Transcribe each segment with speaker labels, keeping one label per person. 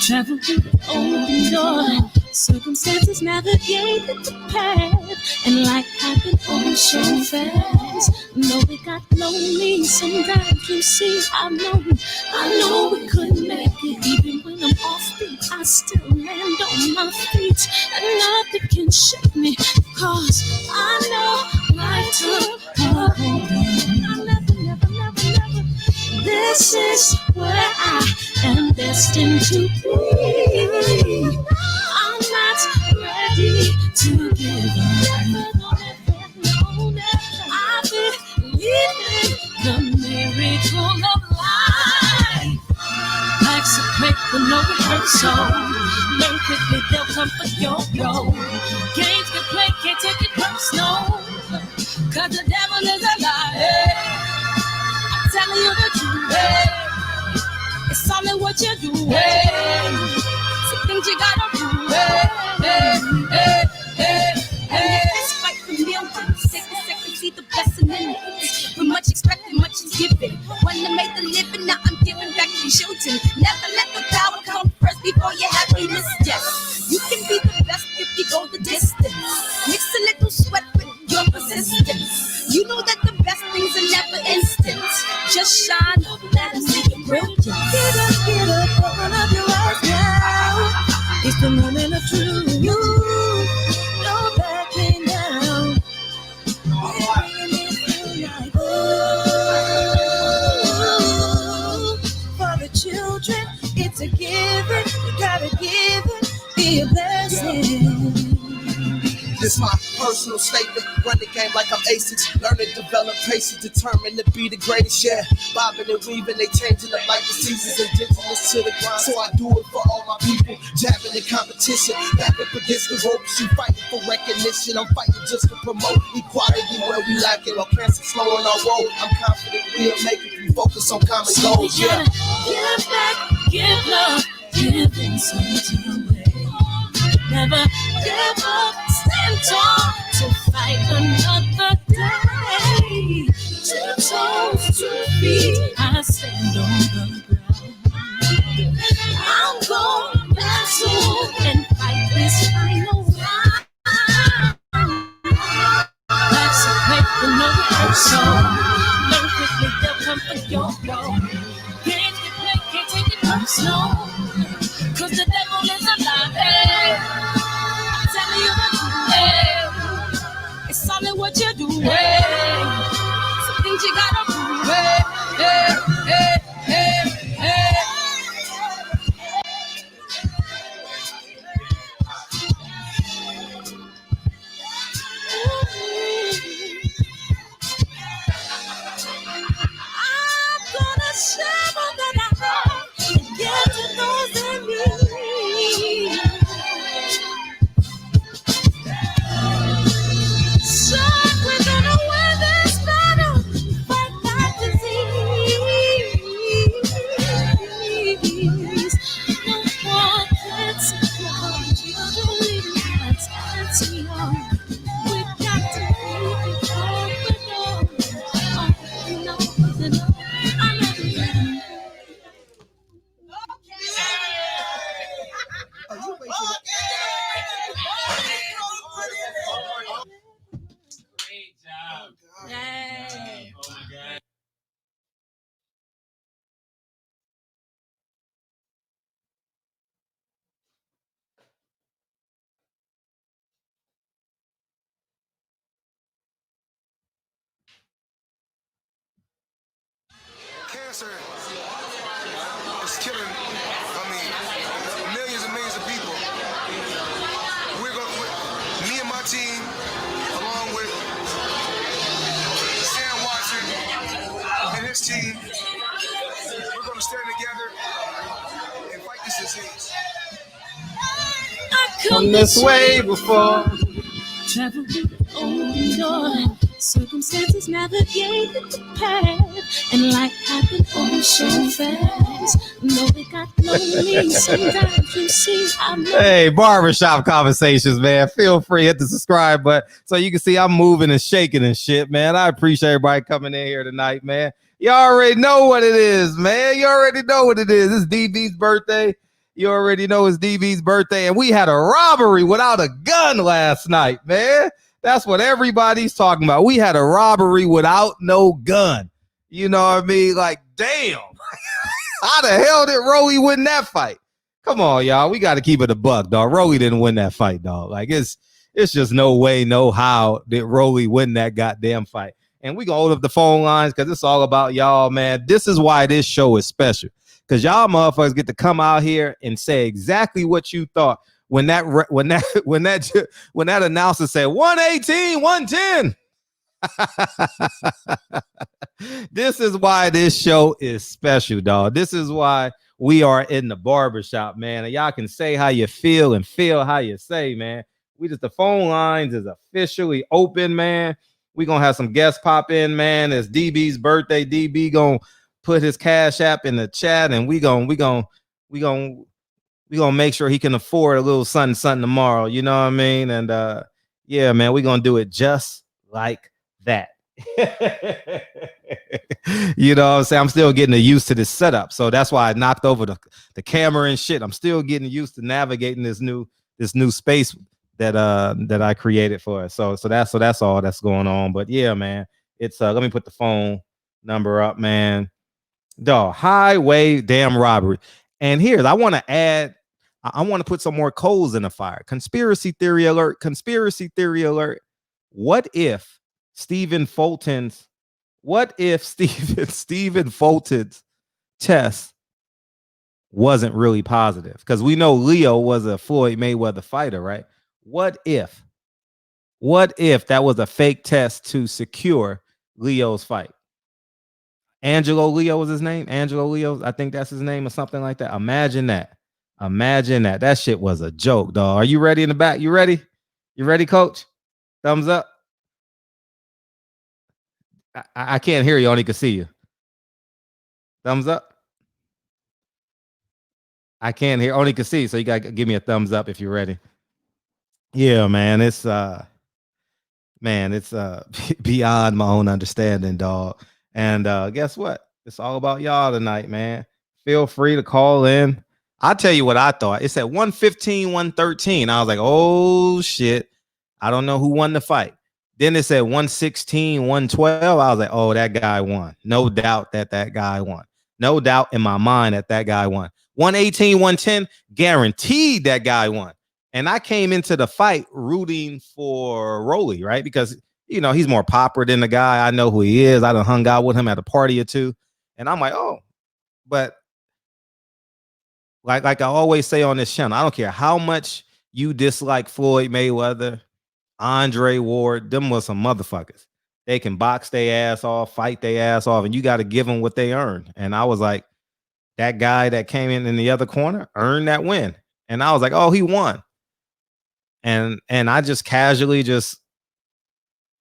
Speaker 1: Travel through the open door. Circumstances navigated the path, and life happened oh so fast. No, it got lonely. Sometimes you see, I know we couldn't make it. Even when I'm off beat, I still land on my feet, and nothing can shake me, cause I know life took a hold of me. I never. This is where I am destined to be. I'm not ready to give up. I believe in the miracle of life. Life's a break with no rehearsal. Learn quickly, they'll come for yo. Games can play, can't take it personal. Cause the devil is a liar. I'm telling you the truth. It's all in what you do. Some things you gotta do. Fight for millions. Second, see the blessing in it. With much expected, much is given. One to make the living, now I'm giving back to children. Never let the power come first before your happiness. Yes, you can be the best if you go the distance. Mix a little sweat with your persistence. You know that the best things are never instant. Just shine, let them see your brilliance. Get up, open up your eyes now. It's the moment of truth. No backing down. For the children, it's a given. You gotta give it, be a blessing.
Speaker 2: This my personal statement. Run the game like I'm aces. Learn to develop patience, determined to be the greatest. Yeah, bobbing and weaving, they changing up like the seasons. Indigenous to the grind, so I do it for all my people. Jabbing the competition, back up against the ropes. You fighting for recognition, I'm fighting just to promote equality where we lack it. While cancer slowing our road, I'm confident we'll make it. We focus on common goals.
Speaker 1: Yeah, give back, give love, giving something away. Never give up, stand tall to fight another day. 2 toes, 2 feet, I stand on the ground. I'm going back soon and fight this final round. Life's a break with no rehearsal. Learn quickly, they'll come for yo. Games get played, can't take it personal. Cause the devil is a liar. I'm telling you the truth. It's all in what you do. Some things you gotta do. I'm gonna share all that I have and give to those in need. So we're gonna win this battle, fight that disease. No more kids, no children leaving us that's young. We've got to keep it open. I love you.
Speaker 3: Great job.
Speaker 1: Yay.
Speaker 3: Oh my God.
Speaker 4: Cancer is killing, millions and millions of people. Me and my team, along with Sam Watson and his team, we're going to stand together and fight this disease.
Speaker 1: I
Speaker 5: Come this way before.
Speaker 1: travel through the open door. Circumstances navigated the path, and life happened oh so fast. No, it got lonely. Sometimes you see, I'm
Speaker 5: Hey, barbershop conversations, man. Feel free, hit the subscribe button so you can see I'm moving and shaking and shit, man. I appreciate everybody coming in here tonight, man. You already know what it is, man. You already know what it is. It's DB's birthday. You already know it's DB's birthday, and we had a robbery without a gun last night, man. That's what everybody's talking about. We had a robbery without no gun. You know what I mean? Like, damn. How the hell did Rollie win that fight? Come on, y'all. We got to keep it a buck, dog. Rollie didn't win that fight, dog. Like, it's just no way, no how did Rollie win that goddamn fight. And we gonna hold up the phone lines because it's all about y'all, man. This is why this show is special. Because y'all motherfuckers get to come out here and say exactly what you thought when that announcer said 118, 110. This is why this show is special, dog. This is why we are in the barbershop, man. And y'all can say how you feel and feel how you say, man. The phone lines is officially open, man. We gonna have some guests pop in, man. It's DB's birthday. DB gonna put his Cash App in the chat, and we gonna make sure he can afford a little something tomorrow. You know what I mean? And yeah, man, we gonna do it just like that. You know what I'm saying? I'm still getting used to this setup, so that's why I knocked over the camera and shit. I'm still getting used to navigating this new space that I created for us. So that's all that's going on. But yeah, man, it's let me put the phone number up, man. Dog, highway damn robbery. And here's, I want to put some more coals in the fire. Conspiracy theory alert. What if Stephen Fulton's test wasn't really positive? Because we know Leo was a Floyd Mayweather fighter, right? What if that was a fake test to secure Leo's fight? Angelo Leo was his name. Angelo Leo, I think that's his name or something like that. Imagine that. That shit was a joke, dog. Are you ready in the back? You ready? You ready, coach? Thumbs up. I can't hear you. Only can see you. Thumbs up. I can't hear. Only can see you. So you got to give me a thumbs up if you're ready. Yeah, man. It's beyond my own understanding, dog. And guess what? It's all about y'all tonight, man. Feel free to call in. I'll tell you what I thought. It said 115, 113. I was like, oh shit. I don't know who won the fight. Then it said 116, 112. I was like, oh, that guy won. No doubt that guy won. No doubt in my mind that guy won. 118, 110, guaranteed that guy won. And I came into the fight rooting for Rollie, right? Because, you know, he's more popular than the guy. I know who he is. I done hung out with him at a party or two. And I'm like, oh, but like I always say on this channel, I don't care how much you dislike Floyd Mayweather, Andre Ward, them was some motherfuckers. They can box their ass off, fight their ass off, and you got to give them what they earn. And I was like, that guy that came in the other corner earned that win. And I was like, oh, he won. And I just casually just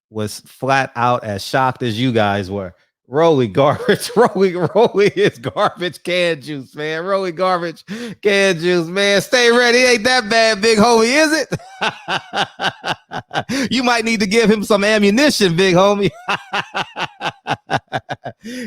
Speaker 5: was flat out as shocked as you guys were. Rollie garbage. Rollie is garbage can juice, man. Rollie garbage can juice, man. Stay ready. Ain't that bad, big homie, is it? You might need to give him some ammunition, big homie.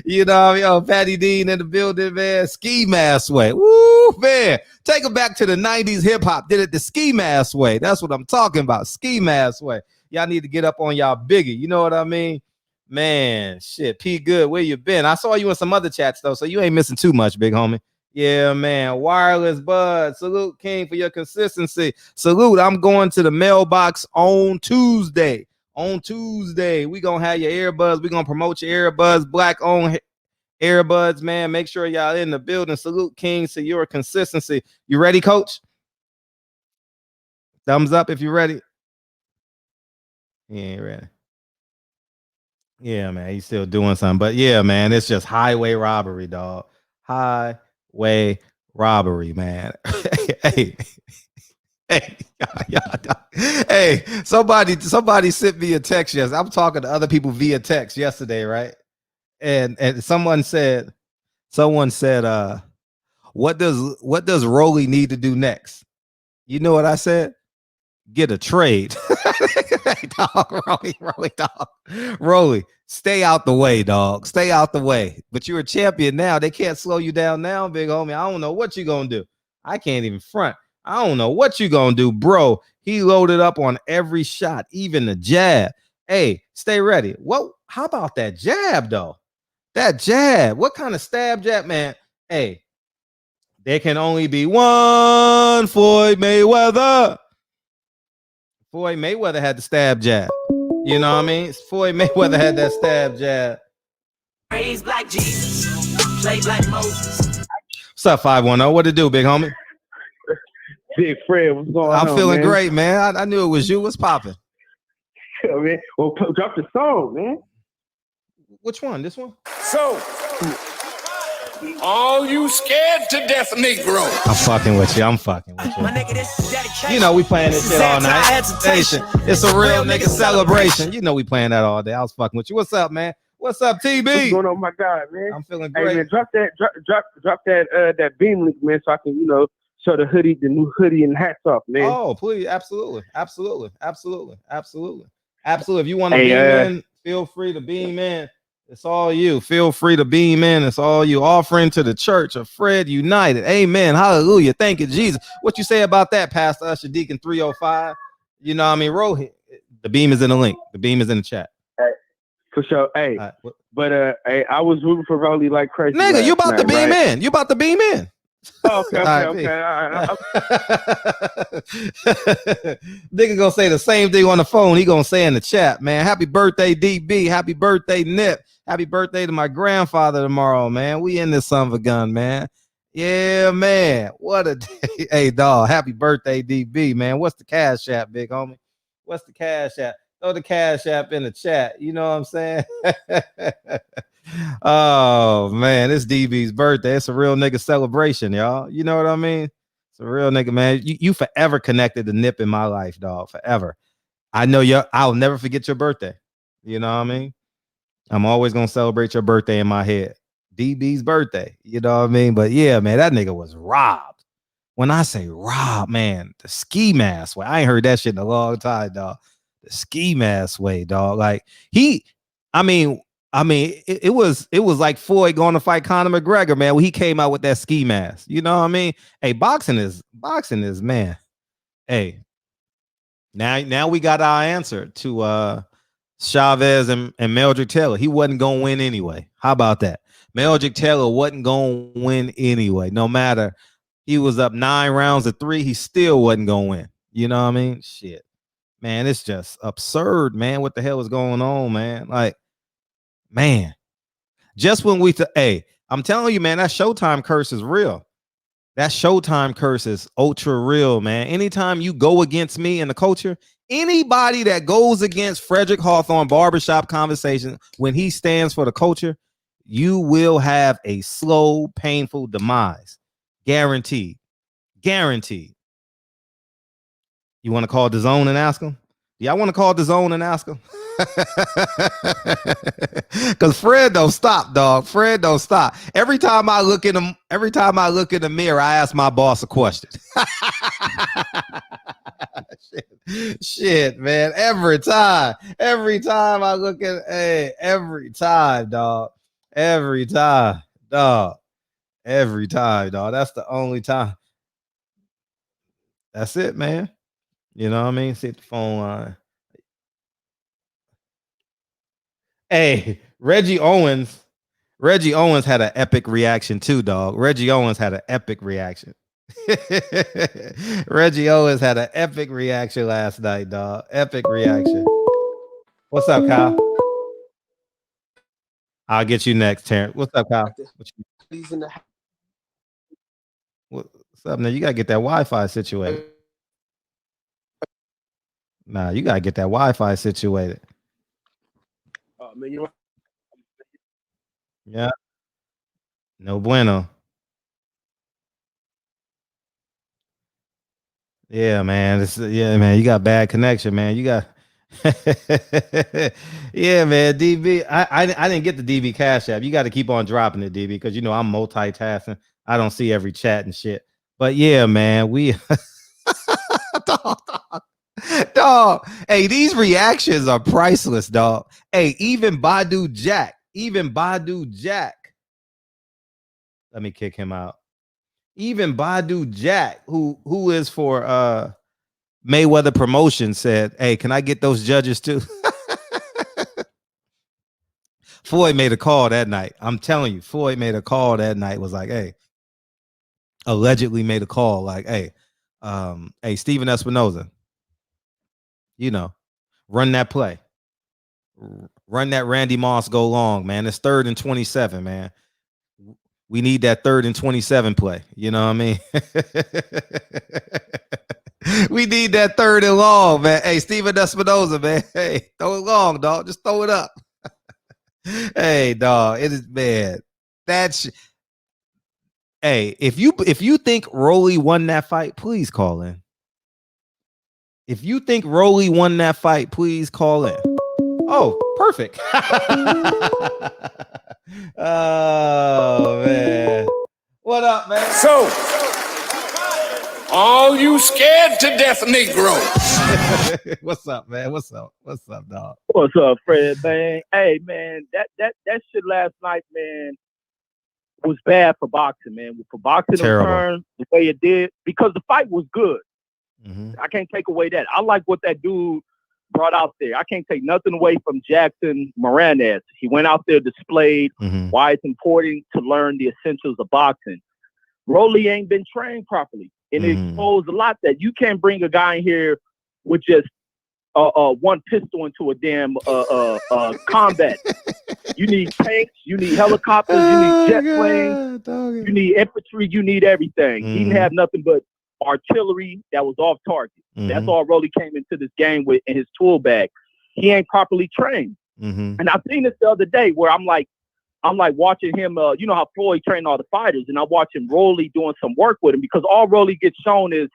Speaker 5: You know, yo, Patty Dean in the building, man. Ski mask way. Woo, man. Take him back to the 90s hip hop. Did it the ski mask way. That's what I'm talking about. Ski mask way. Y'all need to get up on y'all biggie. You know what I mean? Man, shit. P Good, where you been? I saw you in some other chats, though, so you ain't missing too much, big homie. Yeah, man. Wireless Bud. Salute, King, for your consistency. Salute. I'm going to the mailbox on Tuesday. On Tuesday, we going to have your earbuds. we going to promote your earbuds. Black-owned earbuds, man. Make sure y'all in the building. Salute, King, to your consistency. You ready, coach? Thumbs up if you're ready. He ain't ready. Yeah, man, he's still doing something. But yeah, man, it's just highway robbery, dog. Highway robbery, man. Hey, hey, somebody sent me a text yesterday. I'm talking to other people via text yesterday, right? And someone said, what does Rollie need to do next? You know what I said? Get a trade. Hey, dog, Rollie, stay out the way, dog. Stay out the way. But you're a champion now. They can't slow you down now, big homie. I don't know what you're gonna do. I can't even front. I don't know what you gonna do, bro. He loaded up on every shot, even the jab. Hey, stay ready. What? How about that jab though? That jab. What kind of stab jab, man? Hey, there can only be one Floyd Mayweather. Floyd Mayweather had the stab jab. You know what I mean? Floyd Mayweather had that stab jab.
Speaker 2: Praise Black Jesus, play Black Moses.
Speaker 5: What's up, 510? What to do, big homie?
Speaker 6: Big Fred, what's going on?
Speaker 5: I'm feeling
Speaker 6: man?
Speaker 5: great, man. I knew it was you. What's popping?
Speaker 6: Yeah, man. Well, drop the song, man.
Speaker 5: Which one? This one?
Speaker 7: So, all you scared to death Negro.
Speaker 5: I'm fucking with you. I'm fucking with you.
Speaker 2: My nigga, this is dedication.
Speaker 5: You know we playing this shit all night. It's a real nigga celebration. You know we playing that all day. I was fucking with you. What's up, man? What's up, TB?
Speaker 6: What's going on, my guy, man?
Speaker 5: I'm feeling
Speaker 6: Hey,
Speaker 5: great.
Speaker 6: man, drop that beam link, man, so I can, show the new hoodie and hats off, man.
Speaker 5: Oh, please, absolutely. If you want to
Speaker 6: Hey,
Speaker 5: beam in, feel free to beam in. It's all you. Feel free to beam in. It's all you. Offering to the Church of Fred United. Amen. Hallelujah. Thank you, Jesus. What you say about that, Pastor Usher Deacon 305? You know what I mean? Roll hit. The beam is in the link. The beam is in the chat.
Speaker 6: Hey, for sure. Hey,
Speaker 5: Right.
Speaker 6: but hey, I was rooting for Rollie like crazy.
Speaker 5: Nigga, you about to beam
Speaker 6: right?
Speaker 5: in. You about to beam in.
Speaker 6: Oh, okay.
Speaker 5: All right. Nigga gonna say the same thing on the phone. He gonna say in the chat, man. Happy birthday, DB. Happy birthday, Nip. Happy birthday to my grandfather tomorrow, man. We in this son of a gun, man. Yeah, man. What a day. Hey, dog. Happy birthday, DB, man. What's the cash app, big homie? What's the cash app? Throw the cash app in the chat. You know what I'm saying? Oh man, it's DB's birthday. It's a real nigga celebration, y'all. You know what I mean? It's a real nigga, man. You forever connected to Nip in my life, dog. Forever. I know I'll never forget your birthday. You know what I mean? I'm always gonna celebrate your birthday in my head. DB's birthday. You know what I mean? But yeah, man, that nigga was robbed. When I say robbed, man, the ski mask way. I ain't heard that shit in a long time, dog. The ski mask way, dog. Like it was like Floyd going to fight Conor McGregor, man, when he came out with that ski mask. You know what I mean? Hey, boxing is man. Hey, now we got our answer to Chavez and Meldrick Taylor. He wasn't gonna win anyway. How about that? Meldrick Taylor wasn't gonna win anyway. No matter he was up 9 rounds to 3, he still wasn't gonna win. You know what I mean? Shit, man, it's just absurd, man. What the hell is going on, man? Like, man, just when hey, I'm telling you, man, that Showtime curse is real. That Showtime curse is ultra real, man. Anytime you go against me in the culture, anybody that goes against Frederick Hawthorne Barbershop Conversation when he stands for the culture, you will have a slow, painful demise. Guaranteed. Guaranteed. You want to call the zone and ask him? Yeah, I want to call the zone and ask him. Because Fred don't stop, dog. Fred don't stop. Every time I look in the mirror, I ask my boss a question. Shit, man. Every time I look at, every time, dog. Every time, dog. That's the only time. That's it, man. You know what I mean? See the phone line. Hey, Reggie Owens had an epic reaction too, dog. Reggie Owens had an epic reaction. Reggie Owens had an epic reaction last night, dog. Epic reaction. What's up, Kyle? I'll get you next, Terrence. What's up, Kyle? What's up, now? You gotta get that Wi-Fi situated. Nah, you gotta get that Wi-Fi situated.
Speaker 6: Oh, man, you know.
Speaker 5: Yeah. No bueno. Yeah, man. Man. You got bad connection, man. You got yeah, man. DB. I didn't get the DB Cash App. You got to keep on dropping it, DB, because you know I'm multitasking. I don't see every chat and shit. But yeah, man, we dog. Hey, these reactions are priceless, dog. Hey, even Badu Jack. Let me kick him out. Even Badu Jack, who is for Mayweather Promotion, said, "Hey, can I get those judges too?" Floyd made a call that night. I'm telling you, Floyd made a call that night. Was like, "Hey," allegedly made a call like, "Hey, hey, Steven Espinoza, you know, run that play, run that Randy Moss go long, man. It's 3rd and 27, man. We need that 3rd and 27 play. You know what I mean?" We need that 3rd and long, man. Hey, Steven Espinoza, man. Hey, throw it long, dog. Just throw it up. Hey, dog. It is, man. That's, hey, if you think Rollie won that fight, please call in. If you think Rollie won that fight, please call in. Oh, perfect. Oh, man. What up, man?
Speaker 7: So, all you scared to death Negroes.
Speaker 5: What's up, man? What's up? What's up, dog?
Speaker 8: What's up, Fred, man? Hey, man, that shit last night, man, was bad for boxing, man. For boxing to turn the way it did, because the fight was good. I can't take away that. I like what that dude brought out there. I can't take nothing away from Jackson Moranez. He went out there, displayed why it's important to learn the essentials of boxing. Rollie ain't been trained properly. And it exposed a lot that you can't bring a guy in here with just one pistol into a damn combat. You need tanks, you need helicopters, you need jet planes, you need infantry, you need everything. He didn't have nothing but artillery that was off target. That's all Rollie came into this game with in his tool bag. He ain't properly trained. And I seen this the other day where I'm like watching him, you know how Floyd trained all the fighters, and I'm watching Rollie doing some work with him, because all Rollie gets shown is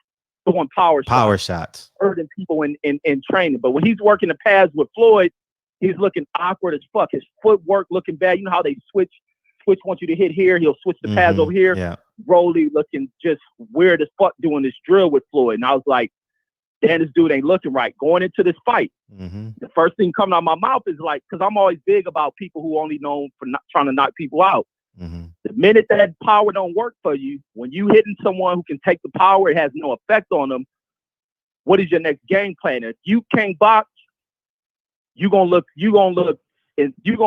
Speaker 8: doing power shots, hurting people in training. But when he's working the pads with Floyd, he's looking awkward as fuck. His footwork looking bad. You know how they switch wants you to hit here, he'll switch the pads over here.
Speaker 5: Yeah.
Speaker 8: Rollie looking just weird as fuck doing this drill with Floyd. And I was like, damn, this dude ain't looking right. Going into this fight, the first thing coming out of my mouth is like, because I'm always big about people who only known for not trying to knock people out. The minute that power don't work for you, when you hitting someone who can take the power, it has no effect on them. What is your next game plan? If you can't box, you're gonna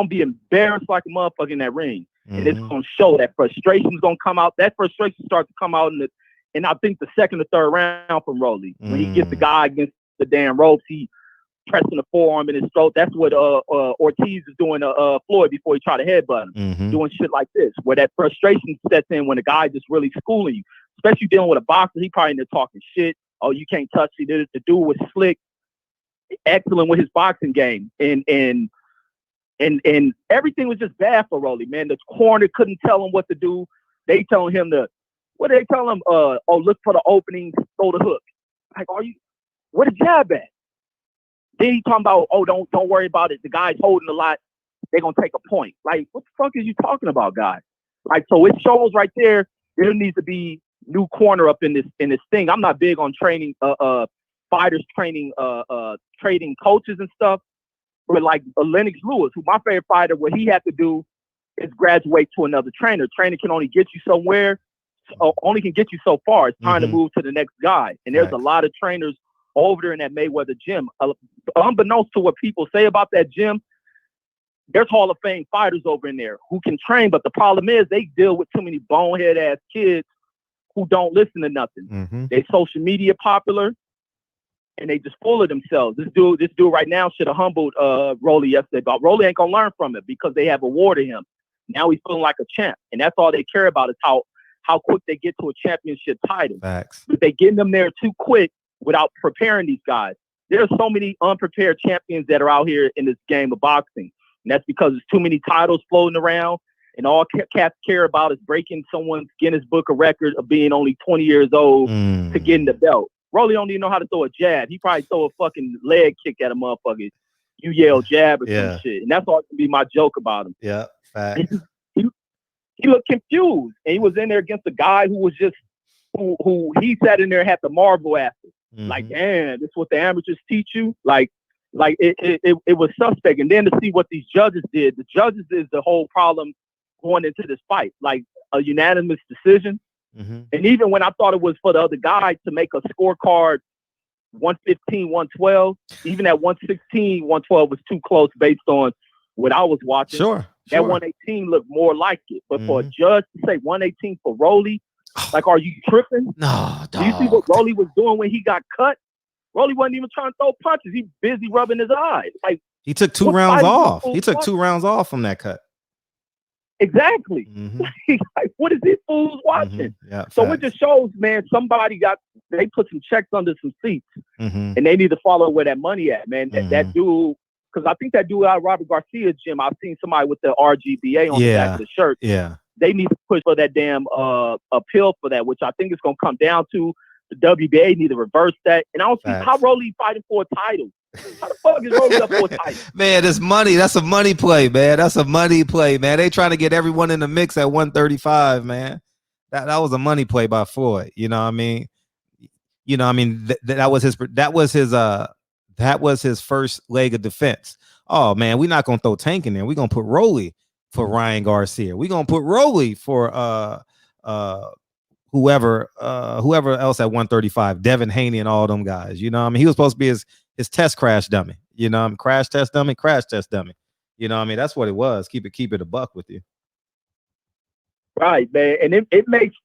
Speaker 8: be embarrassed like a motherfucker in that ring. And it's gonna show. That frustration's gonna come out. That frustration starts to come out in I think the 2nd or 3rd round from Rollie. When he gets the guy against the damn ropes, he pressing the forearm in his throat. That's what Ortiz is doing to Floyd before he tried to headbutt him. Doing shit like this, where that frustration sets in when the guy just really schooling you. Especially dealing with a boxer, he probably in there talking shit. Oh, you can't touch me. The dude was slick, excellent with his boxing game. And everything was just bad for Rollie, man. The corner couldn't tell him what to do. They telling him what did they tell him? Look for the opening, throw the hook. Like, where the jab at? Then he talking about, don't worry about it. The guy's holding a lot. They're gonna take a point. Like, what the fuck is you talking about, guy? Like, so it shows right there. There needs to be new corner up in this thing. I'm not big on training fighters, training coaches and stuff. But like Lennox Lewis, who my favorite fighter, what he had to do is graduate to another trainer. Trainer can only get you somewhere, only can get you so far. It's time to move to the next guy. And there's a lot of trainers over there in that Mayweather gym. Unbeknownst to what people say about that gym, there's Hall of Fame fighters over in there who can train. But the problem is they deal with too many bonehead ass kids who don't listen to nothing. They social media popular. And they just full of themselves. This dude right now should have humbled Rollie yesterday. But Rollie ain't gonna learn from it because they have awarded him. Now he's feeling like a champ, and that's all they care about is how quick they get to a championship title.
Speaker 5: Facts.
Speaker 8: But they getting them there too quick without preparing these guys. There's so many unprepared champions that are out here in this game of boxing, and that's because there's too many titles floating around, and all cats care about is breaking someone's Guinness Book of Record of being only 20 years old to getting the belt. Rollie don't even know how to throw a jab. He probably throw a fucking leg kick at a motherfucker. You yell jab or some shit. And that's all gonna be my joke about him.
Speaker 5: Yeah, facts.
Speaker 8: He looked confused. And he was in there against a guy who was just who he sat in there and had to marvel after. Like, damn, this is what the amateurs teach you. Like it was suspect. And then to see what these judges did, the judges is the whole problem going into this fight. Like a unanimous decision.
Speaker 5: Mm-hmm.
Speaker 8: And even when I thought it was for the other guy to make a scorecard 115, 112, even at 116, 112 was too close based on what I was watching.
Speaker 5: Sure.
Speaker 8: That 118 looked more like it. But for a judge to say 118 for Rollie, like, are you tripping?
Speaker 5: No, dog.
Speaker 8: Do you see what Rollie was doing when he got cut? Rollie wasn't even trying to throw punches. He busy rubbing his eyes. Like,
Speaker 5: he took 2 rounds off. He took 2 rounds off from that cut.
Speaker 8: Exactly.
Speaker 5: Mm-hmm.
Speaker 8: Like, what is these fools watching?
Speaker 5: Mm-hmm. Yeah,
Speaker 8: so it just shows, man, they put some checks under some seats, and they need to follow where that money at, man. That dude, because I think that dude out of Robert Garcia's gym, I've seen somebody with the RGBA on the back of the shirt.
Speaker 5: Yeah.
Speaker 8: They need to push for that damn appeal for that, which I think is going to come down to the WBA need to reverse that. And I don't see how Rollie fighting for a title. How the fuck is Rollie up for a title?
Speaker 5: Man, it's money. That's a money play, man. That's a money play, man. They trying to get everyone in the mix at 135, man. That was a money play by Floyd. You know what I mean? You know, I mean, that was his first leg of defense. Oh man, we're not gonna throw Tank in there. We're gonna put Rollie for Ryan Garcia. We're gonna put Rollie for whoever else at 135, Devin Haney and all them guys. You know what I mean? He was supposed to be his test crash dummy. You know, crash test dummy. You know what I mean? That's what it was. Keep it a buck with you.
Speaker 8: Right, man. And it makes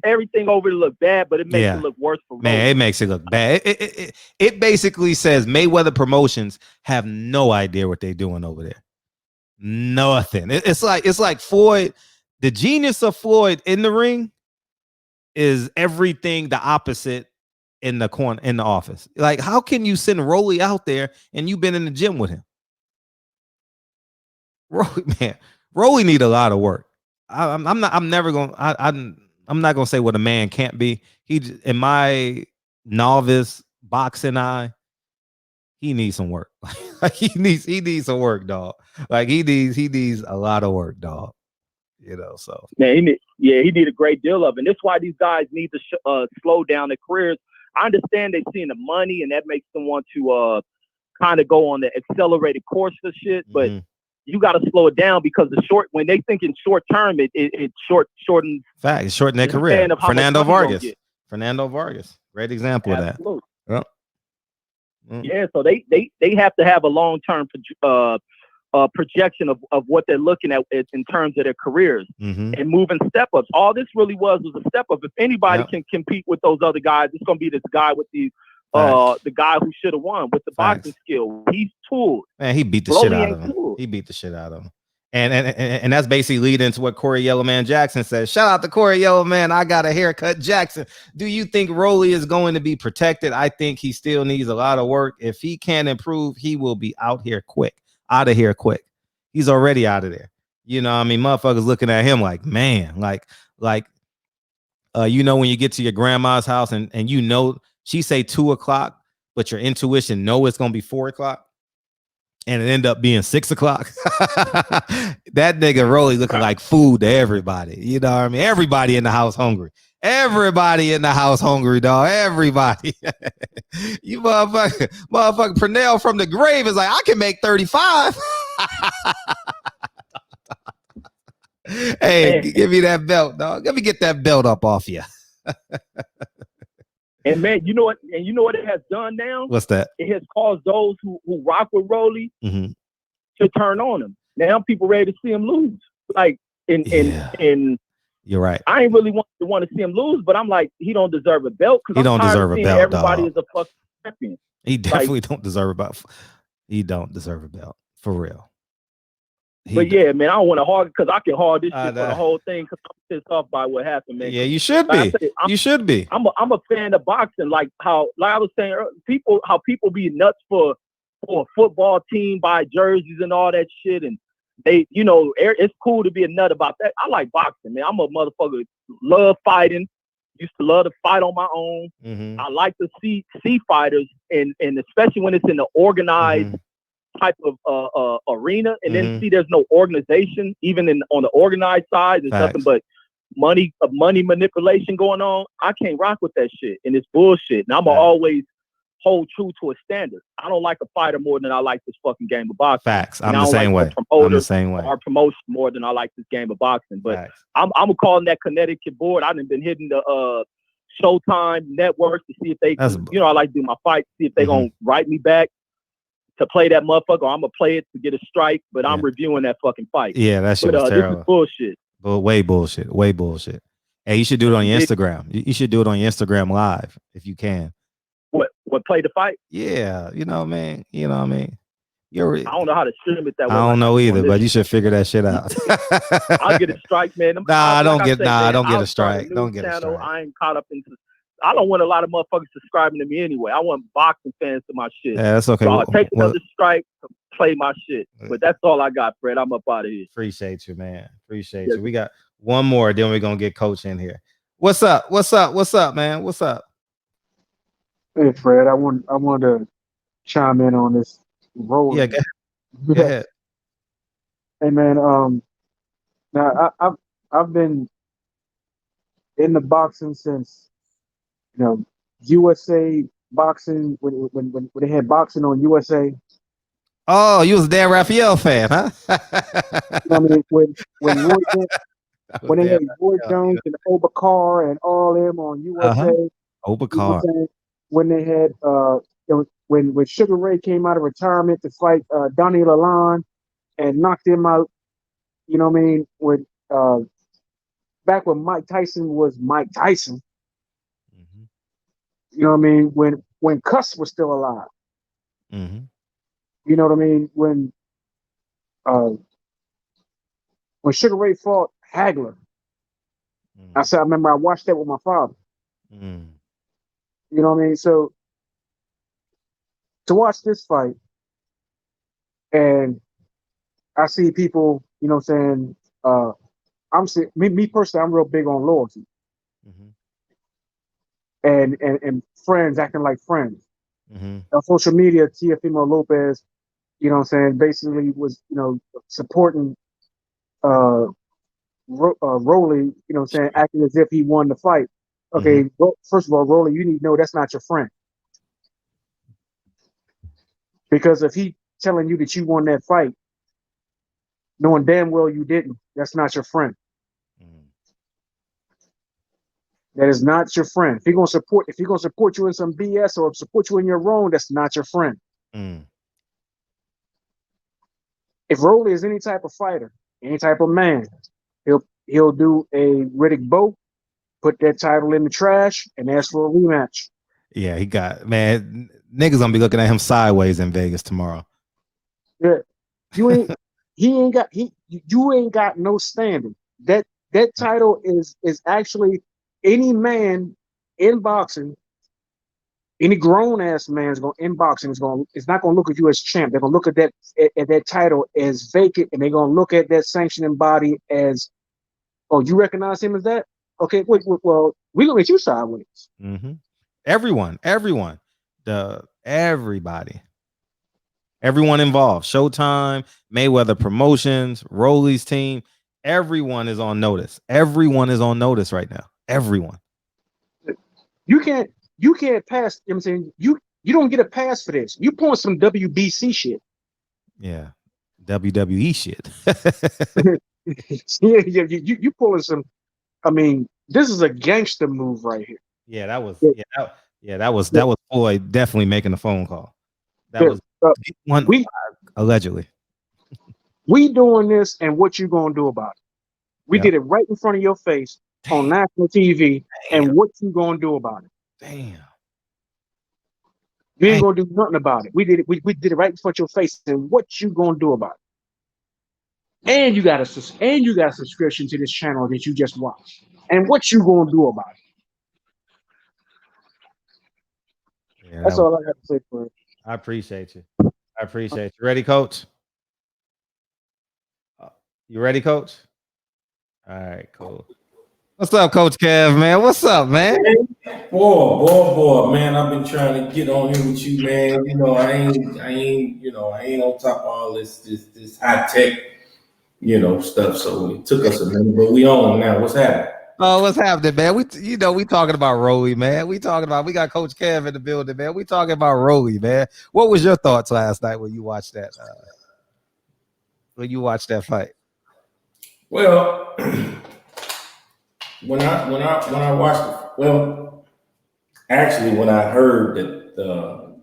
Speaker 8: everything over to look bad, but it makes it look worse for Rollie.
Speaker 5: Man, it makes it look bad. It basically says Mayweather Promotions have no idea what they're doing over there. Nothing. It's like Floyd, the genius of Floyd in the ring is everything the opposite in the corner, in the office. Like, how can you send Rollie out there and you've been in the gym with him? Rollie need a lot of work. I'm not gonna say what a man can't be. He, in my novice boxing eye, he needs some work. Like he needs some work, dog. Like he needs a lot of work, dog. You know, so
Speaker 8: man, he need a great deal of it. And that's why these guys need to slow down their careers. I understand they're seeing the money, and that makes them want to kind of go on the accelerated course for shit, but you got to slow it down because when they think in short term, it shortens.
Speaker 5: Fact, it shortened their career. Fernando Vargas, great example of that. Yep.
Speaker 8: Yeah, so they have to have a long term projection of what they're looking at in terms of their careers and moving step ups. All this really was a step up. If anybody can compete with those other guys, it's gonna be this guy with the guy who should have won with the boxing skill. He's tooled.
Speaker 5: Man, he beat the shit out of him. He beat the shit out of him. And that's basically leading into what Corey Yellowman Jackson says. Shout out to Corey Yellowman. I got a haircut, Jackson. Do you think Rollie is going to be protected? I think he still needs a lot of work. If he can improve, he will be out of here quick. He's already out of there. You know, I mean, motherfuckers looking at him like, man, like you know, when you get to your grandma's house and you know she say 2:00, but your intuition know it's gonna be 4:00. And it end up being 6:00. That nigga Rollie looking like food to everybody. You know what I mean? Everybody in the house hungry. Everybody in the house hungry, dog. Everybody. You motherfucker Purnell from the grave is like, I can make 35. Hey, give me that belt, dog. Let me get that belt up off you.
Speaker 8: And man, you know what it has done now?
Speaker 5: What's that?
Speaker 8: It has caused those who rock with Rollie to turn on him. Now people ready to see him lose. Like in
Speaker 5: you're right.
Speaker 8: I ain't really want to see him lose, but I'm like, he don't deserve a belt because
Speaker 5: he don't deserve a belt.
Speaker 8: Everybody
Speaker 5: dog.
Speaker 8: is a fucking champion.
Speaker 5: He definitely don't deserve a belt. He don't deserve a belt for real.
Speaker 8: But yeah, man, I don't want to hog because I can hog this shit for the whole thing because I'm pissed off by what happened, man.
Speaker 5: Yeah, you should be. You should be.
Speaker 8: I'm a fan of boxing, like I was saying, how people be nuts for a football team, buy jerseys and all that shit, and they, you know, it's cool to be a nut about that. I like boxing, man. I'm a motherfucker. Love fighting. Used to love to fight on my own. I like to see fighters, and especially when it's in the organized type of arena, and then see there's no organization even on the organized side. There's nothing but money manipulation going on. I can't rock with that shit, and it's bullshit. And I'm always hold true to a standard. I don't like a fighter more than I like this fucking game of boxing.
Speaker 5: Facts. I'm the same way. I'm the same way.
Speaker 8: Or promotion more than I like this game of boxing. But
Speaker 5: Facts.
Speaker 8: I'm calling that Connecticut board. I've been hitting the Showtime networks to see if they, I like to do my fight, see if they gonna write me back to play that motherfucker. Or I'm gonna play it to get a strike, but I'm reviewing that fucking fight.
Speaker 5: Yeah, that shit was terrible.
Speaker 8: This is bullshit.
Speaker 5: But way bullshit. Hey, you should do it on your Instagram. You should do it on your Instagram live if you can.
Speaker 8: What play the fight?
Speaker 5: Yeah, you know what I mean. I
Speaker 8: don't know how to stream it that way.
Speaker 5: I don't know either, but you should figure that shit out.
Speaker 8: I'll get a strike, man.
Speaker 5: Don't get a strike. Don't get a strike.
Speaker 8: I ain't caught up into. I don't want a lot of motherfuckers subscribing to me anyway. I want boxing fans to my shit.
Speaker 5: Yeah, that's okay.
Speaker 8: So I'll take another strike to play my shit. But that's all I got, Fred. I'm up out of here.
Speaker 5: Appreciate you, man. Appreciate you. We got one more, then we're gonna get Coach in here. What's up, man? What's up?
Speaker 9: Hey Fred, I want to chime in on this role.
Speaker 5: Yeah, go ahead.
Speaker 9: Hey man, now I've been in the boxing since USA boxing when they had boxing on USA.
Speaker 5: Oh, you was a Dan Raphael fan, huh?
Speaker 9: I mean, when they had Roy Jones and Obakar and all them on USA.
Speaker 5: Obakar.
Speaker 9: When they had when Sugar Ray came out of retirement to fight Donnie Lalonde and knocked him out, you know what I mean? When back when Mike Tyson was Mike Tyson, you know what I mean? When Cuss was still alive, you know what I mean? When Sugar Ray fought Hagler, I remember I watched that with my father. You know what I mean? So to watch this fight, and I see people, you know what I'm saying? Me personally, I'm real big on loyalty. And friends acting like friends. On social media, Teofimo Lopez, you know what I'm saying, basically was, supporting Rollie, you know what I'm saying, acting as if he won the fight. Okay, well, first of all, Rollie, you need to know that's not your friend. Because if he telling you that you won that fight, knowing damn well you didn't, that's not your friend. That is not your friend. If he's gonna support you in some BS or support you in your wrong, that's not your friend. If Rollie is any type of fighter, any type of man, he'll do a Riddick Bowe, put that title in the trash, and ask for a rematch.
Speaker 5: Yeah, niggas gonna be looking at him sideways in Vegas tomorrow.
Speaker 9: Yeah, you ain't got no standing. That title is actually any man in boxing, any grown ass man is going in boxing is not gonna look at you as champ. They're gonna look at that title as vacant, and they're gonna look at that sanctioning body as, oh, you recognize him as that? Okay, wait, well, we look at you sideways.
Speaker 5: Everyone, everyone involved. Showtime, Mayweather Promotions, Rollie's team. Everyone is on notice. Everyone is on notice right now. Everyone.
Speaker 9: You can't pass. You know what I'm saying, you don't get a pass for this. You pulling some WBC shit.
Speaker 5: Yeah, WWE shit.
Speaker 9: Yeah, you pulling some. I mean, this is a gangster move right here.
Speaker 5: Yeah, that was Floyd definitely making a phone call. That was one allegedly.
Speaker 9: We doing this, and what you gonna do about it? We did it right in front of your face on national TV, and what you gonna do about it?
Speaker 5: Damn.
Speaker 9: You ain't gonna do nothing about it. We did it. We did it right in front of your face, and what you gonna do about it? And you got a subscription to this channel that you just watched. And what you gonna do about it? That's all I have to say for it.
Speaker 5: I appreciate you. Ready, Coach? You ready, Coach? All right, cool. What's up, Coach Kev, man? What's up, man?
Speaker 3: Boy, man. I've been trying to get on here with you, man. I ain't on top of all this high tech, stuff. So it took us a minute, but we on now. What's happening?
Speaker 5: Oh, what's happening, man? We talking about Rollie, man. We got Coach Kev in the building, man. We talking about Rollie, man. What was your thoughts last night when you watched that? Fight?
Speaker 3: Well, when I watched it, well, actually, when I heard that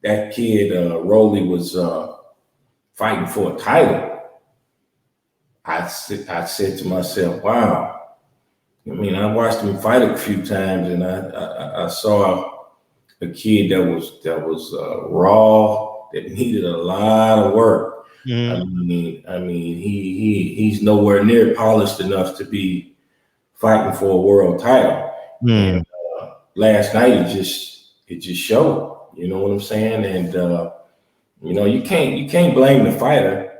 Speaker 3: that kid Rollie was fighting for a title, I said to myself, "Wow." I mean, I watched him fight a few times, and I saw a kid that was raw, that needed a lot of work.
Speaker 5: Mm-hmm.
Speaker 3: I mean, he's nowhere near polished enough to be fighting for a world title.
Speaker 5: Mm.
Speaker 3: And last night it just showed. You know what I'm saying? And you can't blame the fighter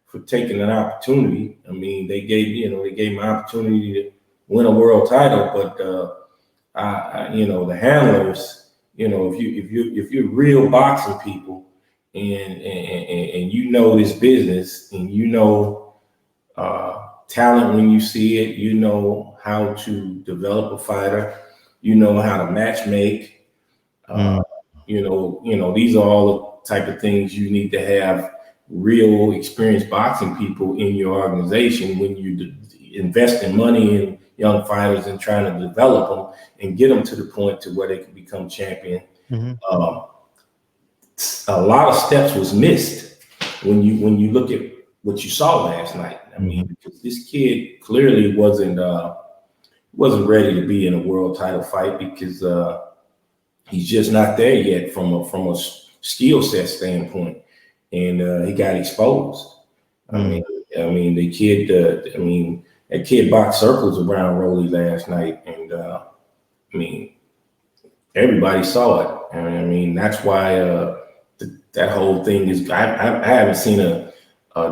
Speaker 3: for taking an opportunity. I mean, they gave him an opportunity to win a world title, but the handlers, if you're real boxing people and you know this business and talent when you see it, you know how to develop a fighter, you know how to match make. These are all the type of things you need to have real experienced boxing people in your organization when you investing money in young fighters and trying to develop them and get them to the point to where they can become champion.
Speaker 5: Mm-hmm.
Speaker 3: A lot of steps was missed when you look at what you saw last night. I mean, because this kid clearly wasn't ready to be in a world title fight because he's just not there yet from a skill set standpoint, and he got exposed. I mean, the kid. That kid boxed circles around Rollie last night, and everybody saw it. And I mean, that's why that whole thing is. I haven't seen a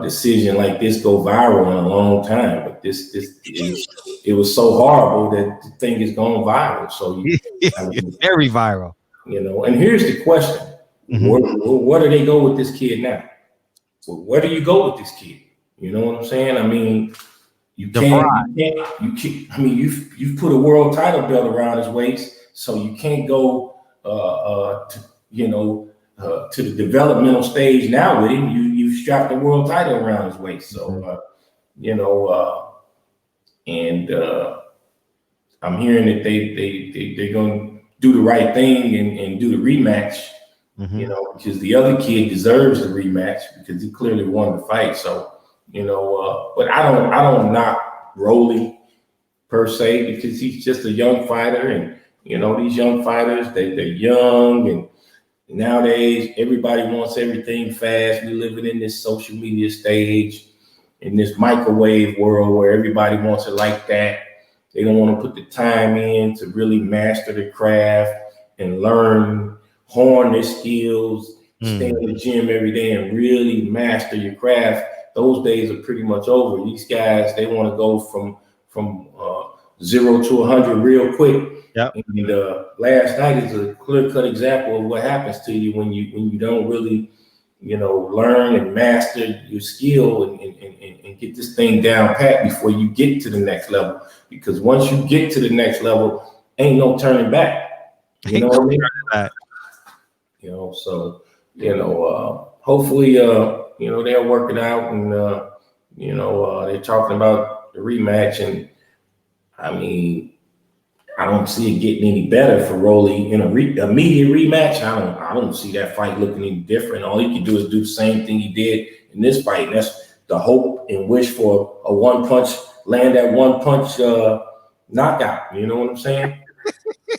Speaker 3: decision like this go viral in a long time, but it was so horrible that the thing is going viral. So
Speaker 5: it's very viral.
Speaker 3: And here's the question: where do they go with this kid now? Well, where do you go with this kid? You know what I'm saying? I mean. You've put a world title belt around his waist, so you can't go to the developmental stage now with him. You've strapped the world title around his waist. So I'm hearing that they're gonna do the right thing and do the rematch, because the other kid deserves the rematch because he clearly won the fight. So but I don't knock Rollie per se because he's just a young fighter, and these young fighters they're young, and nowadays everybody wants everything fast. We're living in this social media stage, in this microwave world where everybody wants it like that. They don't want to put the time in to really master the craft and learn, hone their skills, stay in the gym every day and really master your craft. Those days are pretty much over. These guys, they want to go from 0 to 100 real quick.
Speaker 5: Yep.
Speaker 3: And last night is a clear-cut example of what happens to you when you don't really, learn and master your skill and get this thing down pat before you get to the next level. Because once you get to the next level, ain't no turning back. You know what I mean? So hopefully they'll work it out, and they're talking about the rematch, and I mean, I don't see it getting any better for Rollie in a immediate rematch. I don't see that fight looking any different. All he can do is do the same thing he did in this fight, and that's the hope and wish for a land that one punch knockout. You know what I'm saying?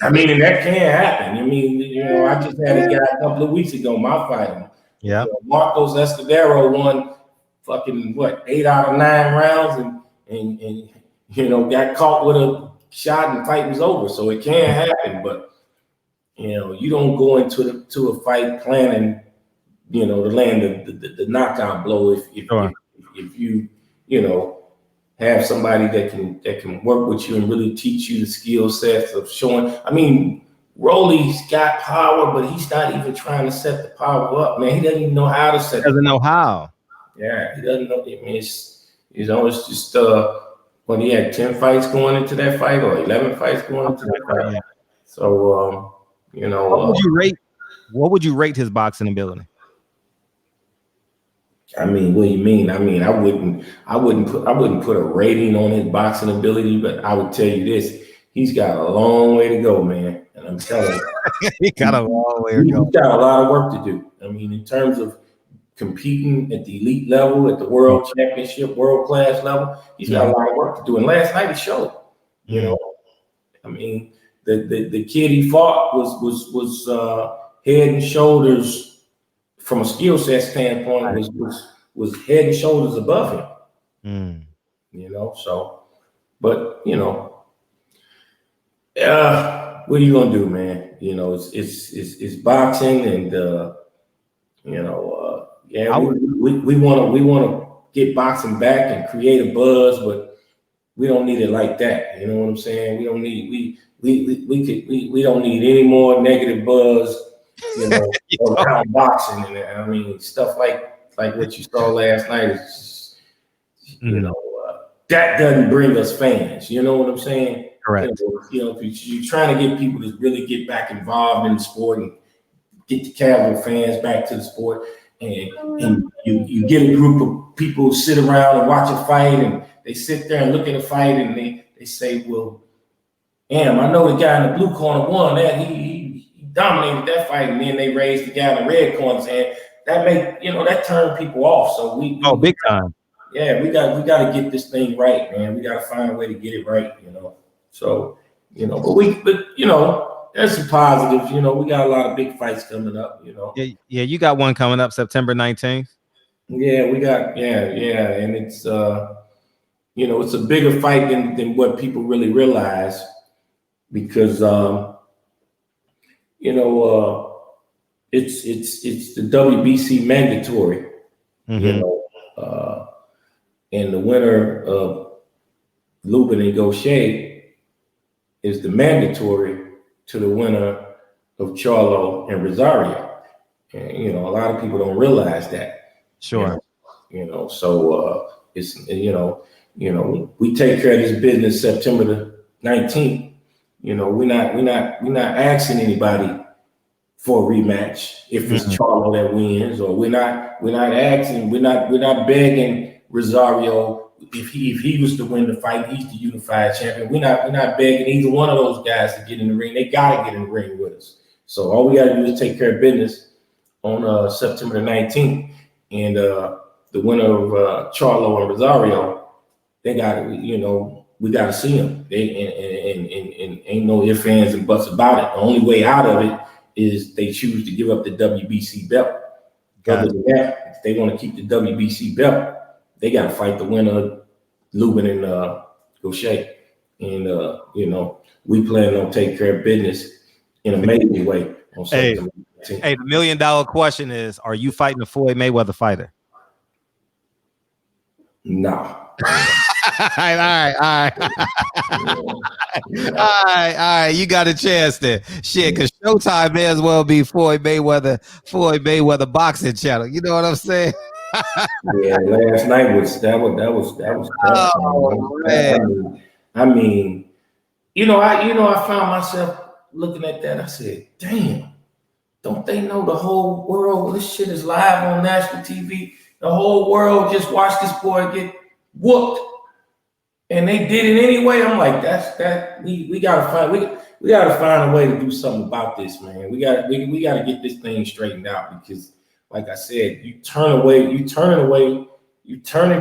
Speaker 3: I mean, and that can happen. I mean, I just had a guy a couple of weeks ago, my fighter.
Speaker 5: Yeah.
Speaker 3: Marcos Escudero won fucking 8 out of 9 rounds and got caught with a shot and the fight was over. So it can happen, but you don't go into a fight planning, to land the knockout blow if you have somebody that can work with you and really teach you the skill sets of showing. I mean, Rollie's got power, but he's not even trying to set the power up, man. He doesn't even know how to set.
Speaker 5: Doesn't know how.
Speaker 3: Yeah, he doesn't know. I mean, it's just But he had 10 fights going into that fight, or 11 fights going into that fight.
Speaker 5: Yeah.
Speaker 3: So, you know,
Speaker 5: what would you rate his boxing ability?
Speaker 3: I mean, what do you mean? I mean, I wouldn't put a rating on his boxing ability, but I would tell you this: he's got a long way to go, man. And I'm telling you,
Speaker 5: he got a long way to go.
Speaker 3: He's got a lot of work to do. I mean, in terms of competing at the elite level, at the world championship, world class level, he's got a lot of work to do. And last night he showed. You know, I mean, the kid he fought was head and shoulders. From a skill set standpoint, was head and shoulders above him. You know, so, but you know, what are you gonna do, man? You know, it's boxing, and you know, we want to get boxing back and create a buzz, but we don't need it like that. You know what I'm saying? We don't need we don't need any more negative buzz. You know, around boxing, and I mean stuff like what you saw last night is just, you know, that doesn't bring us fans. You know what I'm saying?
Speaker 5: Correct.
Speaker 3: You know, you're trying to get people to really get back involved in the sport and get the casual fans back to the sport, and you get a group of people who sit around and watch a fight, and they sit there and look at a fight, and they say, well, damn, I know the guy in the blue corner won that. He dominated that fight, and then they raised the guy in the red corner, and that turned people off. So we
Speaker 5: big time.
Speaker 3: Yeah, we got to get this thing right, man. We got to find a way to get it right, you know. So, you know, but you know, there's some positives. You know, we got a lot of big fights coming up. You know.
Speaker 5: Yeah, you got one coming up September 19th.
Speaker 3: Yeah, we got and it's you know, it's a bigger fight than what people really realize, because you know, it's the WBC mandatory, you know, and the winner of Lubin and Gaucher is the mandatory to the winner of Charlo and Rosario. And, you know, a lot of people don't realize that.
Speaker 5: Sure.
Speaker 3: You know, so it's, you know, we take care of this business September the 19th. You know, we're not asking anybody for a rematch if it's Charlo that wins, or we're not begging Rosario if he was to win the fight, he's the unified champion. We're not begging either one of those guys to get in the ring. They gotta get in the ring with us. So all we gotta do is take care of business on September the 19th, and the winner of Charlo and Rosario, they gotta, you know, we gotta see them. And ain't no ifs, ands, and buts about it. The only way out of it is they choose to give up the WBC belt. Other than that, if they want to keep the WBC belt, they got to fight the winner of Lubin and Gaucher. And, you know, we plan on taking care of business in a major way.
Speaker 5: Hey, the $1 million question is, are you fighting a Floyd Mayweather fighter?
Speaker 3: Nah.
Speaker 5: All right. You got a chance there. Shit, because Showtime may as well be Floyd Mayweather boxing channel. You know what I'm saying?
Speaker 3: Yeah, last night was tough.
Speaker 5: Oh, man.
Speaker 3: I mean, I found myself looking at that. I said, damn, don't they know the whole world? This shit is live on national TV. The whole world just watched this boy get whooped. And they did it anyway. I'm like, we gotta find a way to do something about this, man. We gotta get this thing straightened out, because like I said, you turning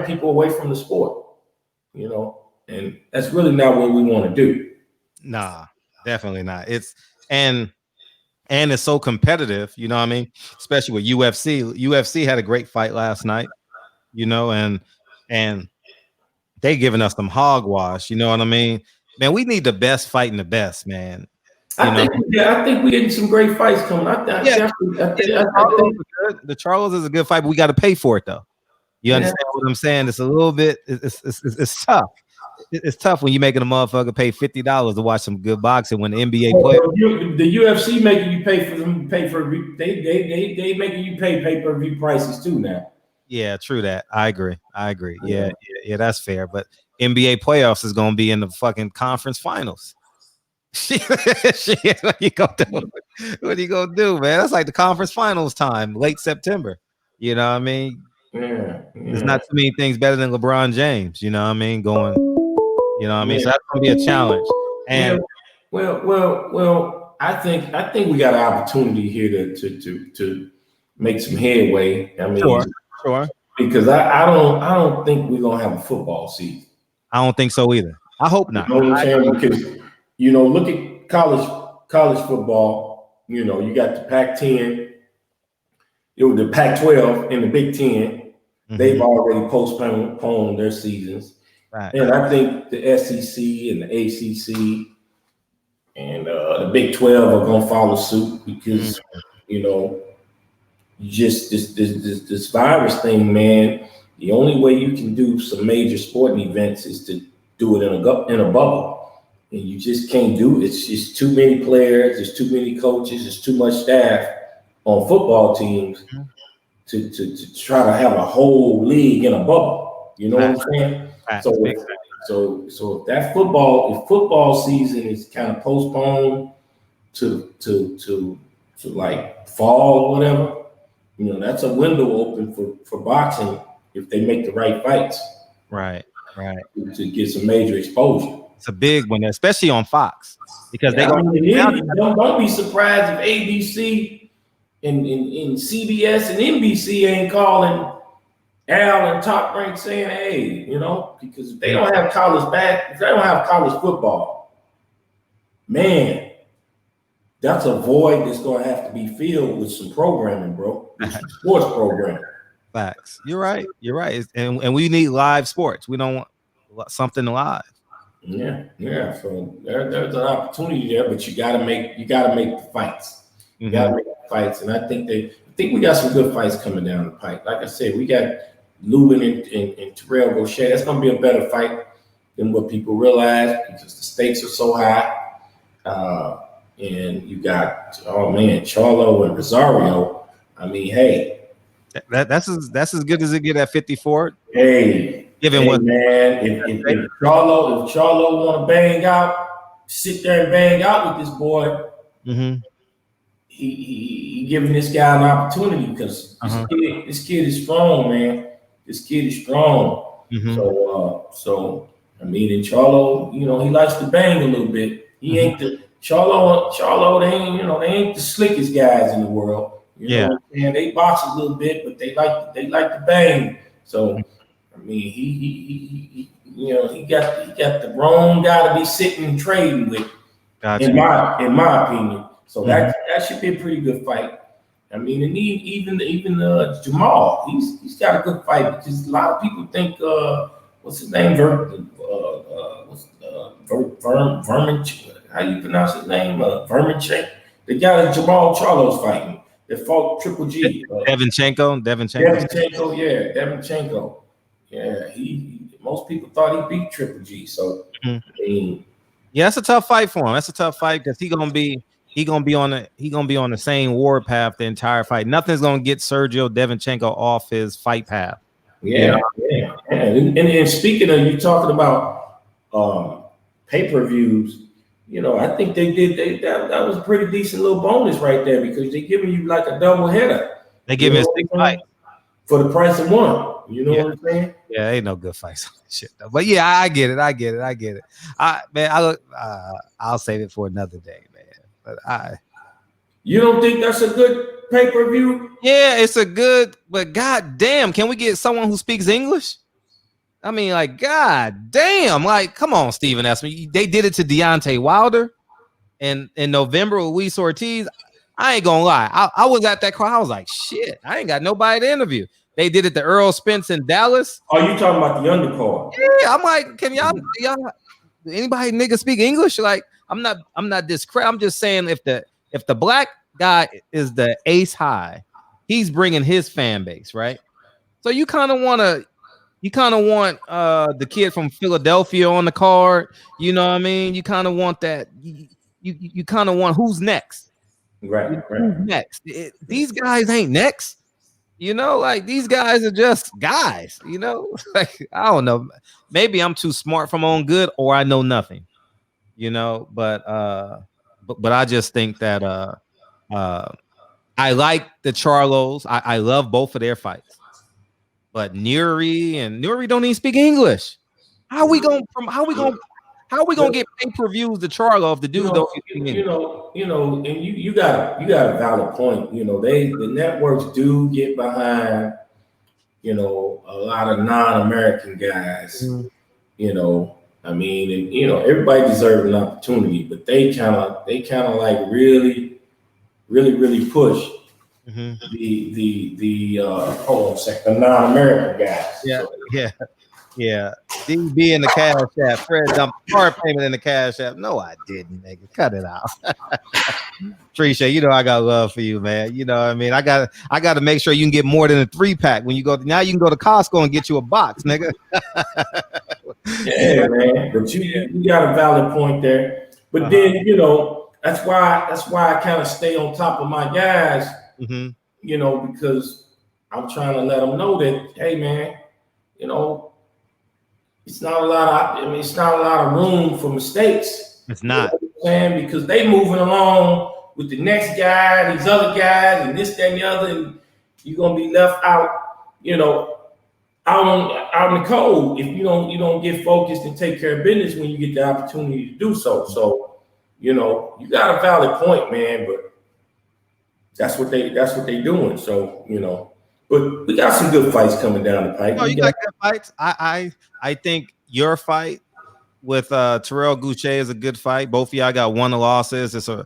Speaker 3: people away from the sport, you know, and that's really not what we want to do.
Speaker 5: Nah, definitely not. It's so competitive, you know what I mean? Especially with UFC. UFC had a great fight last night, you know, and they giving us some hogwash, you know what I mean? Man, we need the best fighting the best, man.
Speaker 3: I think we're getting some great fights coming.
Speaker 5: The Charles is a good fight, but we got to pay for it though. You understand what I'm saying? It's a little bit. It's tough. It's tough when you're making a motherfucker pay $50 to watch some good boxing when the NBA players.
Speaker 3: The UFC making you pay for them. They making you pay pay-per-view prices too now.
Speaker 5: Yeah, true that. I agree. Yeah, that's fair. But NBA playoffs is gonna be in the fucking conference finals. Shit, what you gonna do? What are you gonna do, man? That's like the conference finals time, late September. You know what I mean?
Speaker 3: Yeah,
Speaker 5: There's not too many things better than LeBron James. You know what I mean? Going, you know what I mean? So that's gonna be a challenge. And
Speaker 3: well, I think we got an opportunity here to make some headway. I mean,
Speaker 5: sure.
Speaker 3: Because I don't think we're gonna have a football season.
Speaker 5: I don't think so either. I hope not.
Speaker 3: You know what I'm saying? Because look at college football. You got the Pac-10, it was the Pac-12 and the Big Ten. Mm-hmm. They've already postponed their seasons, right. And I think the SEC and the ACC and the Big 12 are gonna follow suit because just this virus thing, man. The only way you can do some major sporting events is to do it in a bubble, and you just can't do it. It's just too many players, there's too many coaches, there's too much staff on football teams to try to have a whole league in a bubble. You know what I'm saying? So if that football season is kind of postponed to like fall or whatever, that's a window open for boxing if they make the right fights.
Speaker 5: Right.
Speaker 3: To get some major exposure.
Speaker 5: It's a big one, especially on Fox, because don't
Speaker 3: be surprised if ABC and CBS and NBC ain't calling Al and Top Rank saying, hey, because if they don't have if they don't have college football, man, that's a void that's going to have to be filled with some programming, bro. Some sports programming.
Speaker 5: Facts. You're right. And we need live sports. We don't want something live.
Speaker 3: Yeah. So there's an opportunity there, but you gotta make the fights. You gotta make the fights, and I think we got some good fights coming down the pipe. Like I said, we got Lubin and Terrell Gaucher. That's gonna be a better fight than what people realize because the stakes are so high. And you got Charlo and Rosario. I mean, hey.
Speaker 5: That's as good as it get at 54.
Speaker 3: Hey, man, if Charlo want to bang out, sit there and bang out with this boy, he giving this guy an opportunity because this kid is strong, man. This kid is strong. So I mean, and Charlo, he likes to bang a little bit. He ain't the Charlo. They ain't the slickest guys in the world. You know what I'm saying? They box a little bit, but they like to bang. So I mean, he got the wrong guy to be sitting and trading with. Gotcha. In my opinion. So that should be a pretty good fight. I mean, and even Jamal, he's got a good fight because a lot of people think what's his name? Vermin. How do you pronounce his name? Vermin. The guy that Jamal Charlo's fighting. That fought Triple G.
Speaker 5: Devinchenko.
Speaker 3: Yeah, Devinchenko. Yeah, most people thought he beat Triple G. So I mean,
Speaker 5: that's a tough fight for him. That's a tough fight because he gonna be on the same war path the entire fight. Nothing's gonna get Sergio Devinchenko off his fight path.
Speaker 3: Yeah. And speaking of you talking about pay-per-views. I think that was a pretty decent little bonus right there because they're giving you like a double header.
Speaker 5: They give you a 6 fight
Speaker 3: for the price of one. You know what I'm saying?
Speaker 5: Yeah, ain't no good fights on this shit though. But yeah, I get it. I'll save it for another day, man.
Speaker 3: You don't think that's a good pay-per-view?
Speaker 5: Yeah, it's a good, but goddamn, can we get someone who speaks English? I mean, like, god damn, like, come on, Steven Esme. They did it to Deontay Wilder in November with Luis Ortiz. I ain't gonna lie. I was at that crowd. I was like, shit, I ain't got nobody to interview. They did it to Earl Spence in Dallas.
Speaker 3: Oh, you talking about the undercard?
Speaker 5: Yeah, I'm like, can y'all anybody nigga speak English? Like, I'm not discrediting. I'm just saying if the black guy is the ace high, he's bringing his fan base, right? So you kind of want the kid from Philadelphia on the card. You know what I mean? You kind of want that. You kind of want who's next.
Speaker 3: Right.
Speaker 5: Who's next? These guys ain't next. You know, like these guys are just guys. You know, like I don't know. Maybe I'm too smart for my own good, or I know nothing. You know, but I just think that uh, I like the Charlos. I love both of their fights, but Nuri don't even speak English. How we gonna get pay-per-views to Charlo if the dude don't speak English?
Speaker 3: And you got a valid point. You know, the networks do get behind, you know, a lot of non-American guys.
Speaker 5: Mm-hmm.
Speaker 3: You know, I mean, and you know, everybody deserves an opportunity, but they kind of like really push the hold on a second, the non-American guys.
Speaker 5: Yeah. DB in the Cash App. Fred dumped card payment in the Cash App. No, I didn't, nigga. Cut it out. Tricia, you know I got love for you, man. You know what I mean? I got to make sure you can get more than a 3-pack when you go. Now you can go to Costco and get you a box, nigga.
Speaker 3: Yeah, man. But you got a valid point there. But then, you know, that's why I kind of stay on top of my guys.
Speaker 5: Mm-hmm.
Speaker 3: You know, because I'm trying to let them know that, hey, man, you know, it's not a lot of room for mistakes.
Speaker 5: It's not.
Speaker 3: You know what I'm saying? Because they moving along with the next guy, these other guys, and this, that, and the other, and you're gonna be left out, you know, out in the cold if you don't get focused and take care of business when you get the opportunity to do so. So, you know, you got a valid point, man, but that's what they doing. So, you know. But we got some good fights coming down the pipe.
Speaker 5: No, you got good fights. I think your fight with Terrell Goucher is a good fight. Both of y'all got one of the losses. The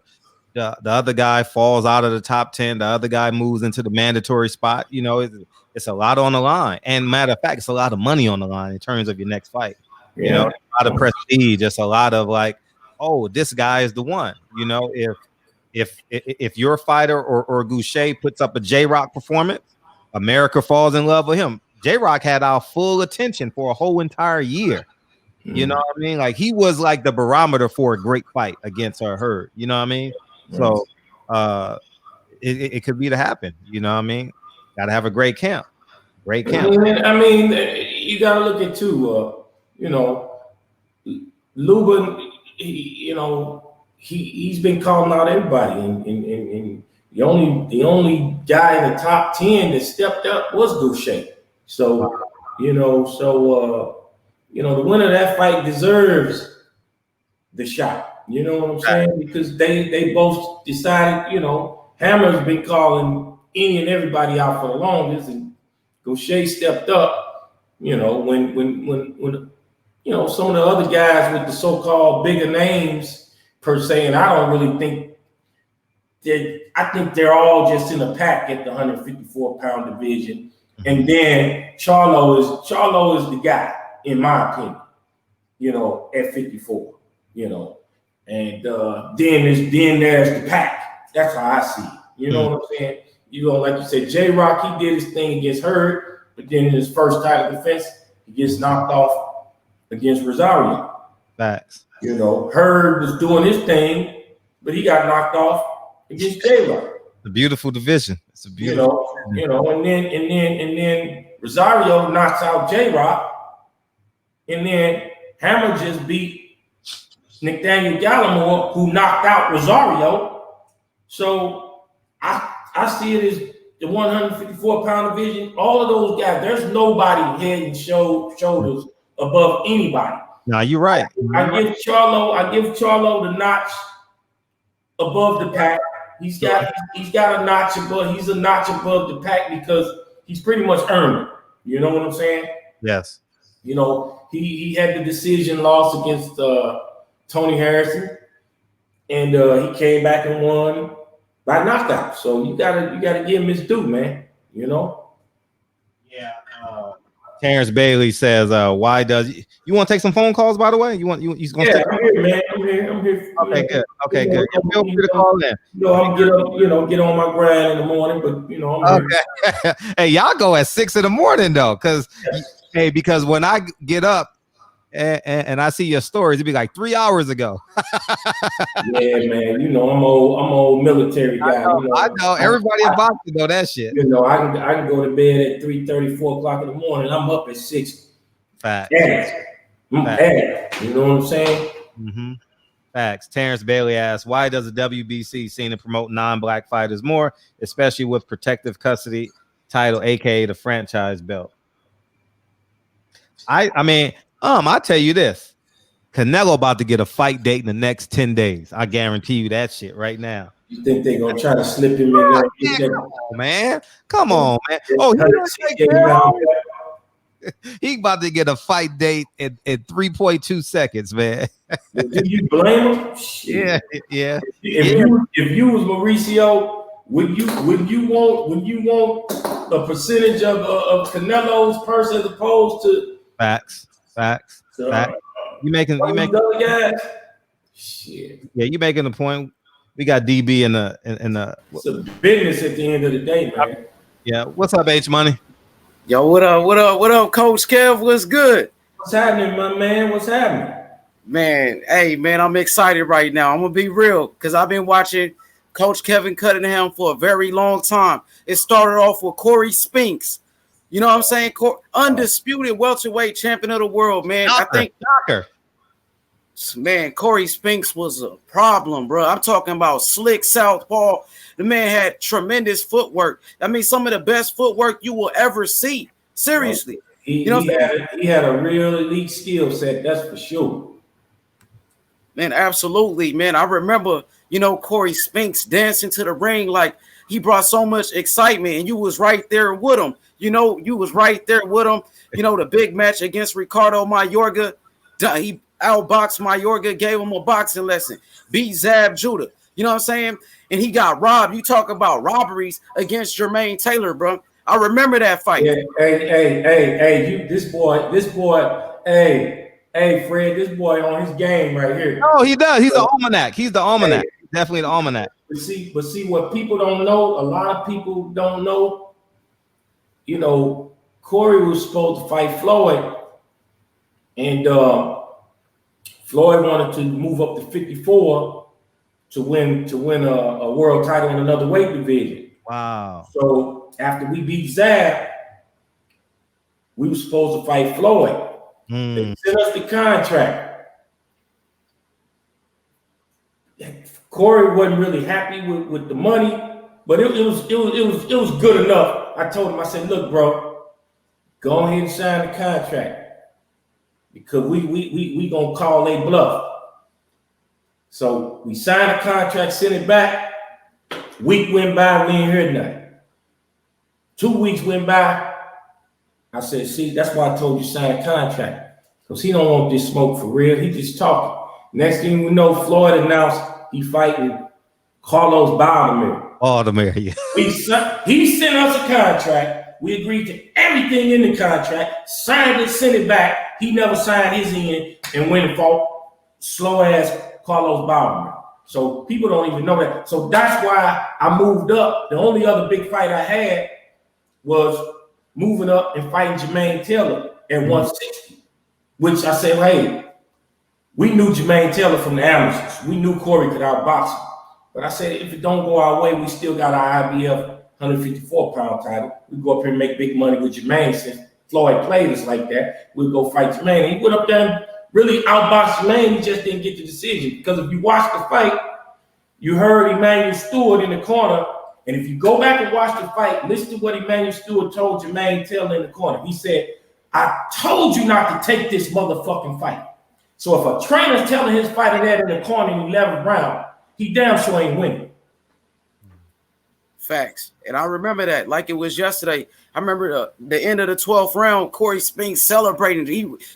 Speaker 5: other guy falls out of the top 10. The other guy moves into the mandatory spot. You know, it's a lot on the line. And matter of fact, it's a lot of money on the line in terms of your next fight. Yeah. You know, a lot of prestige. Just a lot of like, oh, this guy is the one. You know, if your fighter or Goucher puts up a J-Rock performance, America falls in love with him. J-Rock had our full attention for a whole entire year. You know what I mean? Like he was like the barometer for a great fight against Hurd. You know what I mean? So it could be to happen. You know what I mean? Got to have a great camp. Great camp.
Speaker 3: I mean, you got to look at too. You know, Lubin. You know, he's been calling out everybody, and the only guy in the top 10 that stepped up was Goucher. So, you know, the winner of that fight deserves the shot. You know what I'm saying? Because they both decided, you know, Hammer's been calling any and everybody out for the longest, and Goucher stepped up, you know, when you know, some of the other guys with the so-called bigger names per se, and I don't really think I think they're all just in a pack at the 154-pound division. And then Charlo is the guy, in my opinion, you know, at 54, you know. And then there's the pack. That's how I see it. You know what I'm saying? You know, like you said, J-Rock, he did his thing against Hurd, but then in his first title defense, he gets knocked off against Rosario.
Speaker 5: Facts.
Speaker 3: You know, Hurd was doing his thing, but he got knocked off against J-Rock.
Speaker 5: The beautiful division. It's a beautiful,
Speaker 3: you know, and then Rosario knocks out J-Rock, and then Hammer just beat Nathaniel Gallimore, who knocked out Rosario. So I see it as the 154-pound division. All of those guys, there's nobody head and shoulders above anybody.
Speaker 5: No, you're right.
Speaker 3: I give Charlo the notch above the pack. He's got a notch above. He's a notch above the pack because he's pretty much earned it. You know what I'm saying?
Speaker 5: Yes.
Speaker 3: You know, he had the decision loss against Tony Harrison, and he came back and won by knockout. So you gotta give him his due, man. You know.
Speaker 5: Yeah. Terrence Bailey says, "Why does you want to take some phone calls? By the way, you gonna?
Speaker 3: Yeah, I'm here, man. I'm here.
Speaker 5: Okay, good. Okay, good. Feel free to call in.
Speaker 3: You know, I'm get on my grind in the morning, but you know, I'm
Speaker 5: okay. Hey, y'all go at 6 in the morning though, because when I get up, and I see your stories. It'd be like 3 hours ago.
Speaker 3: Yeah, man. You know, I'm old military guy.
Speaker 5: I know. Everybody in boxing know that shit.
Speaker 3: You know, I can go to bed at 3:30, 4 o'clock in the morning. I'm up at 6.
Speaker 5: Facts.
Speaker 3: Facts. You know what I'm saying?
Speaker 5: Mm-hmm. Facts. Terrence Bailey asks, why does the WBC seem to promote non-black fighters more, especially with protective custody title, aka the franchise belt? I mean, I'll tell you this. Canelo about to get a fight date in the next 10 days. I guarantee you that shit right now.
Speaker 3: You think they're gonna try to slip him in there?
Speaker 5: Come on, man. Come on, man. Oh, he about to get a fight date in 3.2 seconds, man.
Speaker 3: Do you blame him? Shit.
Speaker 5: Yeah.
Speaker 3: If you was Mauricio, would you want a percentage of Canelo's purse as opposed to
Speaker 5: facts? You making
Speaker 3: other guys? Shit.
Speaker 5: Yeah, you making the point. We got DB in the
Speaker 3: it's a business at the end of the day, man.
Speaker 5: Yeah. What's up, H Money?
Speaker 10: Yo, what up, Coach Kev? What's good?
Speaker 3: What's happening, my man? What's happening?
Speaker 10: Man, hey, man, I'm excited right now. I'm going to be real because I've been watching Coach Kevin Cunningham for a very long time. It started off with Corey Spinks. You know what I'm saying? Undisputed welterweight champion of the world, man. Man, Corey Spinks was a problem, bro. I'm talking about slick southpaw. The man had tremendous footwork. I mean, some of the best footwork you will ever see. Seriously.
Speaker 3: He had a real elite skill set, that's for sure.
Speaker 10: Man, absolutely, man. I remember, Corey Spinks dancing to the ring like he brought so much excitement, and you was right there with him. You was right there with him. The big match against Ricardo Mayorga, he outboxed Mayorga, gave him a boxing lesson, beat Zab Judah. You know what I'm saying? And he got robbed. You talk about robberies against Jermaine Taylor, bro. I remember that fight.
Speaker 3: Yeah, hey, this boy, Fred, this boy on his game right here.
Speaker 5: Oh, he does. He's the almanac. He's the almanac. Definitely the almanac.
Speaker 3: But see, what people don't know, a lot of people don't know, Corey was supposed to fight Floyd, and Floyd wanted to move up to 54 to win a world title in another weight division.
Speaker 5: Wow.
Speaker 3: So after we beat Zab, we were supposed to fight Floyd. They sent us the contract. Corey wasn't really happy with the money, but it was good enough. I told him, I said, look, bro, go ahead and sign the contract. Because we gonna call a bluff. So we signed a contract, sent it back. Week went by, we ain't heard nothing. 2 weeks went by. I said, see, that's why I told you sign a contract. Because he don't want this smoke for real. He just talking. Next thing we know, Floyd announced he fighting Carlos Baldomir.
Speaker 5: Yeah.
Speaker 3: He sent us a contract. We agreed to everything in the contract, signed it, sent it back. He never signed his end and went and fought slow ass Carlos Baldomir. So people don't even know that. So that's why I moved up. The only other big fight I had was moving up and fighting Jermaine Taylor at 160, which I said, hey, we knew Jermaine Taylor from the amateurs. We knew Corey could outbox him. But I said, if it don't go our way, we still got our IBF 154-pound title. We go up here and make big money with Jermaine. Since Floyd played us like that, we'll go fight Jermaine. And he went up there and really outboxed Jermaine. He just didn't get the decision. Because if you watch the fight, you heard Emmanuel Stewart in the corner. And if you go back and watch the fight, listen to what Emmanuel Stewart told Jermaine Taylor in the corner. He said, I told you not to take this motherfucking fight. So if a trainer's telling his fighter that in the corner in the 11th round, he damn sure ain't winning.
Speaker 10: Facts. And I remember that like it was yesterday. I remember the end of the 12th round, Corey Spinks celebrating.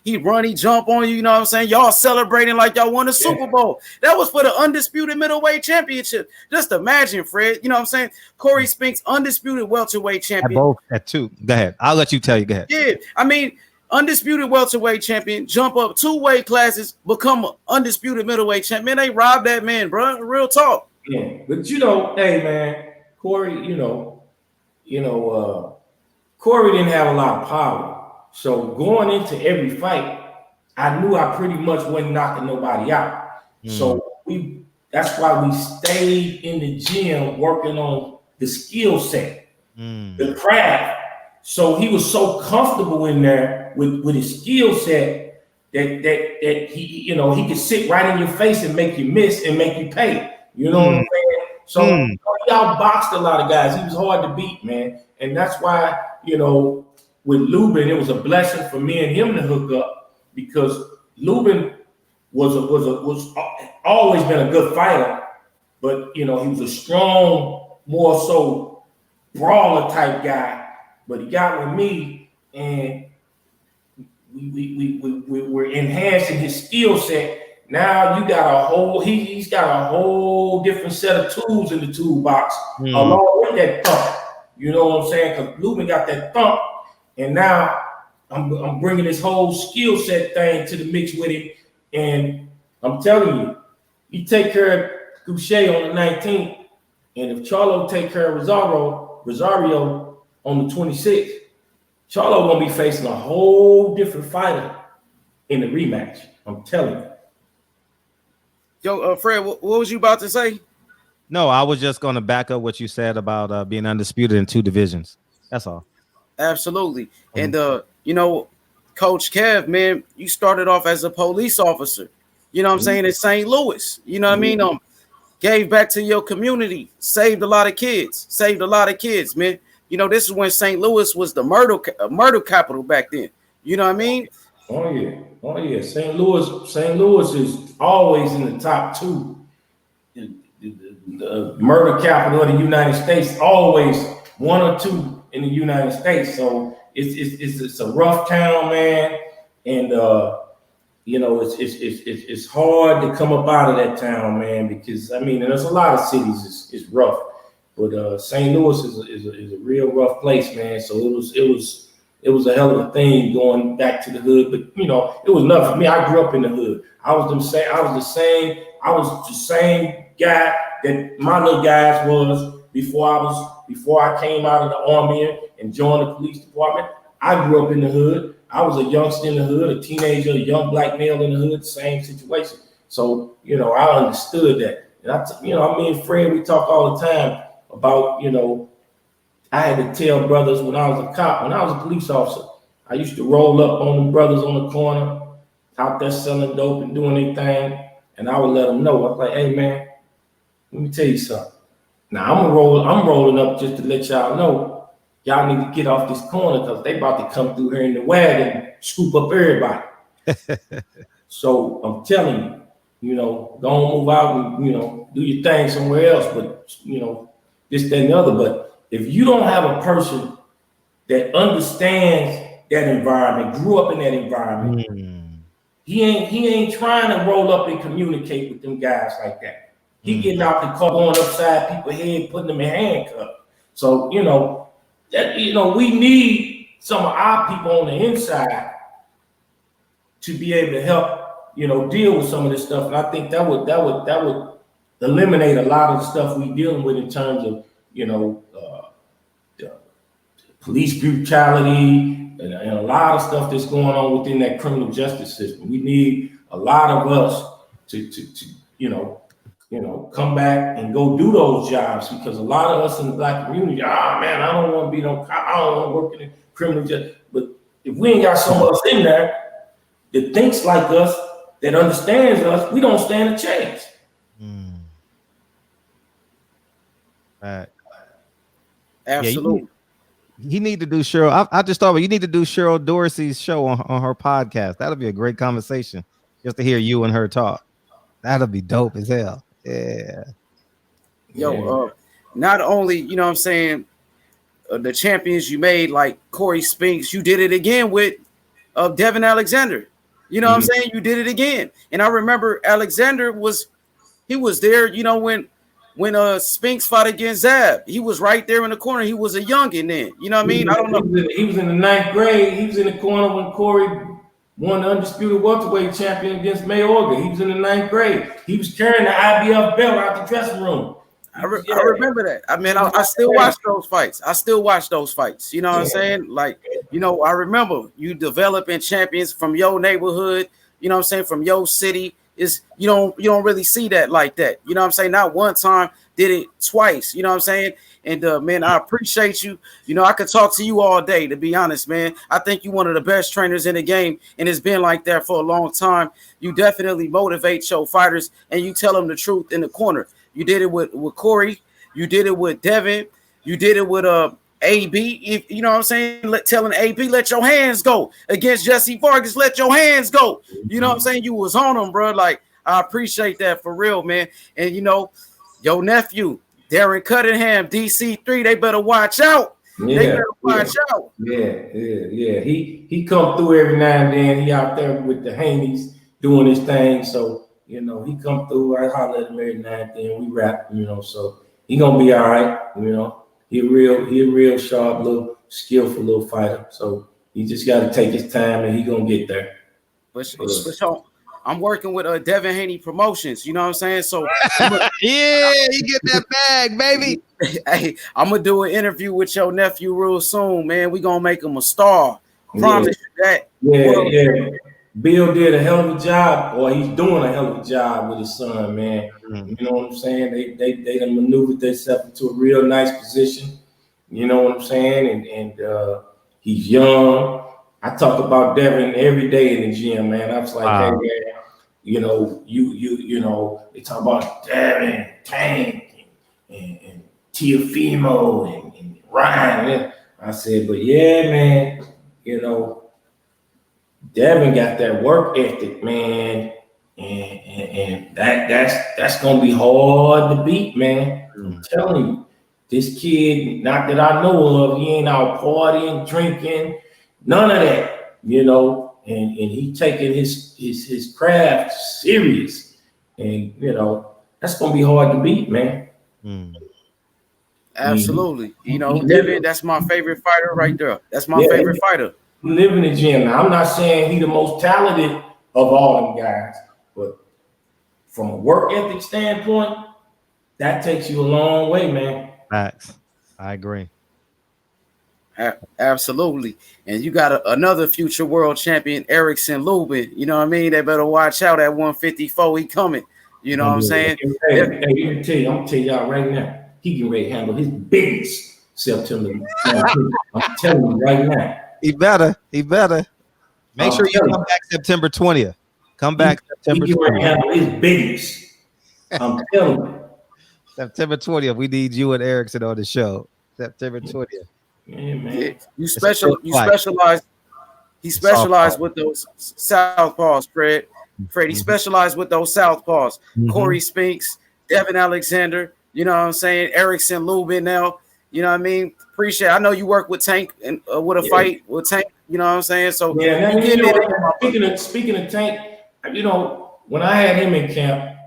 Speaker 10: He run, he jump on you, you know what I'm saying? Y'all celebrating like y'all won the Super Bowl. That was for the undisputed middleweight championship. Just imagine, Fred. You know what I'm saying? Corey Spinks, undisputed welterweight champion.
Speaker 5: At 2. Go ahead. I'll let you tell you. Go ahead.
Speaker 10: Yeah. I mean, undisputed welterweight champion, jump up 2 weight classes, become an undisputed middleweight champion. They robbed that man, bro. Real talk.
Speaker 3: Yeah. But hey, man, Corey, Corey didn't have a lot of power. So going into every fight, I knew I pretty much wasn't knocking nobody out. So that's why we stayed in the gym working on the skill set, the craft. So he was so comfortable in there with his skill set that he, you know, he could sit right in your face and make you miss and make you pay. You know what I'm saying? So he outboxed a lot of guys. He was hard to beat, man. And that's why, you know, with Lubin, it was a blessing for me and him to hook up, because Lubin was always been a good fighter, but you know, he was a strong, more so brawler type guy. But he got with me, and we're enhancing his skill set. Now you got a whole, he's got a whole different set of tools in the toolbox, along with that thump. You know what I'm saying? Because Lubin got that thump, and now I'm bringing this whole skill set thing to the mix with him. And I'm telling you, you take care of Goucher on the 19th, and if Charlo take care of Rosario on the 26th, Charlo gonna be facing a whole different fighter in the rematch. I'm telling you.
Speaker 10: Yo, Fred, what was you about to say?
Speaker 5: No, I was just going to back up what you said about being undisputed in 2 divisions. That's all.
Speaker 10: Absolutely. And, you know, Coach Kev, man, you started off as a police officer, you know what I'm saying, in St. Louis. You know what I mean? Gave back to your community, saved a lot of kids, man. You know, this is when St. Louis was the murder capital back then. You know what I mean?
Speaker 3: Oh yeah. St. Louis is always in the top 2. The murder capital of the United States, always 1 or 2 in the United States. So it's a rough town, man, and you know, it's hard to come up out of that town, man, because I mean, and there's a lot of cities it's rough, but St. Louis is a real rough place, man. So it was a hell of a thing going back to the hood, but you know, it was nothing for me. I grew up in the hood. I was the same guy that my little guys was before I came out of the army and joined the police department. I grew up in the hood. I was a youngster in the hood, a teenager, a young black male in the hood, same situation. So, you know, I understood that. And you know, me and Fred, we talk all the time about, you know, I had to tell brothers when I was a cop, when I was a police officer, I used to roll up on the brothers on the corner, out there selling dope and doing their thing, and I would let them know. I was like, hey, man, let me tell you something. Now, I'm rolling up just to let y'all know, y'all need to get off this corner because they about to come through here in the wagon and scoop up everybody. So I'm telling you, you know, don't move out and, you know, do your thing somewhere else, but, you know, this, that, and the other. But if you don't have a person that understands that environment, grew up in that environment, he ain't trying to roll up and communicate with them guys like that. He getting out the car, going upside people's head, putting them in handcuffs. So, you know, that, you know, we need some of our people on the inside to be able to help, you know, deal with some of this stuff. And I think that would eliminate a lot of the stuff we dealing with in terms of, you know, police brutality and a lot of stuff that's going on within that criminal justice system. We need a lot of us to you know, come back and go do those jobs, because a lot of us in the black community, man, I don't want to be no cop, I don't want to work in the criminal justice. But if we ain't got someone else in there that thinks like us, that understands us, we don't stand a chance.
Speaker 10: Absolutely.
Speaker 5: Yeah, you need to do Cheryl. I just thought you need to do Cheryl Dorsey's show on her podcast. That'll be a great conversation just to hear you and her talk. That'll be dope as hell. Yeah.
Speaker 10: Yo, not only, you know what I'm saying, the champions you made, like Corey Spinks, you did it again with Devin Alexander. You know what I'm saying? You did it again. And I remember Alexander was there, you know, when Spinks fought against Zab. He was right there in the corner. He was a youngin' then. You know what I mean? I don't know.
Speaker 3: He was in the 9th grade. He was in the corner when Corey won the undisputed welterweight champion against Mayweather. He was in the 9th grade. He was carrying the IBF belt out the dressing room.
Speaker 10: I remember that. I mean, I still watch those fights. You know what I'm saying? Like, you know, I remember you developing champions from your neighborhood you know what I'm saying, from your city, is you don't really see that like that. You know what I'm saying? Not one time, did it twice. You know what I'm saying? And man, I appreciate you. You know, I could talk to you all day, to be honest, man. I think you're one of the best trainers in the game, and it's been like that for a long time. You definitely motivate your fighters, and you tell them the truth in the corner. You did it with Corey. You did it with Devin. You did it with AB. You know what I'm saying? Telling AB, let your hands go. Against Jesse Vargas, let your hands go. You know what I'm saying? You was on them, bro. Like, I appreciate that for real, man. And, you know, your nephew, Darren Cunningham, DC3, they better watch out.
Speaker 3: Yeah,
Speaker 10: they better watch out.
Speaker 3: Yeah. He come through every now and then. He out there with the Haneys doing his thing. So, you know, he come through. I holler at him every now and then. We rap, you know, so he gonna be all right, you know. He a real sharp, little skillful little fighter. So he just got to take his time, and he gonna get there.
Speaker 10: But I'm working with Devin Haney Promotions. You know what I'm saying? So
Speaker 5: yeah, he get that bag, baby.
Speaker 10: Hey, I'm gonna do an interview with your nephew real soon, man. We gonna make him a star. Promise you that.
Speaker 3: Yeah. Bill did a hell of a job, or he's doing a hell of a job with his son, man. You know what I'm saying? They done maneuvered themselves into a real nice position. You know what I'm saying? And he's young. I talk about Devin every day in the gym, man. I was like, hey, man, you know, you know, they talk about Devin, Tank, and Teofimo and Ryan. I said, but yeah, man, you know, Devin got that work ethic, man, and that's gonna be hard to beat, man. I'm telling you, this kid, not that I know of, he ain't out partying, drinking, none of that, you know. And he taking his craft serious, and you know that's gonna be hard to beat, man.
Speaker 10: Absolutely, you know, Devin, that's my favorite fighter right there. That's my favorite fighter.
Speaker 3: Live in the gym. Now, I'm not saying he's the most talented of all them guys, but from a work ethic standpoint, that takes you a long way, man.
Speaker 5: Facts. I agree.
Speaker 10: Absolutely. And you got another future world champion, Erickson Lubin. You know what I mean? They better watch out at 154. He coming. You know what I'm saying?
Speaker 3: Hey, I'm gonna tell y'all right now, he can ready to handle his business September 19th. I'm telling you right now.
Speaker 5: He better. Make sure you come back September 20th. Come back September 20th.
Speaker 3: Handle his business. I'm telling you.
Speaker 5: September 20th. We need you and Erickson on the show. September 20th.
Speaker 3: Yeah, man.
Speaker 10: You specialize. He specialized with those southpaws, Fred. He specialized with those southpaws. Corey Spinks, Devin Alexander. You know what I'm saying? Erickson Lubin now. You know what I mean? Appreciate it. I know you work with Tank and with a fight with Tank. You know what I'm saying? So
Speaker 3: speaking of Tank, you know, when I had him in camp,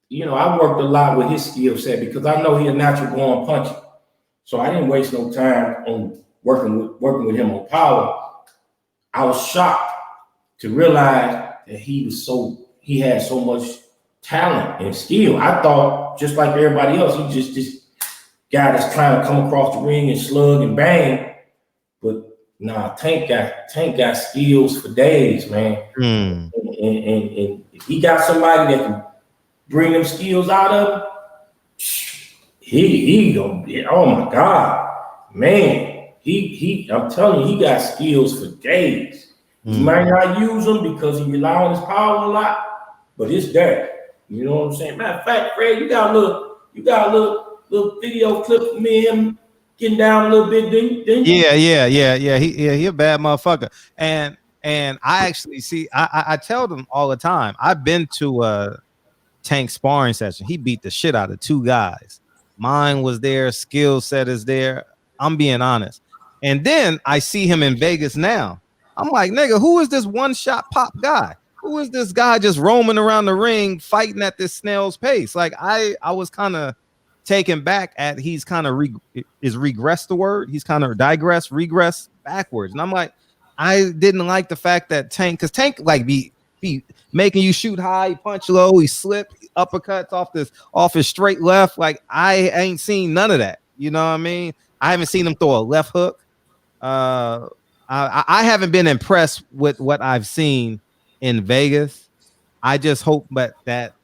Speaker 3: you know, I worked a lot with his skill set because I know he's a natural born puncher. So I didn't waste no time on working with him on power. I was shocked to realize that he had so much talent and skill. I thought, just like everybody else, he just guy that's trying to come across the ring and slug and bang. But nah, Tank got skills for days, man. And if he got somebody that can bring them skills out of him, he gonna be, oh my God, man. I'm telling you, he got skills for days. He might not use them because he rely on his power a lot, but it's there. You know what I'm saying? Matter of fact, Fred, you got a little video clip of me and him getting down a little bit, didn't you?
Speaker 5: Yeah. He a bad motherfucker. And I actually see, I tell them all the time, I've been to a Tank sparring session. He beat the shit out of two guys. Mine was there, skill set is there. I'm being honest. And then I see him in Vegas now. I'm like, nigga, who is this one-shot pop guy? Who is this guy just roaming around the ring fighting at this snail's pace? Like I was kind of taken back at he's kind of regress the word? He's kind of regress backwards. And I'm like, I didn't like the fact that Tank, because Tank like be making you shoot high, he punch low, he slip uppercuts off his straight left. Like I ain't seen none of that. You know what I mean? I haven't seen him throw a left hook. I haven't been impressed with what I've seen in Vegas. I just hope that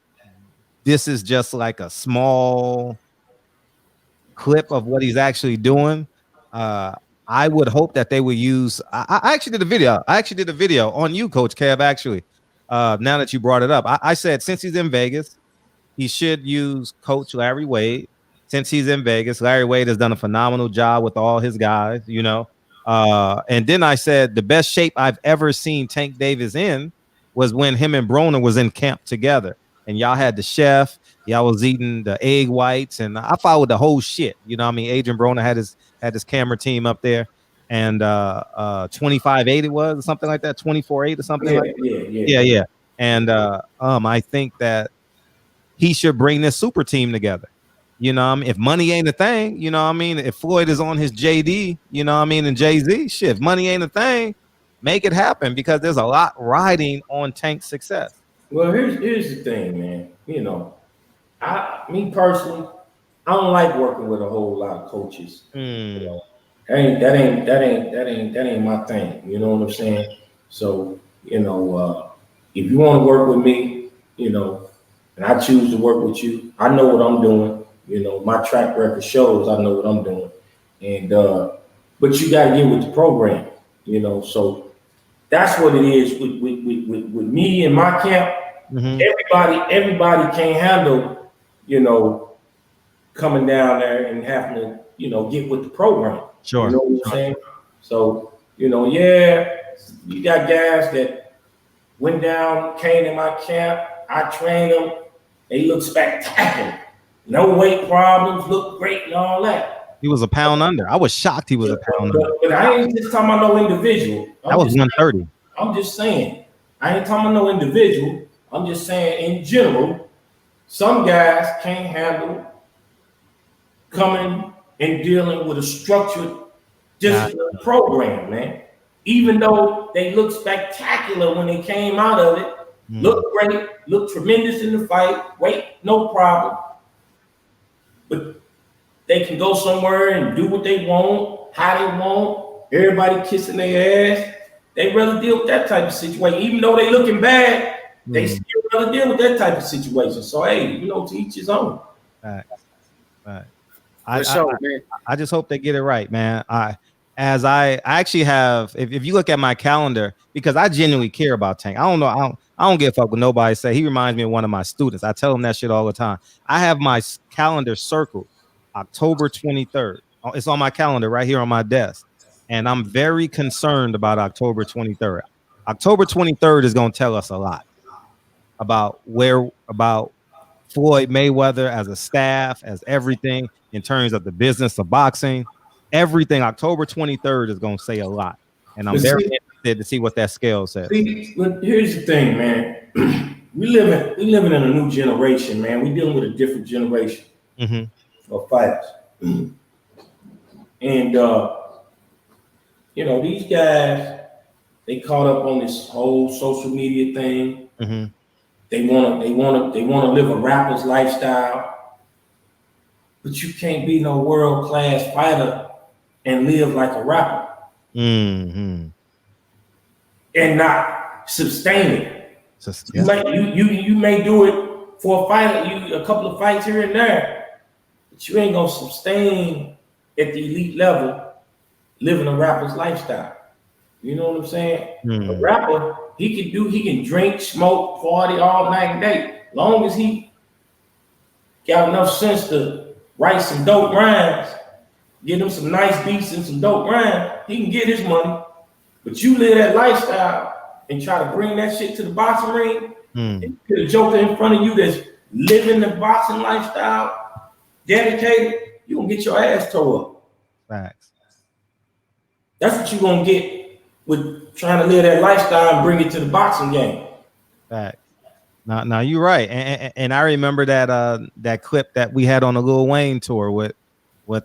Speaker 5: this is just like a small clip of what he's actually doing. I would hope that they would use. I actually did a video. I actually did a video on you, Coach Kev. Actually, now that you brought it up, I said since he's in Vegas, he should use Coach Larry Wade. Since he's in Vegas, Larry Wade has done a phenomenal job with all his guys. You know, and then I said the best shape I've ever seen Tank Davis in was when him and Broner was in camp together, and y'all had the chef. Y'all was eating the egg whites, and I followed the whole shit. You know what I mean? Adrian Broner had his camera team up there, and 25-8 it was, or something like that, 24-8 or something like that. Yeah. And I think that he should bring this super team together. You know what I mean? If money ain't a thing, you know what I mean? If Floyd is on his JD, you know what I mean, and Jay-Z, shit, if money ain't a thing, make it happen, because there's a lot riding on Tank's success.
Speaker 3: Well, here's the thing, man. You know, me personally, I don't like working with a whole lot of coaches. You know, that ain't my thing. You know what I'm saying? So, you know, if you want to work with me, you know, and I choose to work with you, I know what I'm doing. You know, my track record shows I know what I'm doing. And but you gotta get with the program, you know. So that's what it is with me and my camp. Everybody can't handle, you know, coming down there and having to, you know, get with the program.
Speaker 5: Sure.
Speaker 3: You know what I'm saying? So, you know, yeah, you got guys that went down, came to my camp, I trained them, they look spectacular. No weight problems, look great and all that.
Speaker 5: He was a pound under. I was shocked he was a pound under.
Speaker 3: But I ain't just talking about no individual.
Speaker 5: That was 130.
Speaker 3: I'm just saying. I ain't talking about no individual. I'm just saying in general, some guys can't handle coming and dealing with a structured disciplined program, man. Even though they look spectacular when they came out of it, look great, look tremendous in the fight, weight, no problem. But they can go somewhere and do what they want, how they want, everybody kissing their ass. They rather deal with that type of situation. Even though they looking bad, they still rather deal with that type of situation. So, hey, you know, to each his own.
Speaker 5: Right. I just hope they get it right, man. I actually have, if you look at my calendar, because I genuinely care about Tank. I don't know. I don't give a fuck what nobody say. He reminds me of one of my students. I tell him that shit all the time. I have my calendar circled October 23rd. It's on my calendar right here on my desk. And I'm very concerned about October 23rd. October 23rd is going to tell us a lot about Floyd Mayweather as a staff, as everything in terms of the business of boxing. Everything. October 23rd is going to say a lot. And I'm very interested to see what that scale says.
Speaker 3: See, look, here's the thing, man. we living in a new generation, man. We're dealing with a different generation of fighters. And you know, these guys, they caught up on this whole social media thing. They wanna live a rapper's lifestyle, but you can't be no world-class fighter and live like a rapper. And not sustain it. You may do it for a fight, a couple of fights here and there, but you ain't gonna sustain at the elite level living a rapper's lifestyle. You know what I'm saying? A rapper, he can drink, smoke, party all night and day. Long as he got enough sense to write some dope rhymes, get him some nice beats and some dope rhymes, he can get his money. But you live that lifestyle and try to bring that shit to the boxing ring, and put a joker in front of you that's living the boxing lifestyle, dedicated, you gonna get your ass tore up.
Speaker 5: Facts.
Speaker 3: That's what you're gonna get with trying to live that lifestyle and bring it to the boxing game.
Speaker 5: Facts. Now you're right, and I remember that clip that we had on the Lil Wayne tour with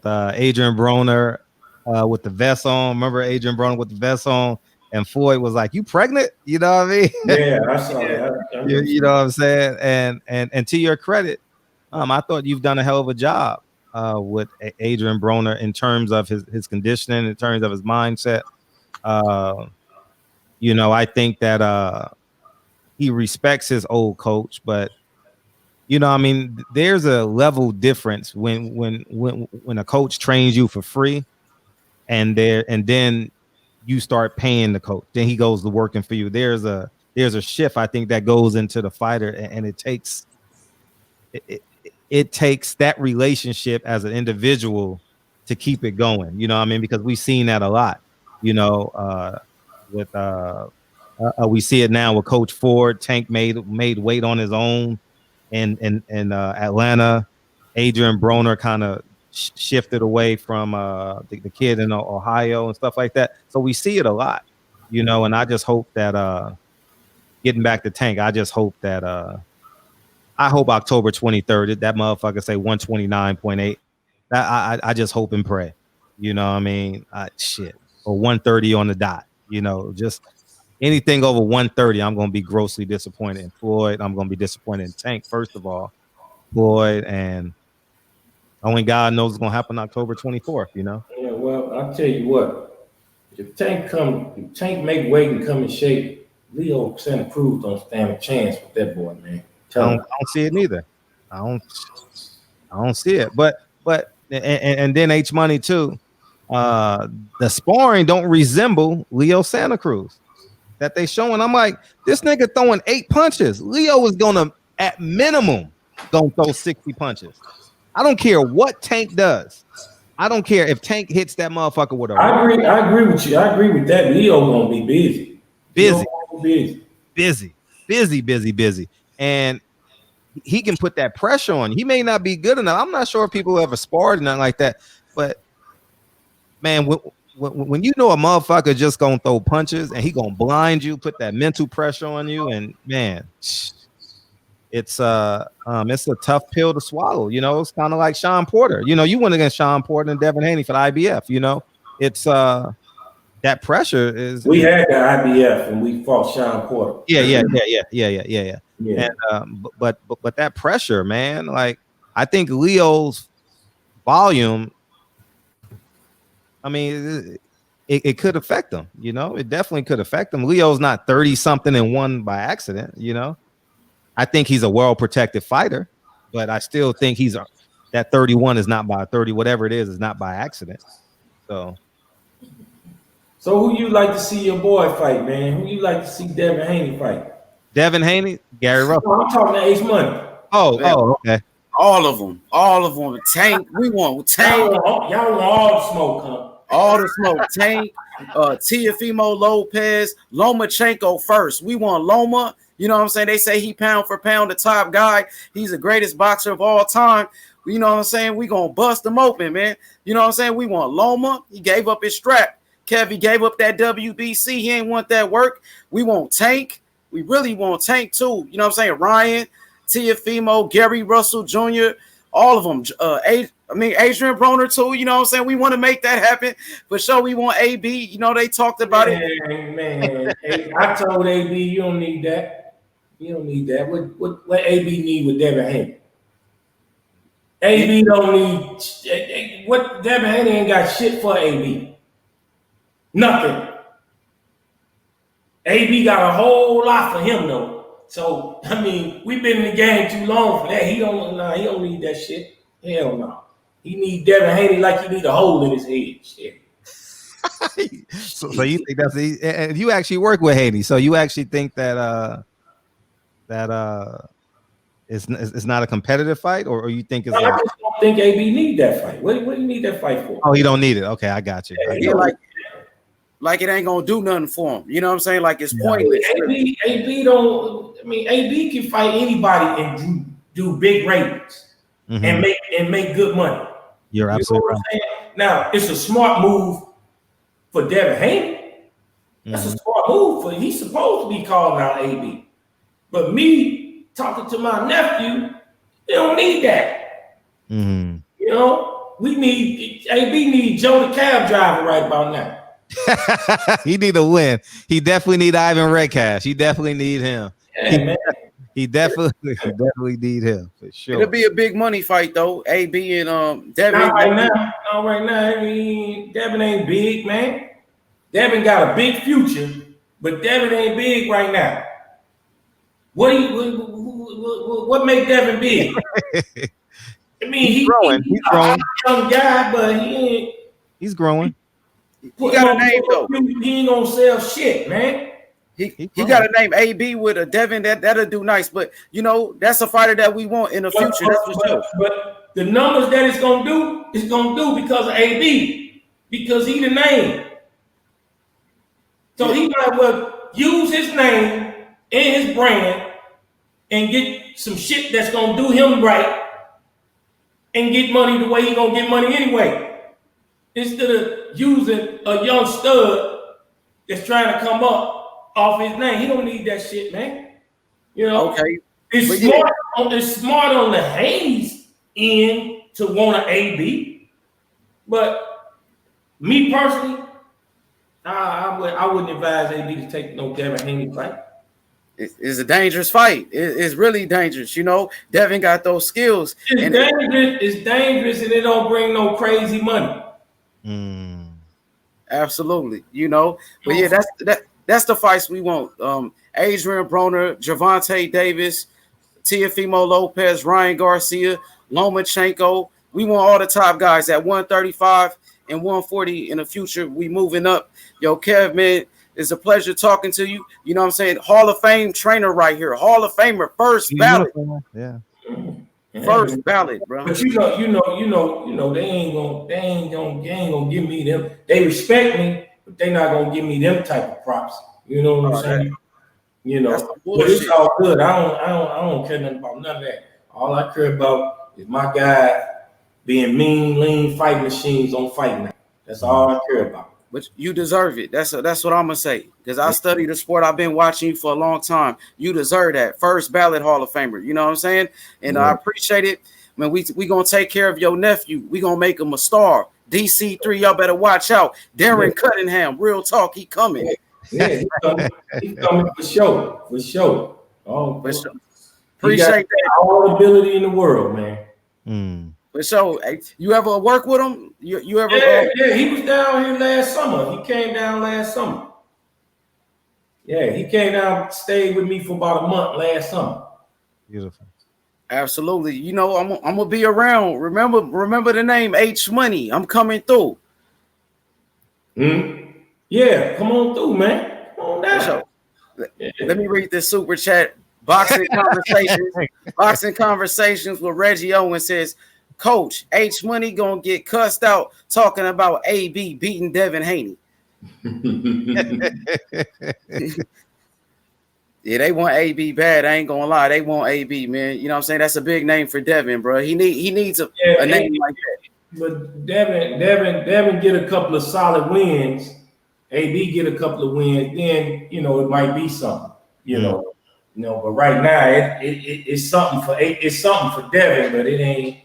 Speaker 5: Adrian Broner with the vest on. Remember Adrian Broner with the vest on, and Floyd was like, "You pregnant?" You know what I mean?
Speaker 3: Yeah, I saw that.
Speaker 5: You know what I'm saying? And to your credit, I thought you've done a hell of a job with Adrian Broner in terms of his conditioning, in terms of his mindset. You know, I think that he respects his old coach, but you know, I mean, there's a level difference when a coach trains you for free, and then you start paying the coach. Then he goes to working for you. There's a shift, I think, that goes into the fighter, and it takes it takes that relationship as an individual to keep it going. You know what I mean? Because we've seen that a lot. You know, with we see it now with Coach Ford. Tank made weight on his own, and Atlanta. Adrian Broner kind of shifted away from the kid in Ohio and stuff like that. So we see it a lot, you know. And I just hope that getting back to Tank, I just hope that I hope October 23rd that motherfucker say 129.8. I just hope and pray, you know what I mean? Shit, or 130 on the dot, you know, just anything over 130, I'm going to be grossly disappointed in Floyd. I'm going to be disappointed in Tank, first of all. Floyd, and only God knows what's going to happen October 24th, you know?
Speaker 3: Yeah, well, I'll tell you what. If Tank make weight and come in shape, Leo Santa Cruz don't stand a chance with that boy, man.
Speaker 5: I don't see it neither. I don't see it. But and then H Money too. The sparring don't resemble Leo Santa Cruz that they showing. I'm like, this nigga throwing 8 punches. Leo is gonna, at minimum, throw 60 punches. I don't care what Tank does. I don't care if Tank hits that motherfucker with a.
Speaker 3: I agree with you. I agree with that. Leo gonna be busy.
Speaker 5: Busy. And he can put that pressure on. He may not be good enough. I'm not sure if people ever sparred or nothing like that. But man, when you know a motherfucker just gonna throw punches and he gonna blind you, put that mental pressure on you, and man, it's a tough pill to swallow. You know, it's kind of like Sean Porter. You know, you went against Sean Porter and Devin Haney for the IBF. You know, it's that pressure is.
Speaker 3: We had the IBF and we fought Sean Porter.
Speaker 5: Yeah. And but that pressure, man, like I think Leo's volume, I mean, it could affect him, you know. It definitely could affect him. Leo's not 30 something and won by accident, you know. I think he's a well-protected fighter, but I still think that 31 is not by 30, whatever it is not by accident. So
Speaker 3: who you like to see your boy fight, man? Who you like to see Devin Haney fight?
Speaker 5: Devin Haney, Gary Russell.
Speaker 3: No, I'm talking to Ace Money.
Speaker 5: Oh, okay.
Speaker 10: All of them. Tank, we want Tank.
Speaker 3: Y'all want all the smoke, huh?
Speaker 10: All the smoke. Tank, Teofimo Lopez, Lomachenko first. We want Loma. You know what I'm saying? They say he pound for pound the top guy. He's the greatest boxer of all time. You know what I'm saying? We gonna bust him open, man. You know what I'm saying? We want Loma. He gave up his strap. Kevin gave up that WBC. He ain't want that work. We want Tank. We really want Tank too. You know what I'm saying? Ryan, Teofimo, Gary Russell Jr., all of them. Adrian Broner too. You know what I'm saying? We want to make that happen. For sure, we want AB. You know, they talked about it.
Speaker 3: Man, I told AB you don't need that. You don't need that. What AB need with Devin Haney? AB don't need what. Devin Haney ain't got shit for AB. Nothing. AB got a whole lot for him though. So I mean, we've been in the game too long for that. He don't need that shit. Hell no. He need Devin Haney like he need a hole in his head. Shit.
Speaker 5: So you think and you actually work with Haney, so you actually think that it's not a competitive fight, or you think it's?
Speaker 3: I just don't think AB need that fight. What do you need that fight for?
Speaker 5: Oh, he don't need it. Okay, I got you.
Speaker 10: Like it ain't gonna do nothing for him. You know what I'm saying? Like it's pointless.
Speaker 3: AB don't. I mean, AB can fight anybody and do big ratings and make good money.
Speaker 5: You're absolutely right.
Speaker 3: Now it's a smart move for Devin Haney. That's a smart move he's supposed to be calling out AB. But me talking to my nephew, they don't need that. You know, we need AB need Joe the cab driver right about now.
Speaker 5: He need a win. He definitely need Ivan Redcash. He definitely need him. He definitely need him for sure.
Speaker 10: It'll be a big money fight though. AB and Devin.
Speaker 3: Not right now. I mean, Devin ain't big, man. Devin got a big future, but Devin ain't big right now. What make Devin big? I mean,
Speaker 5: he's growing. He's growing.
Speaker 3: A young guy, but he ain't.
Speaker 5: He's growing.
Speaker 10: He got a name though.
Speaker 3: He ain't gonna sell shit, man.
Speaker 10: He got a name AB with a Devin that'll do nice, but you know that's a fighter that we want in the future. That's for sure.
Speaker 3: But the numbers that it's gonna do because of AB, because he the name. So he might well use his name and his brand and get some shit that's gonna do him right and get money the way he gonna get money anyway. Instead of using a young stud that's trying to come up off his name. He don't need that shit, man. You know,
Speaker 10: okay.
Speaker 3: It's smart on the Haney's end to want an AB, but me personally, I wouldn't advise AB to take no Devin Haney fight.
Speaker 10: It's a dangerous fight. It's really dangerous. You know, Devin got those skills.
Speaker 3: It's dangerous, and it don't bring no crazy money.
Speaker 10: Absolutely, you know. But yeah, that's the fights we want. Adrian Broner, Gervonta Davis, Teofimo Lopez, Ryan Garcia, Lomachenko. We want all the top guys at 135 and 140 in the future. We moving up. Yo, Kev, man, it's a pleasure talking to you. You know what I'm saying? Hall of Fame trainer right here. Hall of Famer, first ballot.
Speaker 5: Yeah.
Speaker 10: First ballot, bro.
Speaker 3: But you know, they ain't gonna give me them. They respect me, but they not gonna give me them type of props. You know what I'm saying? You know, but it's all good. I don't care nothing about none of that. All I care about is my guy being mean, lean fight machines on fight night. That's all I care about.
Speaker 10: But you deserve it. That's what I'm gonna say. Because I study the sport. I've been watching you for a long time. You deserve that first ballot Hall of Famer. You know what I'm saying? And I appreciate it. Man, we gonna take care of your nephew. We gonna make him a star. DC3, y'all better watch out. Darren Cunningham, real talk, he coming.
Speaker 3: Yeah, he's coming for sure. For sure. Oh,
Speaker 10: for sure. Appreciate that.
Speaker 3: All the ability in the world, man.
Speaker 10: For sure. Hey, you ever work with him? You ever?
Speaker 3: Yeah, he was down here last summer. He came down last summer. Yeah, he came down, stayed with me for about a month last summer.
Speaker 5: Beautiful.
Speaker 10: Absolutely. You know, I'm gonna be around. Remember the name H Money. I'm coming through.
Speaker 3: Yeah, come on through, man. Come on down.
Speaker 10: So, let me read this super chat. Boxing conversations with Reggie Owen says, Coach, H Money gonna get cussed out talking about AB beating Devin Haney. Yeah, they want AB bad. I ain't gonna lie, they want AB, man. You know what I'm saying? That's a big name for Devin, bro. He needs a name like that.
Speaker 3: But Devin get a couple of solid wins. AB get a couple of wins, then it might be something. You know, but right now it's something for Devin, but it ain't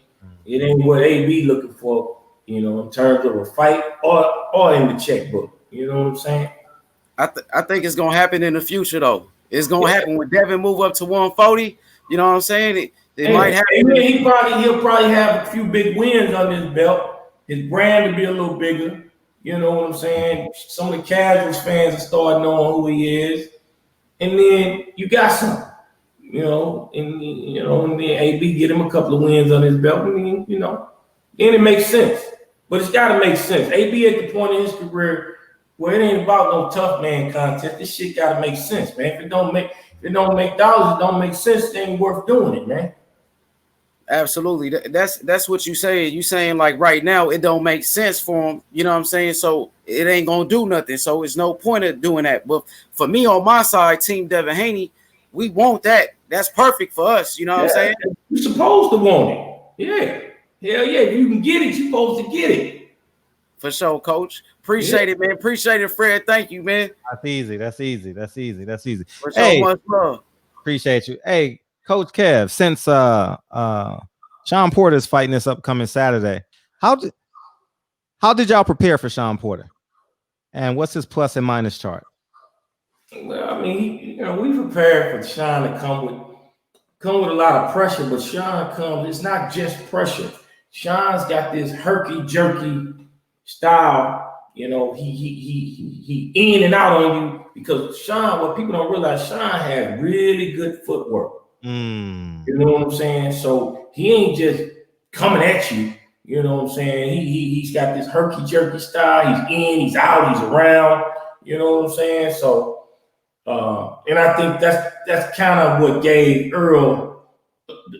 Speaker 3: what AB looking for. In terms of a fight or in the checkbook. You know what I'm saying?
Speaker 10: I think it's gonna happen in the future though. It's gonna happen when Devin move up to 140. You know what I'm saying? It might happen.
Speaker 3: He'll probably have a few big wins under his belt. His brand will be a little bigger. You know what I'm saying? Some of the casuals fans will start knowing who he is, and then you got some. And then AB get him a couple of wins on his belt, and then it makes sense. But it's got to make sense. AB at the point in his career where it ain't about no tough man contest. This shit got to make sense, man. If it don't make dollars, it don't make sense. It ain't worth doing it, man.
Speaker 10: Absolutely. That's what you say. You saying like right now it don't make sense for him. You know what I'm saying? So it ain't gonna do nothing. So it's no point of doing that. But for me on my side, Team Devin Haney, we want that. That's perfect for us. You know what I'm saying?
Speaker 3: You're supposed to want it. Yeah. Hell yeah. If you can get it, you're supposed to get it.
Speaker 10: For sure, Coach. Appreciate it, man. Appreciate it, Fred. Thank you, man.
Speaker 5: That's easy.
Speaker 10: For sure, much love.
Speaker 5: Appreciate you. Hey, Coach Kev, since Sean Porter is fighting this upcoming Saturday, how did y'all prepare for Sean Porter? And what's his plus and minus chart?
Speaker 3: Well, I mean, we prepared for Sean to come with a lot of pressure, but Sean comes, it's not just pressure. Sean's got this herky-jerky style you know, he in and out on you because Sean, what people don't realize, Sean has really good footwork. You know what I'm saying? So he ain't just coming at you. You know what I'm saying? He's got this herky jerky style. He's in, he's out, he's around. You know what I'm saying? So, and I think that's kind of what gave Earl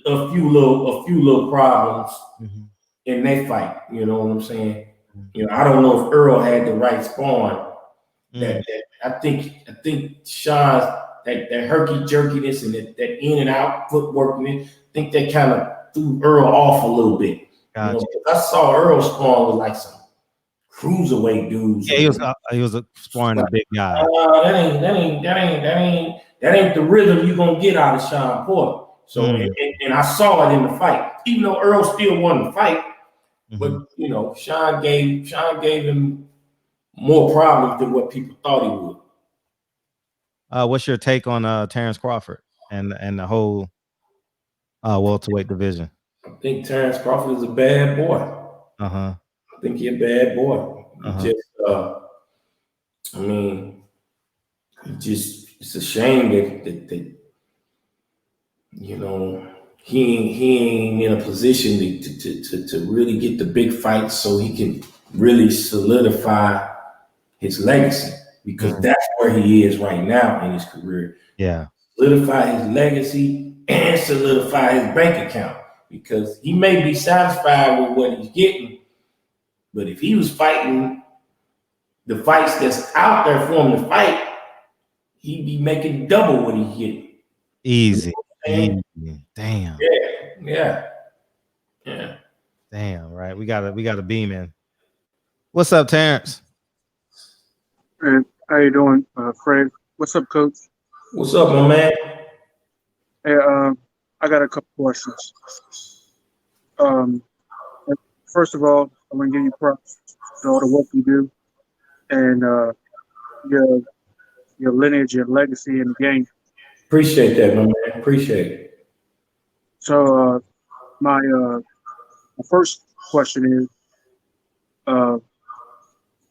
Speaker 3: a few little problems in that fight. You know what I'm saying? You know, I don't know if Earl had the right spawn. That I think Sean's that herky jerkiness and that in and out footwork, I think that kind of threw Earl off a little bit.
Speaker 5: Gotcha.
Speaker 3: You know, I saw Earl spawn with like some cruiserweight dudes.
Speaker 5: Yeah, he was sparring a big guy.
Speaker 3: That ain't the rhythm you're gonna get out of Sean Porter. So and I saw it in the fight, even though Earl still won the fight, but you know, Sean gave him more problems than what people thought he would.
Speaker 5: What's your take on Terence Crawford and the whole welterweight division?
Speaker 3: I think Terence Crawford is a bad boy.
Speaker 5: I
Speaker 3: think he's a bad boy. He just, I mean, it's a shame that you know, he ain't in a position to really get the big fights so he can really solidify his legacy, because that's where he is right now in his career.
Speaker 5: Yeah.
Speaker 3: Solidify his legacy and solidify his bank account, because he may be satisfied with what he's getting, but if he was fighting the fights that's out there for him to fight, he'd be making double what he's getting.
Speaker 5: Easy.
Speaker 3: Easy.
Speaker 5: Damn.
Speaker 3: Yeah.
Speaker 5: Damn, right. We got a beam in. What's up, Terrence?
Speaker 9: And how you doing, Fred? What's up, Coach?
Speaker 3: What's up, my man?
Speaker 9: Hey, I got a couple questions. First of all, I'm gonna give you props for all the work you do and your lineage, your legacy in the game.
Speaker 3: Appreciate that, my man. Appreciate it.
Speaker 9: So, my first question is,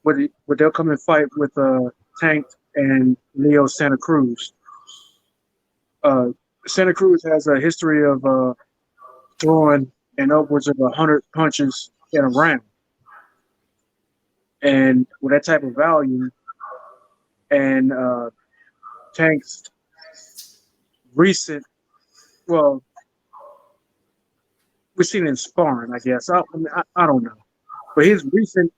Speaker 9: would they come and fight with Tank and Leo Santa Cruz? Santa Cruz has a history of throwing in upwards of 100 punches in a round, and with that type of value, and Tank's recent, well, we've seen it in sparring, I guess. I don't know, but his recent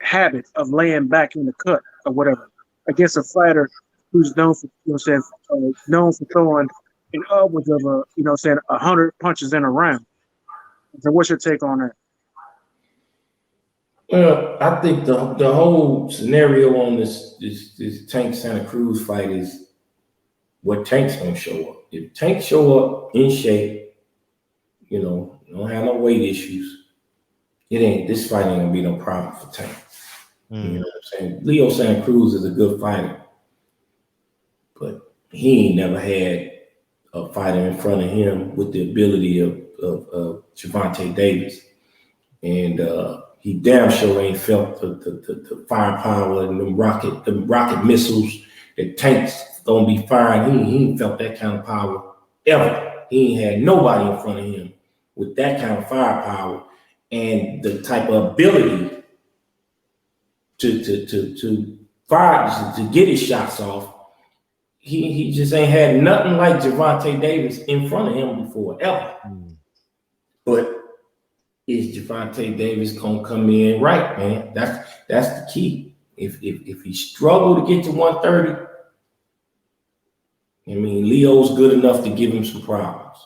Speaker 9: habit of laying back in the cut or whatever against a fighter who's known for, known for throwing in upwards of 100 punches in a round. So, what's your take on that?
Speaker 3: Well, I think the whole scenario on this Tank Santa Cruz fight is what Tank's gonna show up. If Tank show up in shape, don't have no weight issues, this fight ain't gonna be no problem for Tank. You know what I'm saying? Leo Santa Cruz is a good fighter, but he ain't never had a fighter in front of him with the ability of Gervonta Davis, and he damn sure ain't felt the firepower and the rocket missiles that Tank's gonna be firing. He ain't felt that kind of power ever. He ain't had nobody in front of him with that kind of firepower and the type of ability to fire, to get his shots off. He just ain't had nothing like Gervonta Davis in front of him before, ever. But is Gervonta Davis gonna come in right, man? That's the key. If he struggled to get to 130, I mean, Leo's good enough to give him some problems.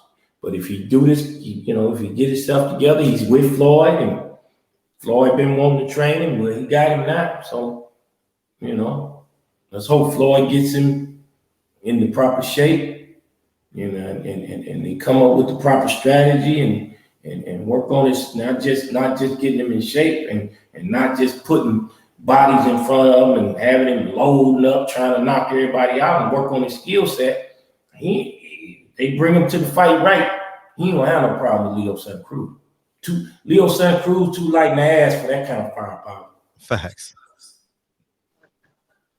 Speaker 3: But if he do this, if he get himself together, he's with Floyd, and Floyd been wanting to train him. Well, he got him now. So, let's hope Floyd gets him in the proper shape, and they come up with the proper strategy and work on this, not just getting him in shape and not just putting bodies in front of him and having him loading up, trying to knock everybody out, and work on his skill set. They bring him to the fight right. He don't have no problem with Leo Santa Cruz. Leo Santa Cruz too light in the ass for that kind of firepower.
Speaker 5: Facts.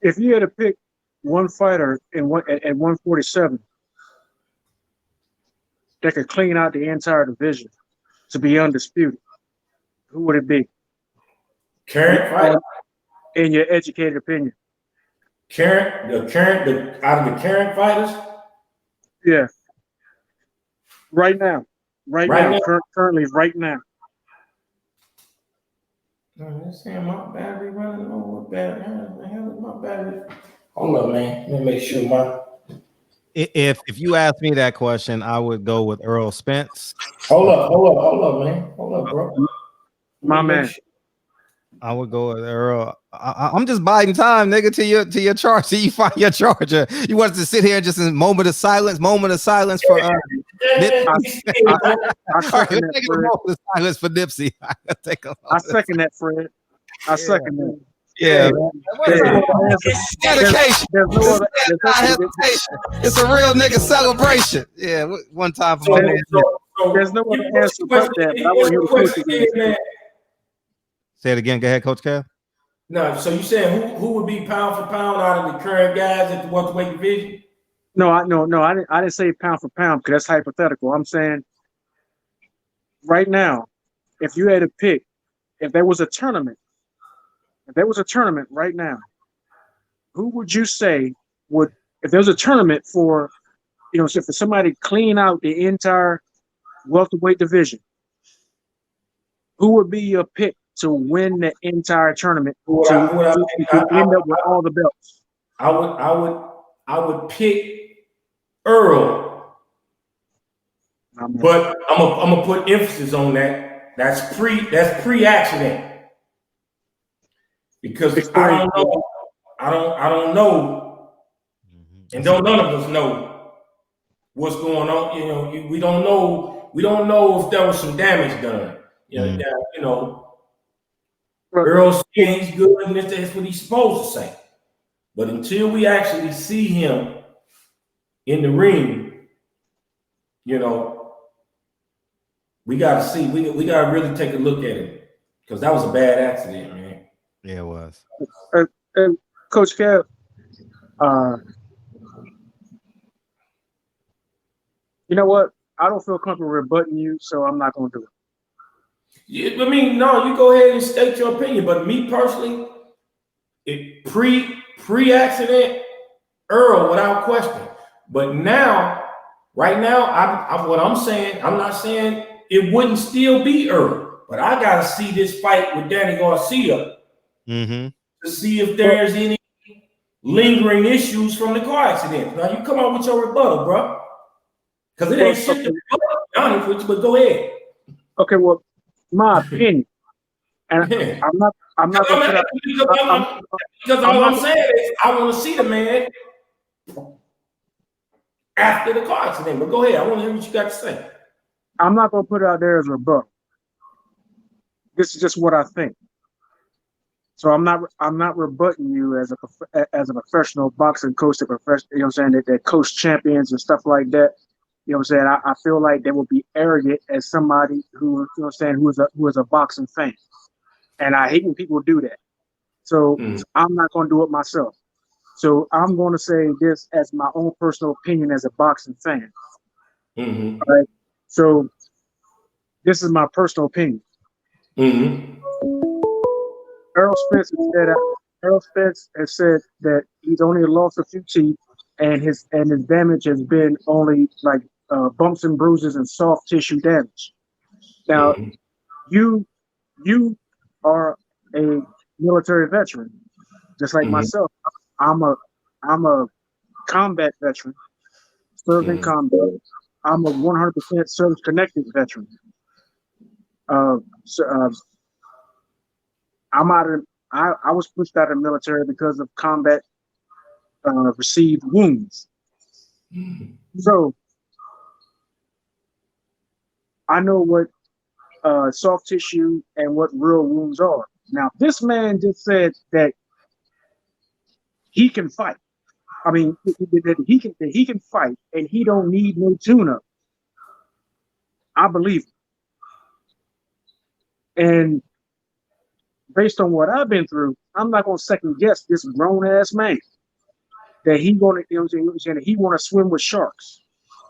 Speaker 9: If you had to pick one fighter at 147 that could clean out the entire division to be undisputed, who would it be?
Speaker 3: Current fight?
Speaker 9: In your educated opinion.
Speaker 3: Out of the current fighters?
Speaker 9: Yeah. Right now. Currently, right now.
Speaker 3: No, they're saying my battery running low. What battery? How the hell is my battery? Hold up, man. Let me make sure my.
Speaker 5: If you ask me that question, I would go with Earl Spence.
Speaker 3: Hold up, man. Hold up, bro.
Speaker 9: My man.
Speaker 5: I would go with Earl. I'm just biding time, nigga, to your charge. So you find your charger. You want us to sit here and just in moment of silence for Nipsey.
Speaker 9: I second that, Fred.
Speaker 5: Moment of silence for Nipsey.
Speaker 9: I second that, Fred. I second that.
Speaker 5: Yeah.
Speaker 9: Dedication. There's no other
Speaker 5: hesitation. It's a real nigga celebration. Yeah, one time for my man.
Speaker 9: There's no other answer but that. But I want to hear the coach.
Speaker 5: Say it again. Go ahead, Coach Kev.
Speaker 3: No, so you saying who would be pound for pound out of the current guys at the welterweight division?
Speaker 9: No, I didn't say pound for pound because that's hypothetical. I'm saying right now, if you had to pick, if there was a tournament right now, who would you say would, if there was a tournament for, so for somebody clean out the entire welterweight division, who would be your pick to win the entire tournament to end up with all the belts?
Speaker 3: I would pick Earl, but I'm gonna put emphasis on that. That's pre-accident because I don't know, and none of us know what's going on. We don't know if there was some damage done. Earl's saying he's good, and that's what he's supposed to say. But until we actually see him in the ring, we gotta see. We gotta really take a look at him because that was a bad accident, man.
Speaker 5: Yeah, it was.
Speaker 9: Coach Kev, you know what? I don't feel comfortable rebutting you, so I'm not gonna do it.
Speaker 3: Yeah, I mean, no, you go ahead and state your opinion. But me personally, pre-accident, Earl, without question. But now, right now, what I'm saying, I'm not saying it wouldn't still be Earl, but I gotta see this fight with Danny Garcia to see if there's any lingering issues from the car accident. Now you come out with your rebuttal, bro, because it ain't shit to be honest with you. But go ahead.
Speaker 9: Okay, well, my opinion, and I'm not gonna put out,
Speaker 3: because all I'm saying is I want to see the man after the car accident. But go ahead, I want to hear what you got to say.
Speaker 9: I'm not gonna put it out there as a rebuttal. This is just what I think. So I'm not rebutting you as a professional boxing coach, that coach champions and stuff like that. I feel like they will be arrogant as somebody who, who is a boxing fan. And I hate when people do that. So I'm not going to do it myself. So I'm going to say this as my own personal opinion as a boxing fan. All right. So this is my personal opinion. Earl Spence has said that he's only lost a few teeth, and his damage has been only like bumps and bruises and soft tissue damage. Now, you are a military veteran, just like myself. I'm a combat veteran, served in combat. I'm a 100% service-connected veteran. I was pushed out of the military because of combat received wounds. So I know what soft tissue and what real wounds are. Now, this man just said that he can fight. I mean, that he can fight and he don't need no tune-up. I believe him. And based on what I've been through, I'm not gonna second guess this grown ass man that he gonna, you know what I'm saying, he want to swim with sharks.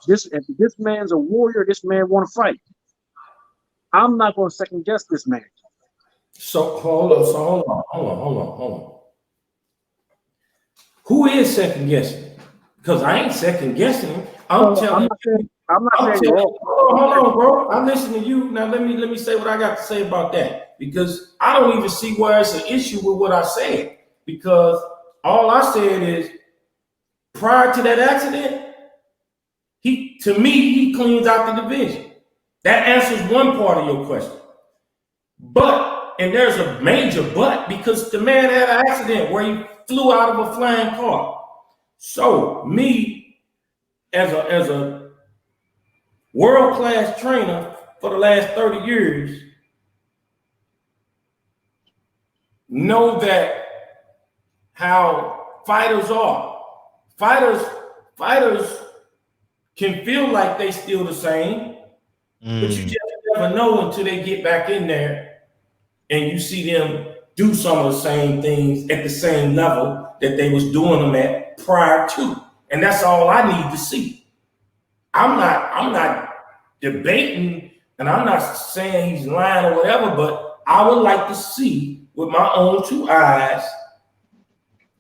Speaker 9: If this man's a warrior, this man want to fight. I'm not gonna second guess this man.
Speaker 3: So hold on. Who is second guessing? Because I ain't second guessing him. I'm not saying hold on, bro. I listen to you. Now let me say what I got to say about that. Because I don't even see where it's an issue with what I said. Because all I said is prior to that accident, he cleans out the division. That answers one part of your question. But, and there's a major but, because the man had an accident where he flew out of a flying car. So me, as a world-class trainer for the last 30 years, know that how fighters are. Fighters can feel like they still the same, but you just never know until they get back in there and you see them do some of the same things at the same level that they was doing them at prior to. And that's all I need to see. I'm not debating and I'm not saying he's lying or whatever, but I would like to see with my own two eyes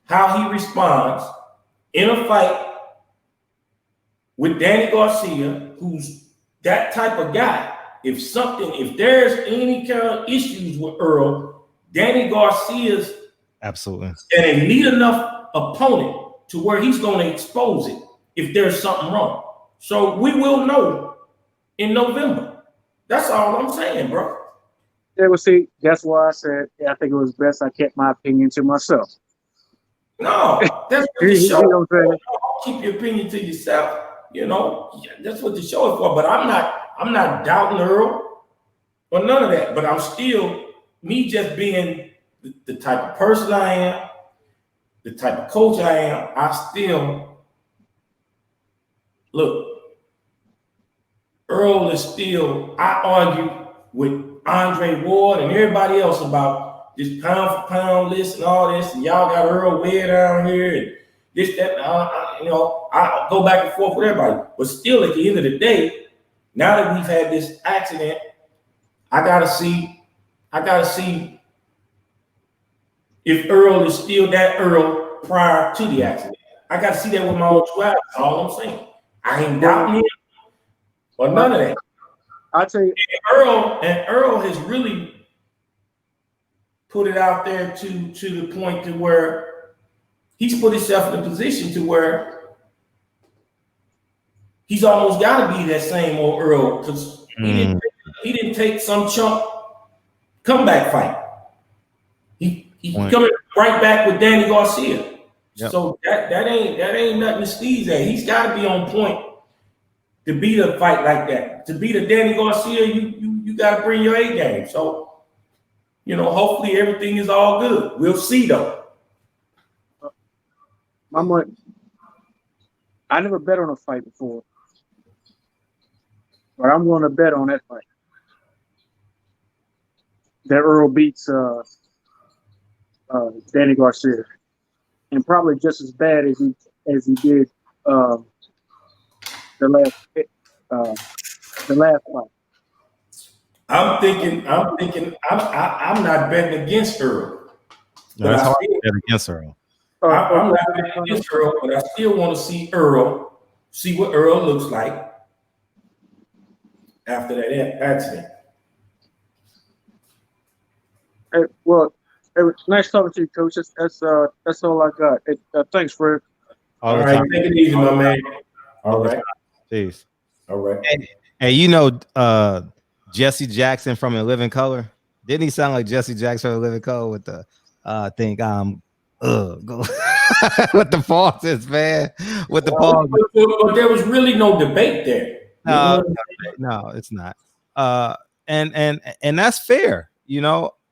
Speaker 3: how he responds in a fight with Danny Garcia, who's that type of guy. If there's any kind of issues with Earl, Danny Garcia's
Speaker 5: absolutely
Speaker 3: an elite enough opponent to where he's going to expose it if there's something wrong. So we will know in November. That's all I'm saying, bro.
Speaker 9: Yeah, well, see, that's why I said I think it was best I kept my opinion to myself.
Speaker 3: No, that's what the show. You know, keep your opinion to yourself. You know, that's what the show is for. But I'm not doubting Earl or none of that. But I'm still me just being the type of person I am, the type of coach I am. I still look. Earl is still. I argue with Andre Ward and everybody else about this pound for pound list and all this, and y'all got Earl way down here and this, that, I go back and forth with everybody. But still, at the end of the day, now that we've had this accident, I gotta see if Earl is still that Earl prior to the accident. I gotta see that with my own two eyes. That's all I'm saying. I ain't doubting him or none of that.
Speaker 9: I'll tell you,
Speaker 3: Earl has really put it out there to the point to where he's put himself in a position to where he's almost got to be that same old Earl because he didn't take some chump comeback fight. He's coming right back with Danny Garcia. Yep. So that ain't nothing to sneeze at. He's got to be on point to beat a fight like that. To beat a Danny Garcia, you got to bring your A game. So, hopefully everything is all good. We'll see though.
Speaker 9: I never bet on a fight before, but I'm going to bet on that fight. That Earl beats Danny Garcia, and probably just as bad as he did the last fight.
Speaker 3: I'm thinking. I'm not betting against Earl.
Speaker 5: No, that's hard to bet against Earl.
Speaker 3: I'm not betting against Earl, but I still want to see what Earl looks like after that accident.
Speaker 9: Hey, well, it was nice talking to you, Coach. That's all I got. Thanks, Fred.
Speaker 3: All right, take it easy, my man. All right,
Speaker 5: peace.
Speaker 3: All right.
Speaker 5: Hey, Jesse Jackson from In Living Color? Didn't he sound like Jesse Jackson from In Living Color with the go with the pauses, man? With the pauses.
Speaker 3: But there was really no debate there.
Speaker 5: No, it's not. And that's fair.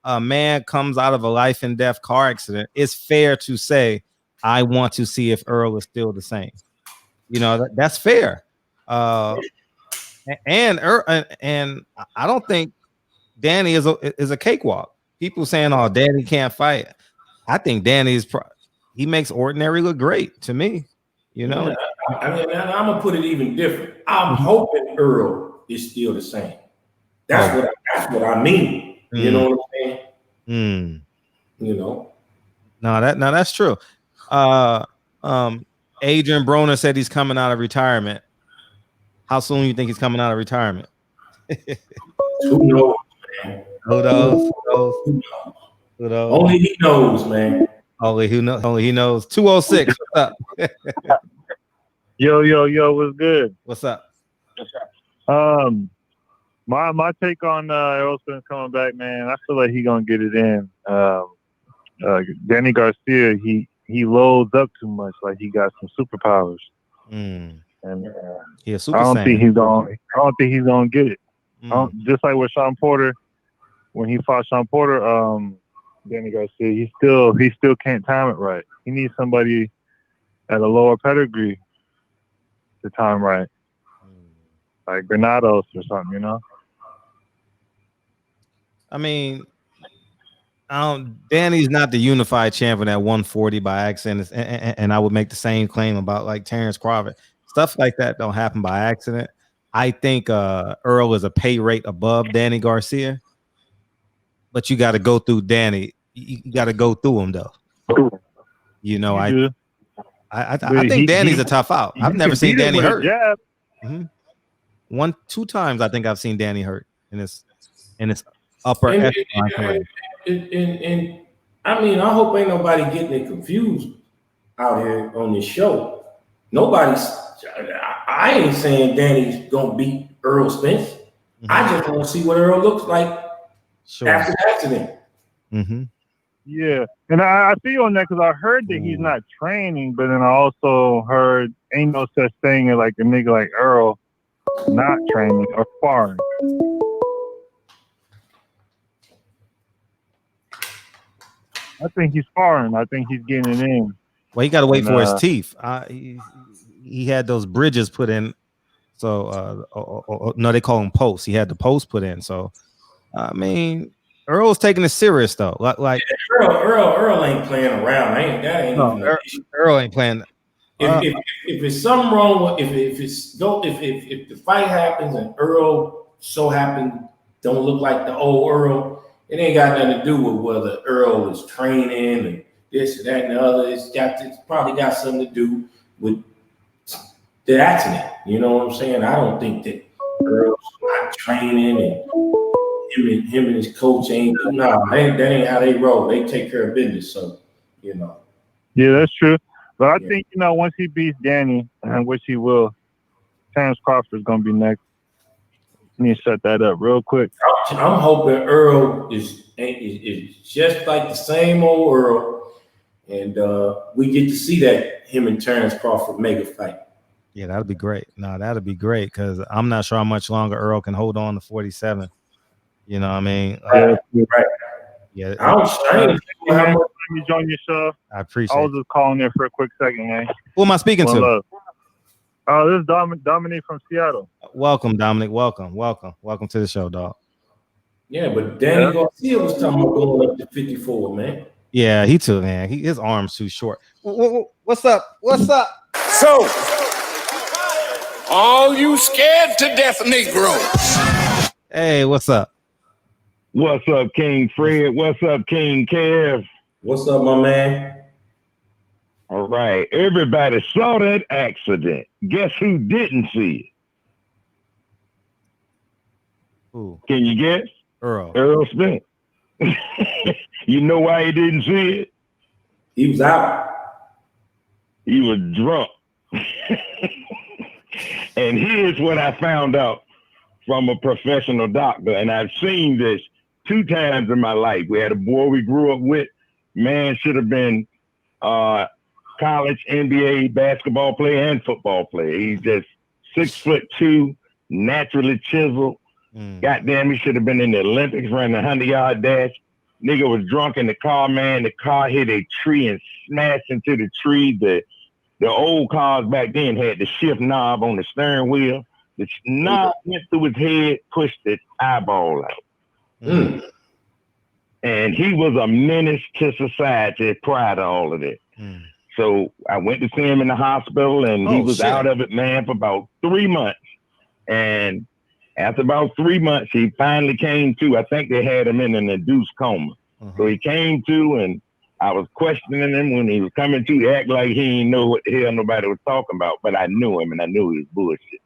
Speaker 5: A man comes out of a life and death car accident. It's fair to say, I want to see if Earl is still the same. That's fair. And I don't think Danny is a cakewalk. People saying, "Oh, Danny can't fight." I think Danny he makes ordinary look great to me. You know,
Speaker 3: I mean, I'm gonna put it even different. I'm hoping Earl is still the same. That's what I mean. You know what I'm saying? You know.
Speaker 5: No, that's true. Adrian Broner said he's coming out of retirement. How soon do you think he's coming out of retirement?
Speaker 3: Who knows, man?
Speaker 5: Who knows?
Speaker 3: Only he knows, man.
Speaker 5: Only he knows. 206. What's up?
Speaker 11: Yo, what's good?
Speaker 5: What's up?
Speaker 11: My take on Errol Spence coming back, man. I feel like he gonna get it in. Danny Garcia, he loads up too much, like he got some superpowers. And
Speaker 5: Super
Speaker 11: I don't
Speaker 5: Saiyan.
Speaker 11: think he's gonna get it. Just like with Sean Porter, when he fought Sean Porter, Danny Garcia, he still can't time it right. He needs somebody at a lower pedigree to time right, like Granados or something, you know.
Speaker 5: I mean, Danny's not the unified champion at 140 by accident, and I would make the same claim about like Terence Crawford. Stuff like that don't happen by accident. I think Earl is a pay rate above Danny Garcia, but you got to go through Danny. You got to go through him though. You know, I think Danny's a tough out. I've never seen Danny hurt. Yeah. 1-2 times I think I've seen Danny hurt in his upper echelon.
Speaker 3: And I mean, I hope ain't nobody getting it confused out here on this show. I ain't saying Danny's gonna beat Earl Spence. I just want to see what Earl looks like after the accident.
Speaker 11: Yeah, and I feel on that because I heard that he's not training, but then I also heard ain't no such thing as like a nigga like Earl not training or sparring. I think he's sparring. I think he's getting it in.
Speaker 5: Well, he got to wait for his teeth. He had those bridges put in. So, no, they call them posts. He had the post put in. So, I mean, Earl's taking it serious though. Like
Speaker 3: Earl ain't playing around.
Speaker 5: Earl ain't playing.
Speaker 3: If it's something wrong, if the fight happens and Earl so happen don't look like the old Earl, it ain't got nothing to do with whether Earl is training and this and that and the other. It's probably got something to do with the accident. You know what I'm saying? I don't think that Earl's not training and him and his coach ain't. No, that ain't how they roll. They take care of business. So, you know.
Speaker 11: Yeah, that's true. But I think, you know, once he beats Danny, which he will, Terence Crawford is going to be next. Let me shut that up real quick.
Speaker 3: I'm hoping Earl is just like the same old Earl, and we get to see that him and Terence Crawford mega fight.
Speaker 5: Yeah, that'd be great. No, that'd be great because I'm not sure how much longer Earl can hold on to 47. You know what I mean?
Speaker 3: Right.
Speaker 11: Yeah.
Speaker 3: I'm strange.
Speaker 11: Let me join your show.
Speaker 5: I appreciate it.
Speaker 11: I was just calling in for a quick second, man.
Speaker 5: Who am I speaking to?
Speaker 11: This is Dominic from Seattle.
Speaker 5: Welcome, Dominic. Welcome to the show, dog.
Speaker 3: Yeah, but Danny Garcia was talking about going up to 54, man.
Speaker 5: Yeah, he too, man. His arm's too short. What's up?
Speaker 7: So, all you scared to death Negroes.
Speaker 5: Hey, what's up?
Speaker 12: What's up, King Fred? What's up, King Kev?
Speaker 3: What's up, my man?
Speaker 12: All right. Everybody saw that accident. Guess who didn't see it?
Speaker 5: Who?
Speaker 12: Can you guess?
Speaker 5: Earl
Speaker 12: Spence. You know why he didn't see it?
Speaker 3: He was out.
Speaker 12: He was drunk. And here's what I found out from a professional doctor. And I've seen this 2 times in my life. We had a boy we grew up with. Man should have been college, NBA basketball player and football player. He's just 6'2", naturally chiseled. Goddamn, he should have been in the Olympics running the 100-yard dash. Nigga was drunk in the car, man. The car hit a tree and smashed into the tree. The old cars back then had the shift knob on the steering wheel. The knob went through his head, pushed the eyeball out.
Speaker 3: Mm.
Speaker 12: And he was a menace to society prior to all of it. So I went to see him in the hospital, and he was out of it, man, for about 3 months. And after about 3 months, he finally came to. I think they had him in an induced coma. So he came to, and I was questioning him when he was coming to. He acted like he didn't know what the hell nobody was talking about, but I knew him, and I knew he was bullshit.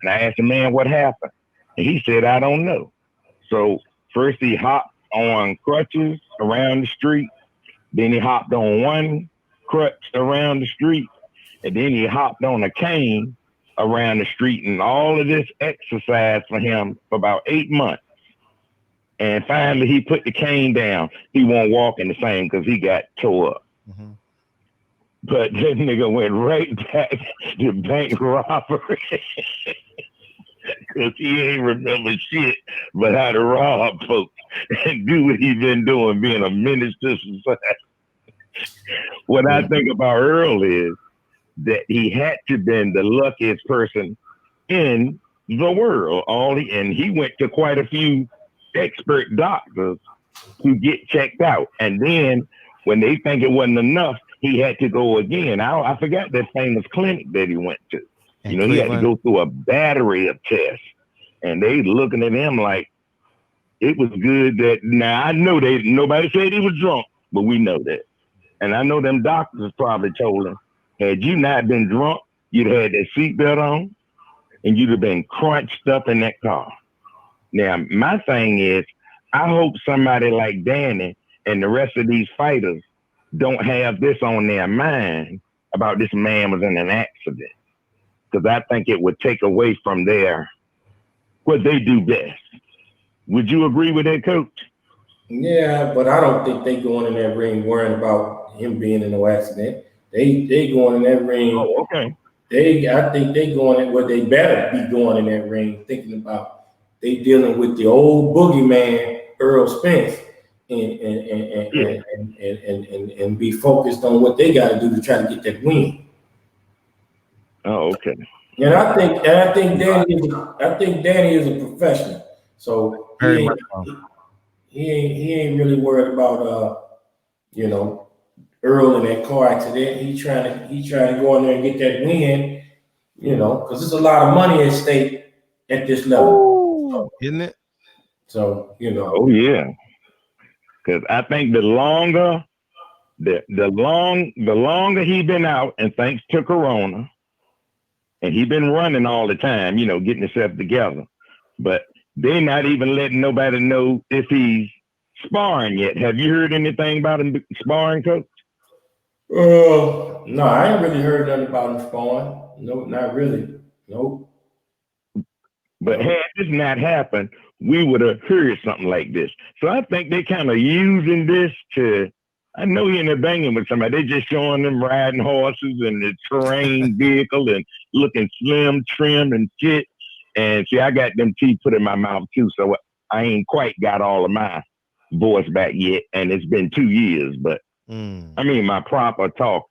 Speaker 12: And I asked him, man, what happened? And he said, I don't know. So first he hopped on crutches around the street. Then he hopped on one crutch around the street. And then he hopped on a cane around the street. And all of this exercise for him for about 8 months. And finally he put the cane down. He won't walk in the same because he got tore up. But this nigga went right back to bank robbery. Because he ain't remember shit but how to rob folks and do what he been doing, being a menace to society. What I think about Earl is that he had to been the luckiest person in the world. And he went to quite a few expert doctors to get checked out. And then when they think it wasn't enough, he had to go again. I forgot that famous clinic that he went to. You know, he had to go through a battery of tests, and they looking at him like it was good that. Now I know nobody said he was drunk, but we know that, and I know them doctors probably told him, had you not been drunk, you'd had that seatbelt on, and you'd have been crunched up in that car. Now my thing is, I hope somebody like Danny and the rest of these fighters don't have this on their mind about this man was in an accident. Because I think it would take away from what they do best. Would you agree with that, Coach?
Speaker 3: Yeah, but I don't think they going in that ring worrying about him being in no accident. They going in that ring.
Speaker 12: Oh, okay.
Speaker 3: I think they going in they better be going in that ring thinking about they dealing with the old boogeyman Earl Spence and be focused on what they got to do to try to get that win.
Speaker 12: Oh, okay.
Speaker 3: And I think Danny is a professional. So he ain't really worried about Earl in that car accident. He trying to go in there and get that win, because there's a lot of money at stake at this level.
Speaker 5: Isn't it?
Speaker 3: So,
Speaker 12: Oh yeah. Because I think the longer he been out, and thanks to Corona, and he been running all the time, getting himself together. But they're not even letting nobody know if he's sparring yet. Have you heard anything about him sparring, Coach?
Speaker 3: No, I ain't really heard nothing about him sparring. No, not really. Nope.
Speaker 12: But had this not happened, we would have heard something like this. So I think they kind of using this to, I know he in there banging with somebody. They just showing them riding horses and the terrain vehicle and looking slim, trim, and shit. And see, I got them teeth put in my mouth too, so I ain't quite got all of my voice back yet. And it's been 2 years, but I mean my proper talk,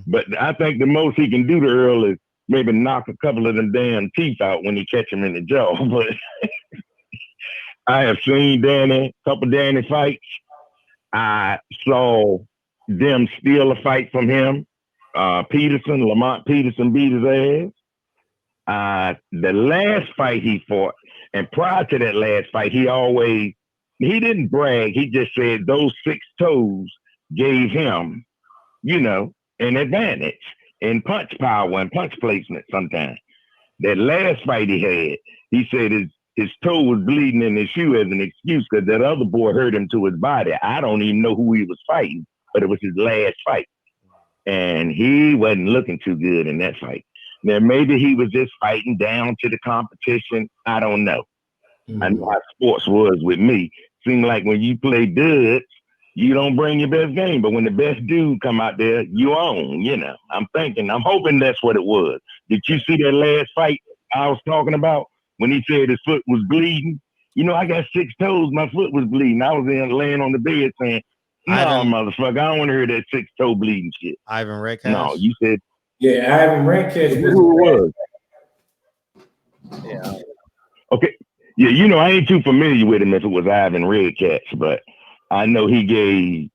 Speaker 12: But I think the most he can do to Earl is maybe knock a couple of them damn teeth out when he catch him in the jaw. But I have seen a couple Danny fights. I saw them steal a fight from him. Lamont Peterson beat his ass. The last fight he fought, and prior to that last fight, he didn't brag. He just said those 6 toes gave him, an advantage in punch power and punch placement sometimes. That last fight he had, he said his toe was bleeding in his shoe as an excuse because that other boy hurt him to his body. I don't even know who he was fighting, but it was his last fight. And he wasn't looking too good in that fight. Now, maybe he was just fighting down to the competition. I don't know. I know how sports was with me. Seemed like when you play duds, you don't bring your best game. But when the best dude come out there, you own, I'm hoping that's what it was. Did you see that last fight I was talking about when he said his foot was bleeding? I got 6 toes. My foot was bleeding. I was laying on the bed saying, no, motherfucker, I don't want to hear that 6-toe bleeding shit.
Speaker 5: Ivan Rakesh?
Speaker 12: No, you said.
Speaker 3: Yeah, Ivan Rakesh.
Speaker 12: Who it was? Yeah. Okay. Yeah, you know, I ain't too familiar with him if it was Ivan Redcats, but I know he gave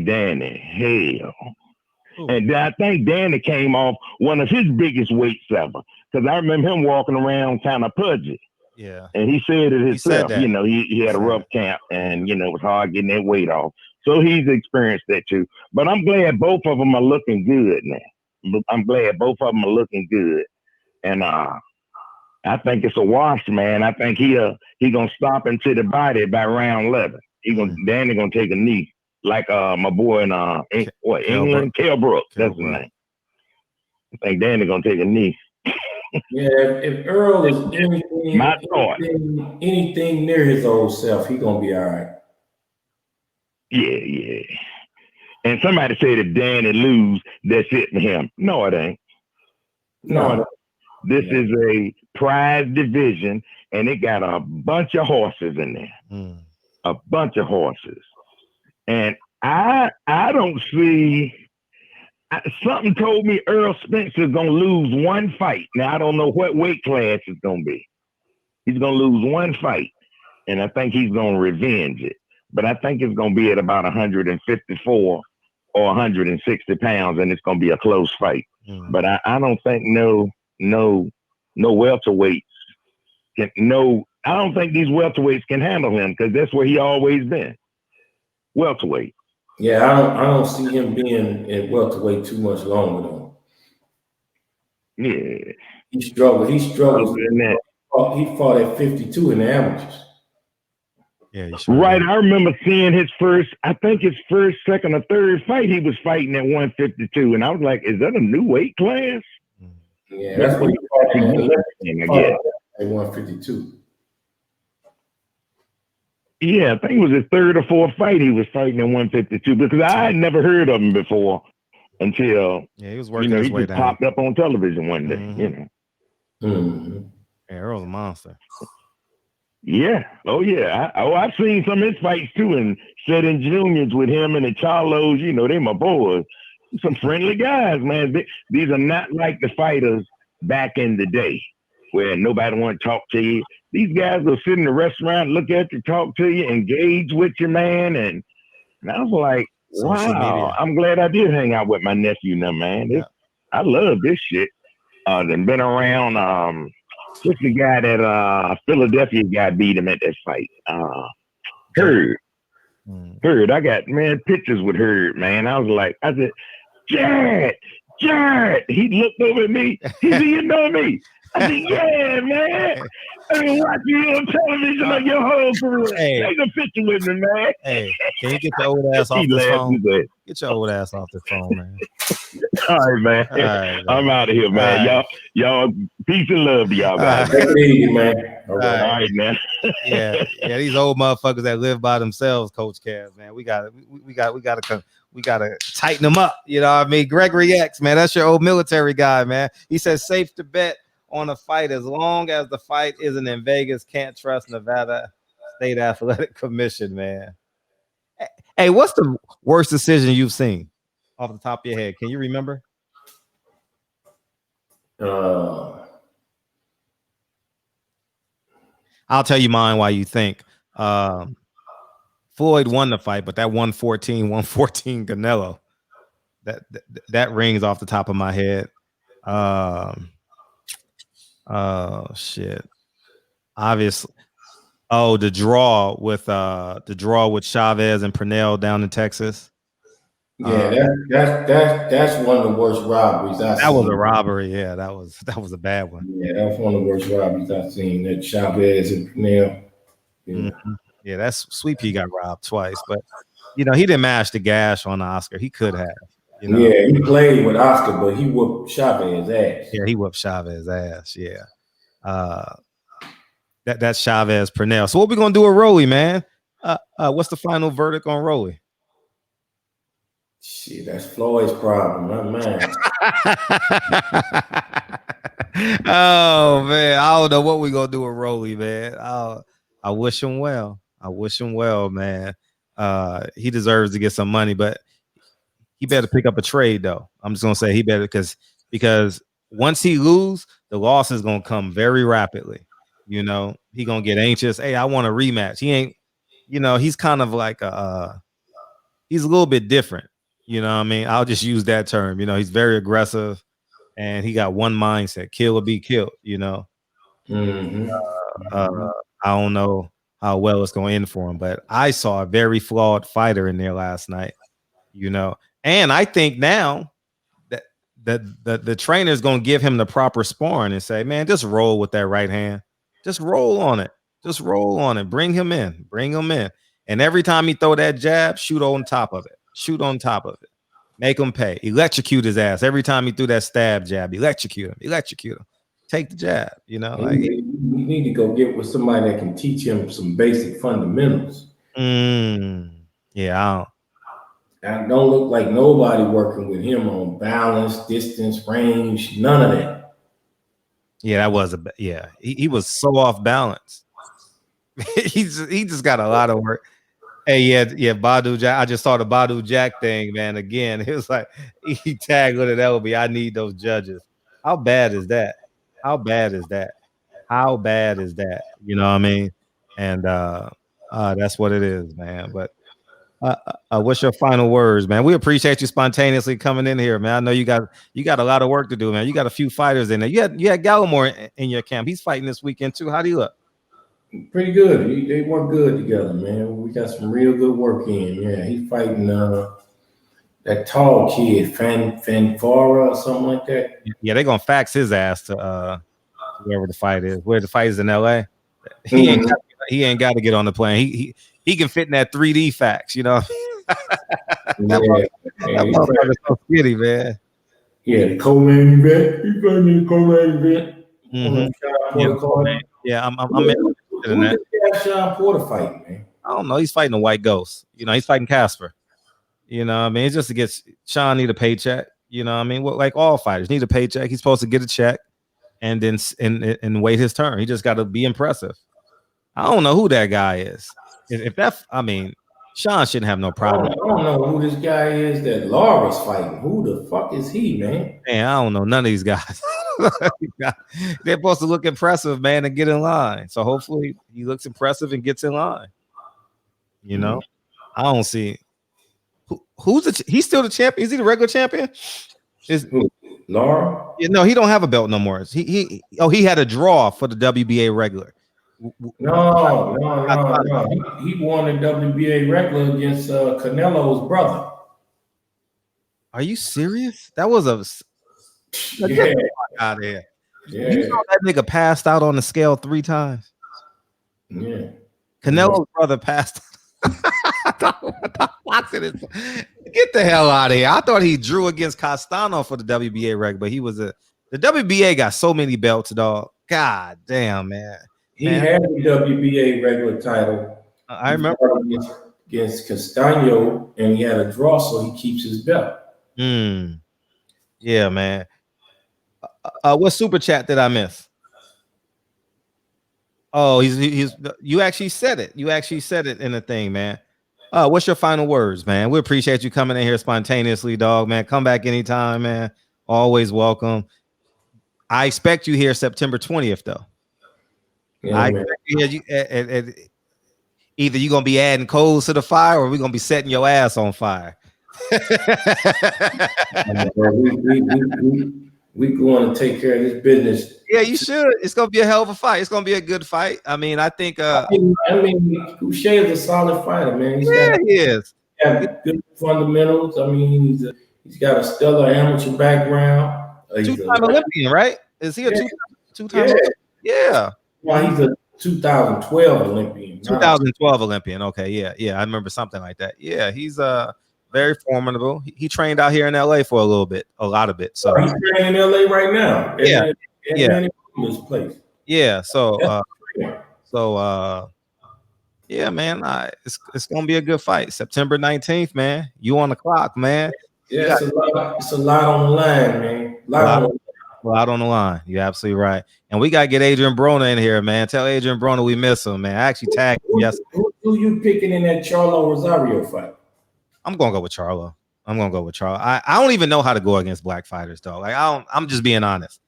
Speaker 12: Danny hell.
Speaker 5: Ooh.
Speaker 12: And I think Danny came off one of his biggest weights ever. Because I remember him walking around kind of pudgy.
Speaker 5: Yeah.
Speaker 12: And he said it
Speaker 5: He said
Speaker 12: himself.
Speaker 5: that.
Speaker 12: You know, he had a rough camp and, you know, it was hard getting that weight off. So he's experienced that too. But I'm glad both of them are looking good now. I'm glad both of them are looking good. And I think it's a wash, man. I think he gonna stop him to the body by round 11. Danny gonna take a knee, like my boy in England, Kell Brooks. That's his name. I think Danny gonna take a knee.
Speaker 3: Yeah, if Earl is anything near his old self, he gonna be all right.
Speaker 12: Yeah. And somebody said if Danny lose, that's it for him. No, it ain't. No. This is a prize division, and it got a bunch of horses in there. A bunch of horses. And I don't see... something told me Earl Spencer's going to lose one fight. Now, I don't know what weight class it's going to be. He's going to lose one fight, and I think he's going to revenge it. But I think it's going to be at about 154 or 160 pounds, and it's going to be a close fight. But I don't think no welterweights I don't think these welterweights can handle him because that's where he always been. Welterweight.
Speaker 3: Yeah, I don't see him being at welterweight too much longer though.
Speaker 12: Yeah.
Speaker 3: He struggles. He fought at 52 in the amateurs.
Speaker 5: Yeah,
Speaker 12: right. I remember seeing his first, second or third fight. He was fighting at 152, and I was like, "Is that a new weight class?"
Speaker 3: Yeah, that's what he fought at 152.
Speaker 12: Yeah, I think it was his third or fourth fight. He was fighting at 152 because I had never heard of him before until
Speaker 5: he was working his way
Speaker 12: just
Speaker 5: down.
Speaker 12: popped up on television one day.
Speaker 5: Yeah, Earl's a monster.
Speaker 12: Yeah. Oh, yeah. I've seen some of his fights, too, and sat in juniors with him and the Charlos. You know, they my boys. Some friendly guys, man. These are not like the fighters back in the day where nobody want to talk to you. These guys will sit in the restaurant, look at you, talk to you, engage with you, man. And I was like, wow, I'm glad I did hang out with my nephew now, man. I love this shit. They've been around... what's the guy that Philadelphia guy beat him at that fight? Hurd. Hurd. I got pictures with Hurd, man. I said, Jared. He looked over at me. He said, "You know me?" I said, "Yeah, man. I've been watching you on television like your whole career. Take a picture with me, man."
Speaker 5: Hey, can you get your old ass off this phone? Get your old ass off this phone, man.
Speaker 12: All right, man.
Speaker 5: All right, man.
Speaker 12: I'm out of here, man.
Speaker 5: All right.
Speaker 12: Y'all, peace and love to y'all, guys.
Speaker 3: Take it easy, man.
Speaker 12: All right, man.
Speaker 5: yeah. These old motherfuckers that live by themselves, Coach Cavs, man. We gotta tighten them up. You know what I mean? Gregory X, man. That's your old military guy, man. He says safe to bet on a fight as long as the fight isn't in Vegas. Can't trust Nevada State Athletic Commission, man. Hey, what's the worst decision you've seen off the top of your head? Can you remember? I'll tell you mine while you think. Floyd won the fight, but that 114 Canelo, that rings off the top of my head. Oh shit. Obviously. Oh, the draw with Chavez and Pernell down in Texas.
Speaker 3: Yeah, that's one of the worst robberies I've seen.
Speaker 5: That was a robbery. Yeah, that was a bad one.
Speaker 3: Yeah, that was one of the worst robberies I've seen. That Chavez and Pernell. Yeah.
Speaker 5: Yeah, that's Sweet Pea got robbed twice, but he didn't mash the gash on Oscar. He could have.
Speaker 3: Yeah, he played with Oscar, but he whooped Chavez's ass.
Speaker 5: Yeah, he whooped Chavez's ass. Yeah. That's Chavez Pernell. So what we gonna do with Rollie, man? What's the final verdict on Rollie?
Speaker 3: Shit, that's Floyd's problem, not mine.
Speaker 5: Oh man, I don't know what we gonna do with Rollie, man. I wish him well. Man. He deserves to get some money, but he better pick up a trade though. I'm just gonna say he better because once he lose, the loss is gonna come very rapidly. You know, he gonna get anxious. Hey, I want a rematch. He ain't, you know, he's kind of like he's a little bit different. You know what I mean? I'll just use that term. You know, he's very aggressive and he got one mindset, kill or be killed, you know. I don't know how well it's going to end for him, but I saw a very flawed fighter in there last night, you know. And I think now that the trainer is going to give him the proper sparring and say, man, just roll with that right hand. Just roll on it. Just roll on it. Bring him in. Bring him in. And every time he throw that jab, shoot on top of it. Shoot on top of it. Make him pay. Electrocute his ass. Every time he threw that stab jab, electrocute him. Electrocute him. Take the jab, you know. Like,
Speaker 3: we need to go get with somebody that can teach him some basic fundamentals.
Speaker 5: Yeah,
Speaker 3: I don't look like nobody working with him on balance, distance, range, none of that.
Speaker 5: Yeah, that was he was so off balance. he just got a lot of work. Hey, yeah, Badu Jack. I just saw the Badu Jack thing, man. Again, it was like he tagged with it. LB. I need those judges. How bad is that? How bad is that? How bad is that? You know what I mean? And that's what it is, man. But what's your final words, man? We appreciate you spontaneously coming in here, man. I know you got a lot of work to do, man. You got a few fighters in there. You had Gallimore in your camp. He's fighting this weekend too. How do you look?
Speaker 3: Pretty good. They work good together, man. We got some real good work in. Yeah, he's fighting that tall kid, Fanfara or something like that.
Speaker 5: Yeah, they're gonna fax his ass to wherever the fight is. Where the fight is in LA. He ain't got to get on the plane. He can fit in that 3D fax, you know. That motherfucker's so skinny, man.
Speaker 3: Yeah, the co-main event. He's fighting in the co-main event.
Speaker 5: Yeah, I'm interested in that.
Speaker 3: Who's Sean Porter fighting, man?
Speaker 5: I don't know. He's fighting a white ghost. You know, he's fighting Casper. You know what I mean? It's just to get Sean need a paycheck. You know what I mean? Well, like all fighters need a paycheck. He's supposed to get a check and then and wait his turn. He just got to be impressive. I don't know who that guy is. If that, I mean, Sean shouldn't have no problem.
Speaker 3: I don't know who this guy is that Laura's fighting. Who the fuck is he, man?
Speaker 5: Man, I don't know none of these guys. They're supposed to look impressive, man, and get in line. So hopefully he looks impressive and gets in line. You know, I don't see he's still the champion. Is he the regular champion? Is
Speaker 3: Laura?
Speaker 5: Yeah, no, he don't have a belt no more. He had a draw for the WBA regular.
Speaker 3: No. He won the WBA regular against Canelo's brother.
Speaker 5: Are you serious? That was
Speaker 3: yeah.
Speaker 5: Out of here.
Speaker 3: Yeah.
Speaker 5: You know that nigga passed out on the scale 3 times.
Speaker 3: Yeah.
Speaker 5: Canelo's brother passed. Get the hell out of here. I thought he drew against Castano for the WBA regular, but he was the WBA got so many belts, dog. God damn, man.
Speaker 3: He had the WBA regular title.
Speaker 5: I remember
Speaker 3: against Castano, and he had a draw, so he keeps his belt.
Speaker 5: Yeah, man. What super chat did I miss? Oh, he's you actually said it. You actually said it in the thing, man. What's your final words, man? We appreciate you coming in here spontaneously, dog, man. Come back anytime, man. Always welcome. I expect you here September 20th, though.
Speaker 3: Yeah,
Speaker 5: I expect you here, either you're gonna be adding coals to the fire or we're gonna be setting your ass on fire.
Speaker 3: We going to take care of this business.
Speaker 5: Yeah, you should. It's gonna be a hell of a fight. It's gonna be a good fight. I mean, I think.
Speaker 3: I mean, Boucher is a solid fighter, man.
Speaker 5: He is.
Speaker 3: Got good fundamentals. I mean, he's got a stellar amateur background.
Speaker 5: Two-time Olympian, right? Is he a two-time?
Speaker 3: Yeah. Well, he's a 2012 Olympian.
Speaker 5: 2012 Olympian. Okay, yeah. I remember something like that. Yeah, he's very formidable. He trained out here in LA for a lot of it. So
Speaker 3: he's training in LA right now.
Speaker 5: Yeah.
Speaker 3: This place.
Speaker 5: Yeah. So yeah, man. It's gonna be a good fight. September 19th, man. You on the clock, man.
Speaker 3: Yeah, it's a lot on the line, man. A
Speaker 5: lot on the line. You're absolutely right. And we gotta get Adrian Broner in here, man. Tell Adrian Broner we miss him, man. I actually tagged him yesterday.
Speaker 3: Who you picking in that Charlo Rosario fight?
Speaker 5: I'm gonna go with Charlo. I don't even know how to go against black fighters, though. Like I'm just being honest.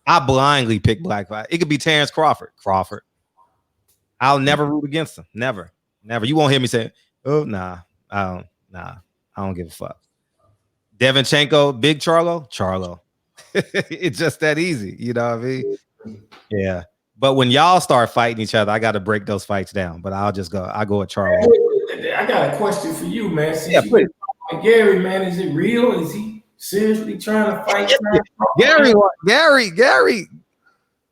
Speaker 5: I blindly pick black fighters. It could be Terence Crawford. I'll never root against him. Never. You won't hear me say, "Oh, nah, I don't give a fuck." Devinchenko, big Charlo. It's just that easy. You know what I mean? Yeah. But when y'all start fighting each other, I got to break those fights down. But I go with Charlo.
Speaker 3: I got a question for you, man. Since
Speaker 5: Yeah, please.
Speaker 3: Gary, man, is it real? Is he seriously trying to fight?
Speaker 5: Gary,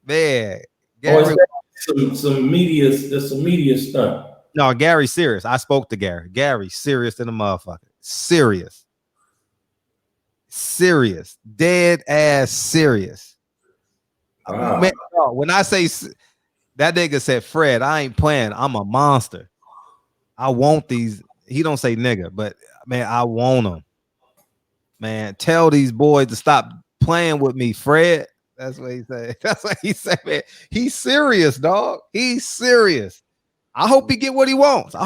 Speaker 5: man.
Speaker 3: Or is that some media stunt?
Speaker 5: No, Gary's serious. I spoke to Gary. Gary's serious than a motherfucker. Serious. Dead ass serious.
Speaker 3: Wow.
Speaker 5: Man, when I say that nigga said, Fred, I ain't playing. I'm a monster. I want these. He don't say nigga, but man, I want them. Man, tell these boys to stop playing with me, Fred. That's what he said. That's what he said, man. He's serious, dog. He's serious. I hope he get what he wants.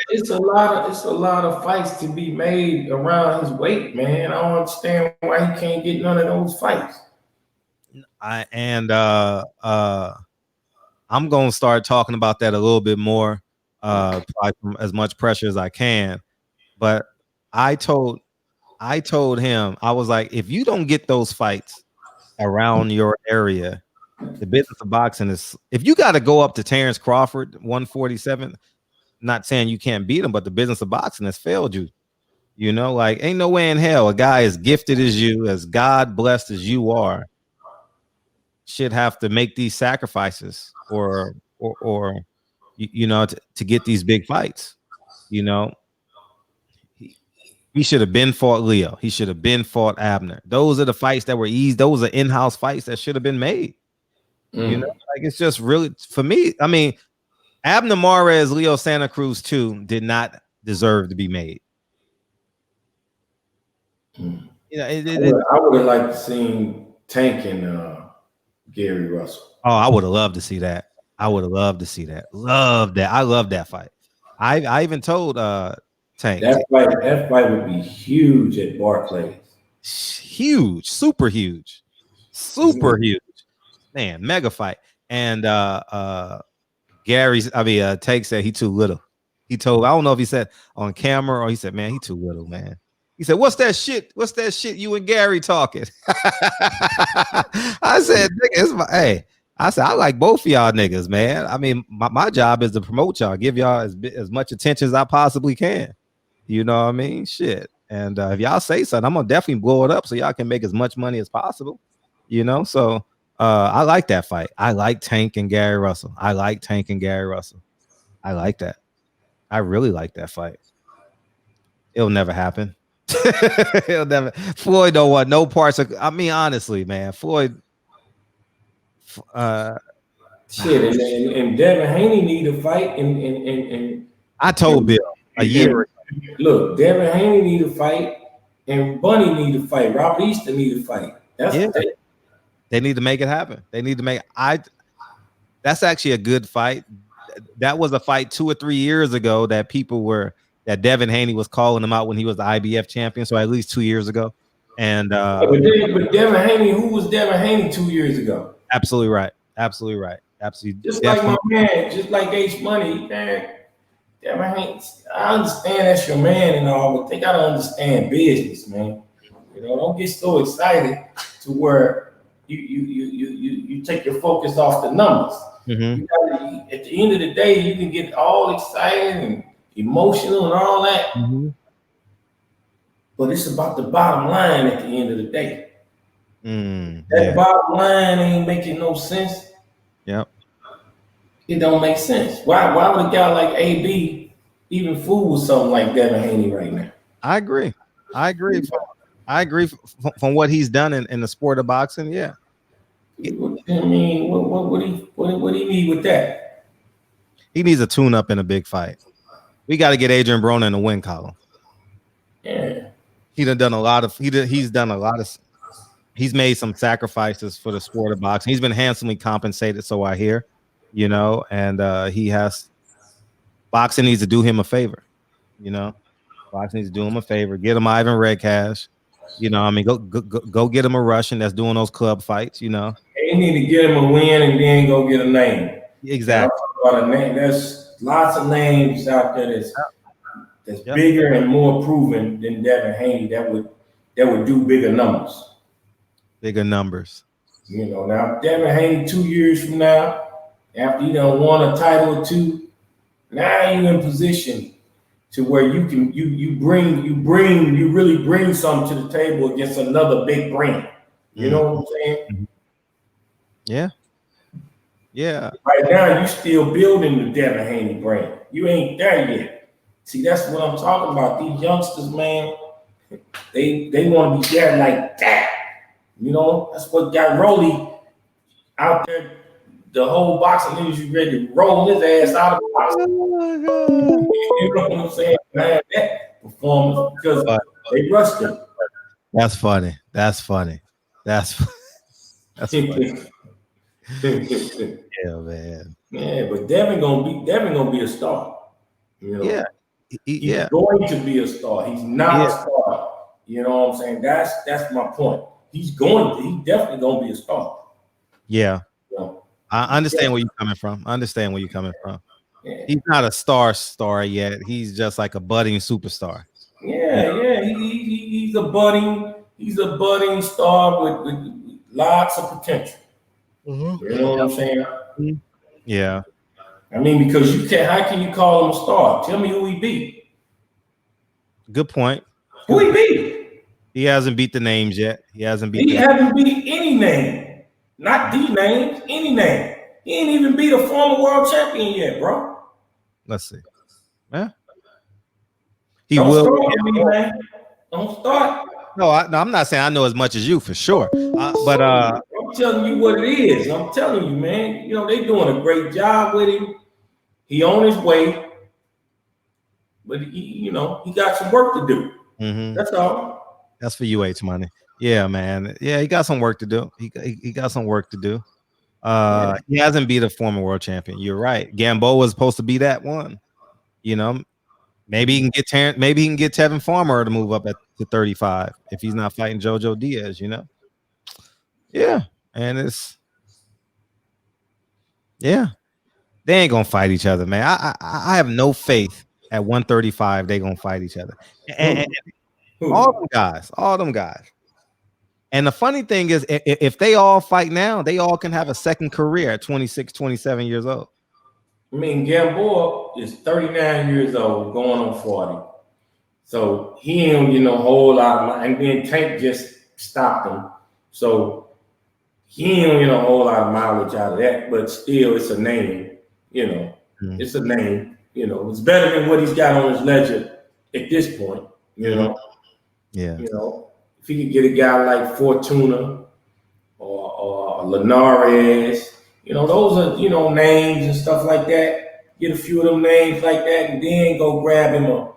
Speaker 3: It's a lot of fights to be made around his weight, man. I don't understand why he can't get none of those fights.
Speaker 5: I'm gonna start talking about that a little bit more, as much pressure as I can. But I told him, I was like, if you don't get those fights around your area, the business of boxing is, if you got to go up to Terence Crawford 147, not saying you can't beat him, but the business of boxing has failed you. You know, like, ain't no way in hell a guy as gifted as you, as God blessed as you are, should have to make these sacrifices or you know, to get these big fights. You know, he should have been fought Leo. He should have been fought Abner. Those are the fights that were easy. Those are in-house fights that should have been made. You know, like, it's just really, for me, I mean, Abner Mares, Leo Santa Cruz too did not deserve to be made. You know,
Speaker 3: I would have liked to see Tank and Gary Russell.
Speaker 5: Oh, I would have loved to see that. Love that. I love that fight. I even told Tank
Speaker 3: that fight would be huge at Barclays.
Speaker 5: Huge, super huge, man, mega fight. And Tank said he too little. He told, I don't know if he said on camera or he said, man, he too little, man. He said, what's that shit you and Gary talking? I said, nigga, I said, I like both of y'all niggas, man. I mean, my job is to promote y'all, give y'all as much attention as I possibly can. You know what I mean? Shit. And if y'all say something, I'm gonna definitely blow it up so y'all can make as much money as possible. You know, so I like that fight. I like Tank and Gary Russell. I like that. I really like that fight. It'll never happen. Floyd don't want no parts of. I mean, honestly, man, Floyd.
Speaker 3: Shit, and Devin Haney need to fight. And
Speaker 5: I told Bill a year ago.
Speaker 3: Look, Devin Haney need to fight, and Bunny need to fight. Robert Easter need to fight.
Speaker 5: They need to make it happen. That's actually a good fight. That was a fight 2 or 3 years ago that Devin Haney was calling him out when he was the IBF champion. So at least 2 years ago. And
Speaker 3: but Devin Haney, who was Devin Haney 2 years ago?
Speaker 5: Absolutely right.
Speaker 3: Just like my man, just like H Money, man. Devin Haney, I understand that's your man and all, but they gotta understand business, man. You know, don't get so excited to where you take your focus off the numbers.
Speaker 5: Mm-hmm.
Speaker 3: At the end of the day, you can get all excited and emotional and all that, but it's about the bottom line at the end of the day. That bottom line ain't making no sense.
Speaker 5: Yep.
Speaker 3: It don't make sense. Why would a guy like AB even fool with something like Devin Haney right now?
Speaker 5: I agree. From what he's done in the sport of boxing, yeah.
Speaker 3: I mean, what do he need with that?
Speaker 5: He needs a tune-up in a big fight. We got to get Adrian Broner in the win column.
Speaker 3: Yeah.
Speaker 5: He's made some sacrifices for the sport of boxing. He's been handsomely compensated, so I hear, you know, and boxing needs to do him a favor, you know. Boxing needs to do him a favor. Get him Ivan Redcash, you know. I mean, go get him a Russian that's doing those club fights, you know.
Speaker 3: They need to get him a win and then go get a name.
Speaker 5: Exactly.
Speaker 3: about a name. There's lots of names out there that's bigger and more proven than Devin Haney that would do bigger numbers.
Speaker 5: Bigger numbers.
Speaker 3: You know, now Devin Haney 2 years from now, after you done won a title or two, now you in position to where you can you really bring something to the table against another big brand. You know what I'm saying?
Speaker 5: Yeah. Yeah.
Speaker 3: Right now, you still building the Devin Haney brand. You ain't there yet. See, that's what I'm talking about. These youngsters, man, they want to be there like that. You know, that's what got Rollie out there. The whole boxing industry ready to roll his ass out of the box. You know what I'm saying? Man, that performance because they rushed him.
Speaker 5: That's funny. That's funny. That's funny. Yeah, man.
Speaker 3: Yeah, but Devin gonna be a star. You know?
Speaker 5: Yeah.
Speaker 3: He's going to be a star. He's not a star. You know what I'm saying? That's my point. He's definitely gonna be a star.
Speaker 5: Yeah.
Speaker 3: You know?
Speaker 5: I understand where you're coming from. Yeah. He's not a star yet. He's just like a budding superstar.
Speaker 3: Yeah. He's a budding star with lots of potential. You know what I'm saying?
Speaker 5: Yeah.
Speaker 3: I mean, because how can you call him a star? Tell me who he beat.
Speaker 5: Good point.
Speaker 3: Who he beat?
Speaker 5: He hasn't beat the names yet. He hasn't beat
Speaker 3: any name. Not the names, any name. He ain't even beat a former world champion yet, bro.
Speaker 5: Let's see. Yeah. He will.
Speaker 3: Don't start.
Speaker 5: No, I'm not saying I know as much as you for sure. But
Speaker 3: I'm telling you what it is. I'm telling you, man. You know, they doing a great job with him. He on his way. But he got some work to do.
Speaker 5: Mm-hmm.
Speaker 3: That's all.
Speaker 5: That's for UH money. Yeah, man. Yeah, he got some work to do. He got some work to do. He hasn't beat a former world champion. You're right. Gamboa was supposed to be that one. You know, maybe he can get Terrence. Maybe he can get Tevin Farmer to move up to 35 if he's not fighting JoJo Diaz. You know. Yeah, and they ain't gonna fight each other, man. I have no faith at 135 they gonna fight each other. And all them guys. And the funny thing is, if they all fight now, they all can have a second career at 26, 27 years old.
Speaker 3: I mean, Gamboa is 39 years old, going on 40. So he ain't get no whole lot of money. And then Tank just stopped him. So he ain't get a whole lot of mileage out of that, but still it's a name, you know. It's a name, you know. It's better than what he's got on his ledger at this point, you know.
Speaker 5: Yeah.
Speaker 3: You know, if he could get a guy like Fortuna or Linares, you know, those are, you know, names and stuff like that. Get a few of them names like that and then go grab him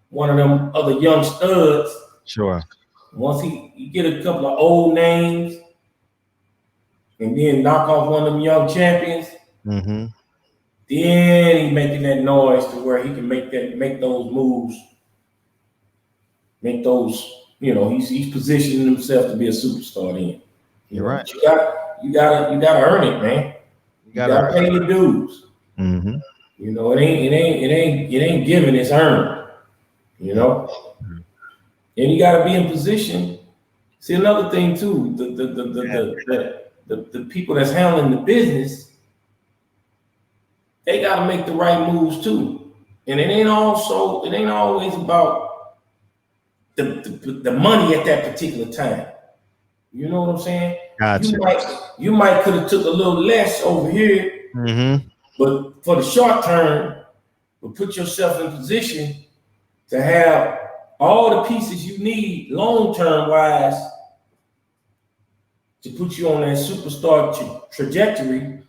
Speaker 3: one of them other young studs.
Speaker 5: Sure.
Speaker 3: Once you get a couple of old names and then knock off one of them young champions, then he's making that noise to where he can make those moves, make those, you know, he's positioning himself to be a superstar then.
Speaker 5: You're right.
Speaker 3: You gotta earn it, man. You gotta pay your dues. You know, it ain't given, it's earned. You know? And you gotta be in position. See, another thing too, the people that's handling the business, they gotta make the right moves too. And it ain't always about the money at that particular time. You know what I'm saying?
Speaker 5: Gotcha.
Speaker 3: You might could have took a little less over here, but for the short term, will put yourself in position to have all the pieces you need long term wise to put you on that superstar trajectory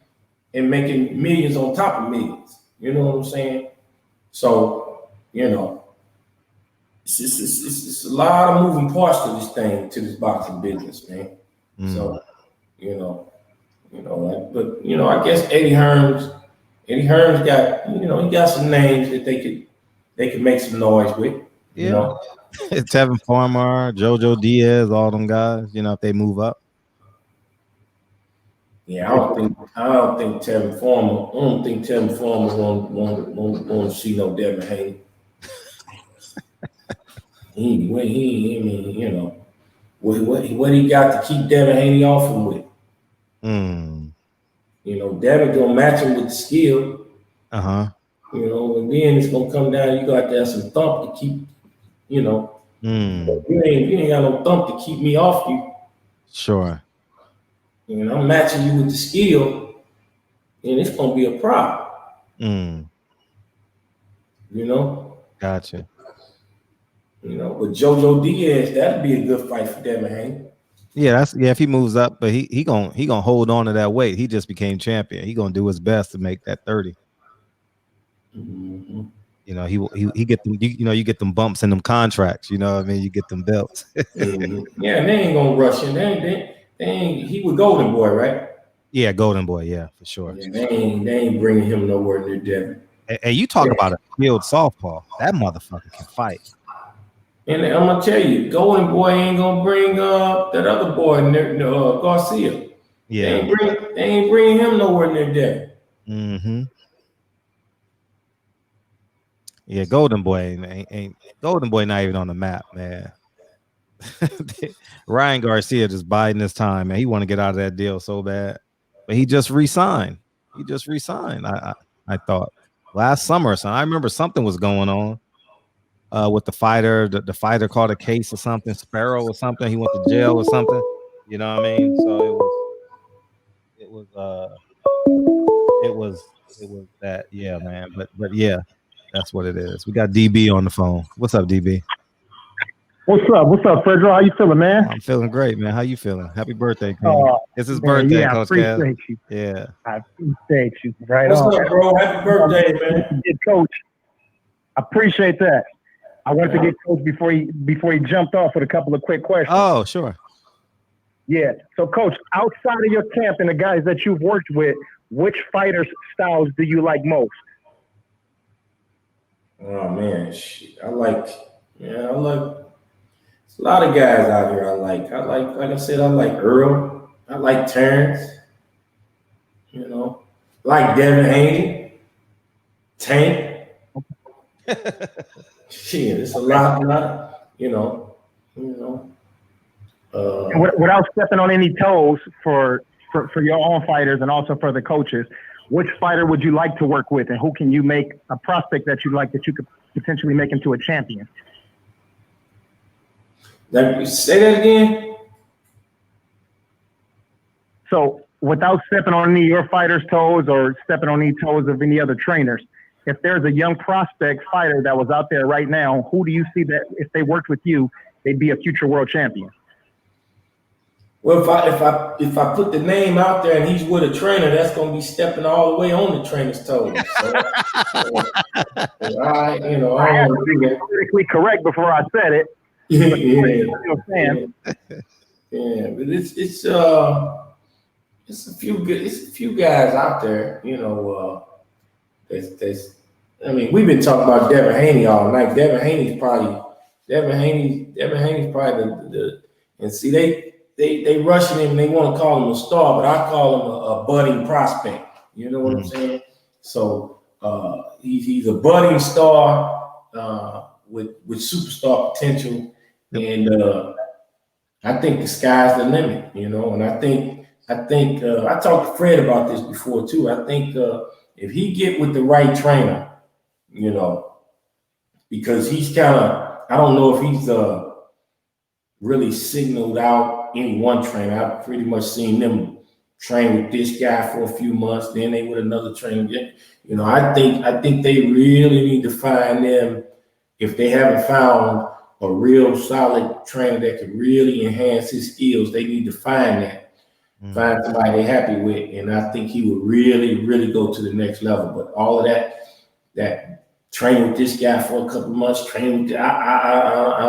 Speaker 3: and making millions on top of millions. You know what I'm saying? So, you know, it's a lot of moving parts to this thing, to this boxing business, man. So, you know, but you know, I guess Eddie Hearns got, you know, he got some names that they could make some noise with. You know,
Speaker 5: Tevin Farmer, JoJo Diaz, all them guys. You know, if they move up.
Speaker 3: Yeah, I don't think Tevin Former won't see no Devin Haney. He you know, what he got to keep Devin Haney off him with. You know, Devin gonna match him with the skill. You know, and then it's gonna come down. You got to have some thump to keep. You know, you ain't got no thump to keep me off you.
Speaker 5: Sure.
Speaker 3: And I'm matching you with the skill, and it's gonna be a problem. You know.
Speaker 5: Gotcha.
Speaker 3: You know, but JoJo Diaz, that'd be a good fight for Devin Haney.
Speaker 5: Yeah, if he moves up, but he gonna hold on to that weight. He just became champion. He gonna do his best to make that 30.
Speaker 3: Mm-hmm.
Speaker 5: You know, he get them. You get them bumps in them contracts. You know what I mean? You get them belts.
Speaker 3: Mm-hmm. Yeah, they ain't gonna rush him. They ain't. He was Golden Boy, right?
Speaker 5: Yeah, Golden Boy. Yeah, for sure.
Speaker 3: Yeah, they ain't bringing him nowhere near Devin.
Speaker 5: And you talk about a skilled southpaw. That motherfucker can fight.
Speaker 3: And I'm gonna tell you, Golden Boy ain't gonna bring that other boy, Garcia.
Speaker 5: Yeah,
Speaker 3: they ain't bringing him nowhere near Devin.
Speaker 5: Mm-hmm. Yeah, Golden Boy ain't Golden Boy not even on the map, man. Ryan Garcia just biding his time, man. He want to get out of that deal so bad, but he just re-signed. I thought last summer or something. I remember something was going on with the fighter. The fighter called a case or something, Sparrow or something. He went to jail or something. You know what I mean? So it was that. Yeah, man. But yeah. That's what it is. We got DB on the phone. What's up, DB?
Speaker 13: What's up, Fredro? How you feeling, man?
Speaker 5: I'm feeling great, man. How you feeling? Happy birthday, King. It's his birthday,
Speaker 13: yeah,
Speaker 5: Coach
Speaker 13: I appreciate
Speaker 5: Cass.
Speaker 13: you.
Speaker 5: Yeah.
Speaker 13: I appreciate you. Right
Speaker 3: What's
Speaker 13: on.
Speaker 3: up, bro? Happy birthday, man.
Speaker 13: Get Coach. I appreciate that. I wanted to get Coach before he jumped off with a couple of quick questions.
Speaker 5: Oh, sure.
Speaker 13: Yeah. So, Coach, outside of your camp and the guys that you've worked with, which fighter styles do you like most?
Speaker 3: Oh man, shit. I like a lot of guys out here. Like I said, I like Earl. I like Terence. You know, like Devin Haney, Tank. Shit, it's a lot. You know.
Speaker 13: Without stepping on any toes for your own fighters and also for the coaches, which fighter would you like to work with, and who can you make a prospect that you like that you could potentially make into a champion?
Speaker 3: Say that again.
Speaker 13: So, without stepping on any of your fighters' toes or stepping on any toes of any other trainers, if there's a young prospect fighter that was out there right now, who do you see that if they worked with you, they'd be a future world champion?
Speaker 3: Well, if I put the name out there and he's with a trainer, that's gonna be stepping all the way on the trainer's toes. So, I don't want to do that.
Speaker 13: Politically correct before I said it.
Speaker 3: Yeah, but it's a few guys out there, I mean, we've been talking about Devin Haney all night. Devin Haney's probably the and see they rushing him. They want to call him a star, but I call him a budding prospect. You know what I'm saying? So he's a budding star with superstar potential, and I think the sky's the limit. And I think I talked to Fred about this before too. I think if he get with the right trainer, because he's kind of, I don't know if he's really signaled out any one trainer. I've pretty much seen them train with this guy for a few months, then they with another trainer. I think they really need to find them, if they haven't found a real solid trainer that can really enhance his skills, they need to find that. Find somebody they're happy with, and I think he would really, really go to the next level. But all of that train with this guy for a couple of months, train with I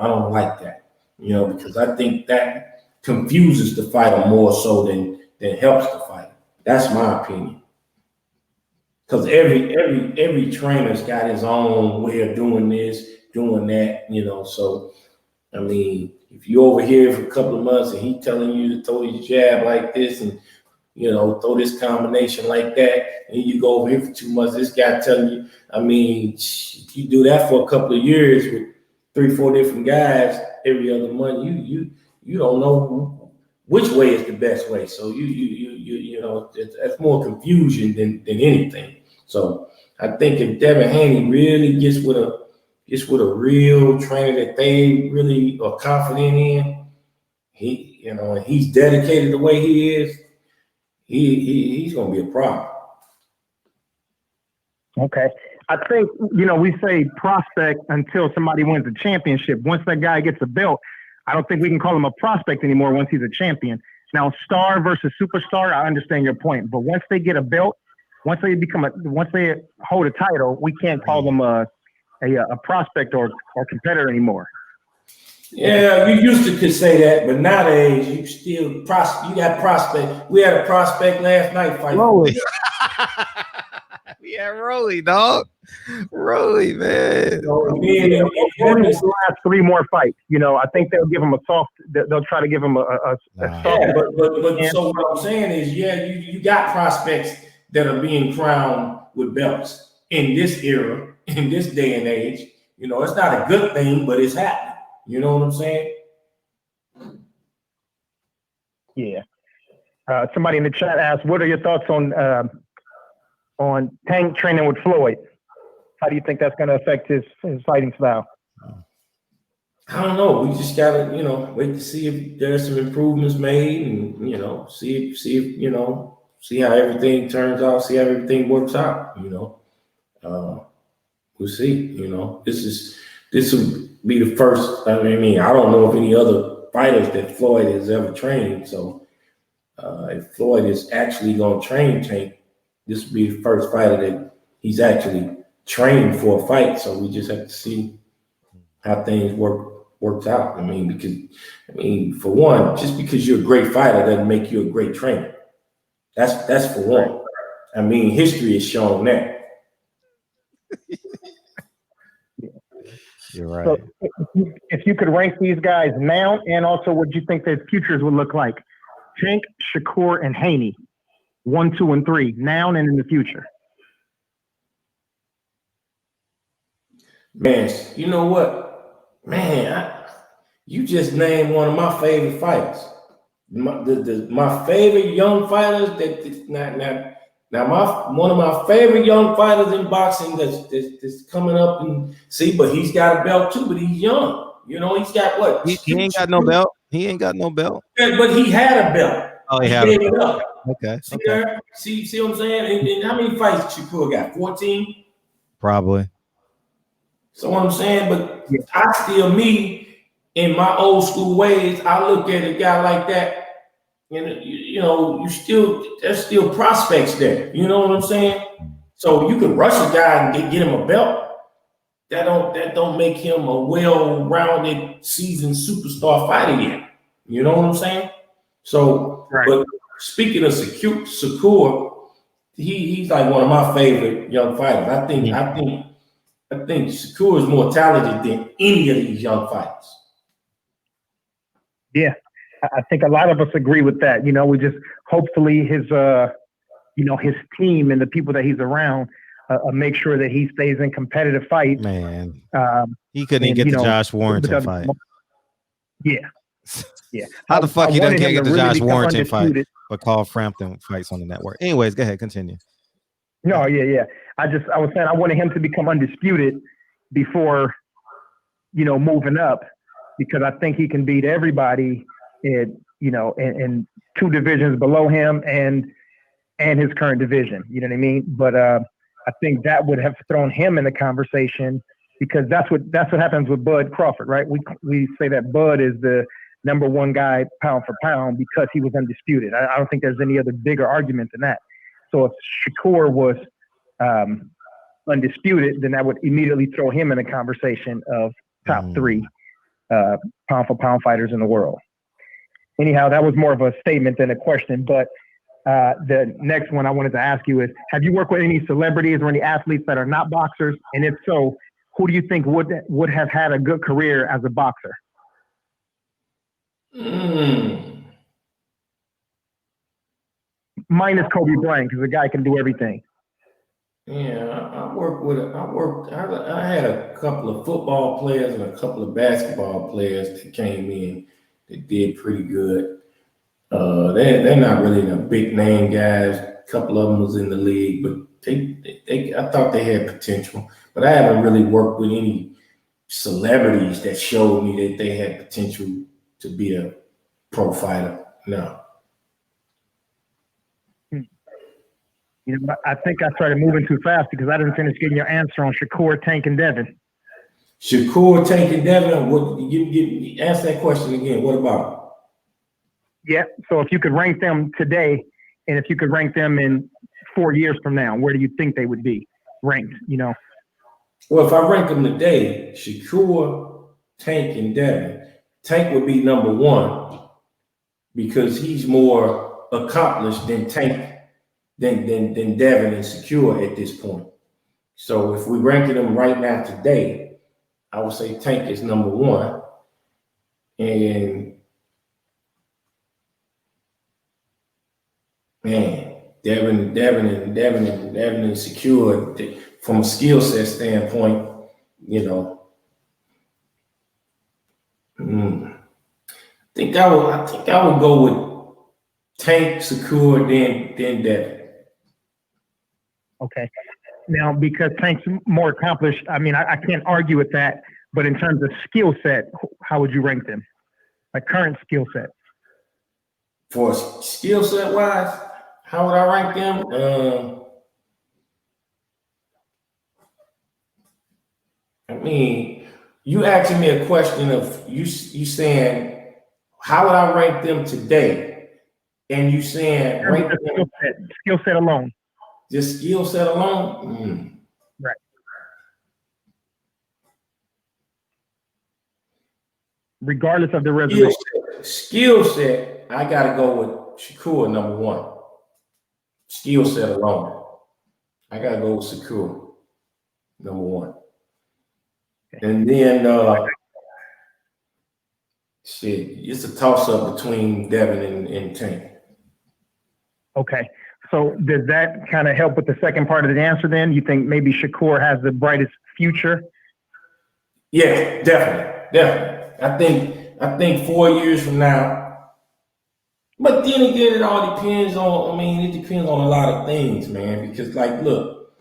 Speaker 3: don't like that, because I think that confuses the fighter more so than helps the fighter. That's my opinion. Because every trainer's got his own way of doing this, doing that, So, I mean, if you over here for a couple of months and he telling you to throw your jab like this, and throw this combination like that, and you go over here for 2 months. This guy telling you, I mean, if you do that for a couple of years with 3-4 different guys every other month, you don't know which way is the best way. So that's more confusion than anything. So I think if Devin Haney really gets with a real trainer that they really are confident in, and he's dedicated the way he is, he's gonna be a problem.
Speaker 13: Okay. I think, we say prospect until somebody wins a championship. Once that guy gets a belt, I don't think we can call him a prospect anymore once he's a champion. Now, star versus superstar, I understand your point. But once they get a belt, once they hold a title, we can't call them a prospect or competitor anymore.
Speaker 3: Yeah, you used to could say that, but nowadays you still you got prospect. We had a prospect last night fighting.
Speaker 5: Rollie. We had Rollie, dog. Rollie, man.
Speaker 13: Rollie will last 3 more fights. I think they'll give him a soft. They'll try to give him a soft.
Speaker 3: Yeah, but so what I'm saying is, you got prospects that are being crowned with belts in this era, in this day and age. It's not a good thing, but it's happening. You know what I'm saying?
Speaker 13: Yeah. Somebody in the chat asked, "What are your thoughts on Tank training with Floyd? How do you think that's going to affect his fighting style?"
Speaker 3: I don't know. We just gotta, wait to see if there's some improvements made, and see how everything turns out, see how everything works out. We'll see. This will be the first. I don't know of any other fighters that Floyd has ever trained. So if Floyd is actually going to train Tank, this will be the first fighter that he's actually trained for a fight. So we just have to see how things works out. Because for one, just because you're a great fighter doesn't make you a great trainer. That's for one. History has shown that.
Speaker 5: You're right.
Speaker 13: So if you could rank these guys now, and also what you think their futures would look like, Tank, Shakur, and Haney, 1, 2, and 3, now and in the future.
Speaker 3: Man, you know what? Man, you just named one of my favorite fighters. My favorite young fighters one of my favorite young fighters in boxing that's coming up and but he's got a belt too, but he's young. He's got what?
Speaker 5: He ain't got no belt. He ain't got no belt.
Speaker 3: Yeah, but he had a belt.
Speaker 5: Oh, he had
Speaker 3: it
Speaker 5: up.
Speaker 3: up.
Speaker 5: Okay.
Speaker 3: See what I'm saying? And how many fights Shakur got? 14?
Speaker 5: Probably. So
Speaker 3: what I'm saying, but I still, in my old school ways, I look at a guy like that, there's still prospects there. You know what I'm saying? So you can rush a guy and get him a belt. That don't make him a well-rounded, seasoned superstar fighter yet. You know what I'm saying? So, right. But speaking of Shakur, he's like one of my favorite young fighters. I think Shakur is more talented than any of these young fighters.
Speaker 13: Yeah, I think a lot of us agree with that. We just hopefully his team and the people that he's around make sure that he stays in competitive fights.
Speaker 5: Man, he couldn't even get the Josh Warrington fight.
Speaker 13: Yeah.
Speaker 5: How the fuck he can't get the Josh Warrington fight, but Carl Frampton fights on the network? Anyways, go ahead, continue.
Speaker 13: No, yeah. I was saying I wanted him to become undisputed before, moving up, because I think he can beat everybody in 2 divisions below him and his current division. You know what I mean? But I think that would have thrown him in the conversation, because that's what happens with Bud Crawford, right? We say that Bud is the number 1 guy pound for pound because he was undisputed. I don't think there's any other bigger argument than that. So if Shakur was undisputed, then that would immediately throw him in a conversation of top 3 pound for pound fighters in the world. Anyhow, that was more of a statement than a question. But the next one I wanted to ask you is, have you worked with any celebrities or any athletes that are not boxers? And if so, who do you think would have had a good career as a boxer? minus Kobe Bryant, because the guy can do everything.
Speaker 3: Yeah, I had a couple of football players and a couple of basketball players that came in that did pretty good. They're not really the big name guys. A couple of them was in the league, but I thought they had potential. But I haven't really worked with any celebrities that showed me that they had potential to be a pro fighter. No.
Speaker 13: You know, I think I started moving too fast because I didn't finish getting your answer on Shakur, Tank, and Devin.
Speaker 3: Shakur, Tank, and Devin. What? You ask that question again. What about them?
Speaker 13: Yeah. So if you could rank them today, and if you could rank them in 4 years from now, where do you think they would be ranked? You know.
Speaker 3: Well, if I rank them today, Shakur, Tank, and Devin. Tank would be number one because he's more accomplished than Tank. Than Devin and Shakur at this point. So if we rank them right now today, I would say Tank is number one. And man, Devin and Shakur, from a skill set standpoint, you know, I think I would go with Tank, Shakur, then Devin.
Speaker 13: Okay. Now, because Tank's more accomplished, I mean, I can't argue with that. But in terms of skill set, how would you rank them? Like current skill set.
Speaker 3: For skill set wise, how would I rank them? I mean, you asking me a question of you saying how would I rank them today, and you saying rank them
Speaker 13: skill set alone.
Speaker 3: Just skill set alone?
Speaker 13: Right. Regardless of the resume.
Speaker 3: Skill set, I got to go with Shakur, number one. Skill set alone. I got to go with Shakur, number one. Okay. And then, it's a toss-up between Devin and Tank.
Speaker 13: Okay. So does that kind of help with the second part of the answer then? You think maybe Shakur has the brightest future?
Speaker 3: Yeah, definitely. I think 4 years from now, but then again, it all depends on, it depends on a lot of things, man, because like, look,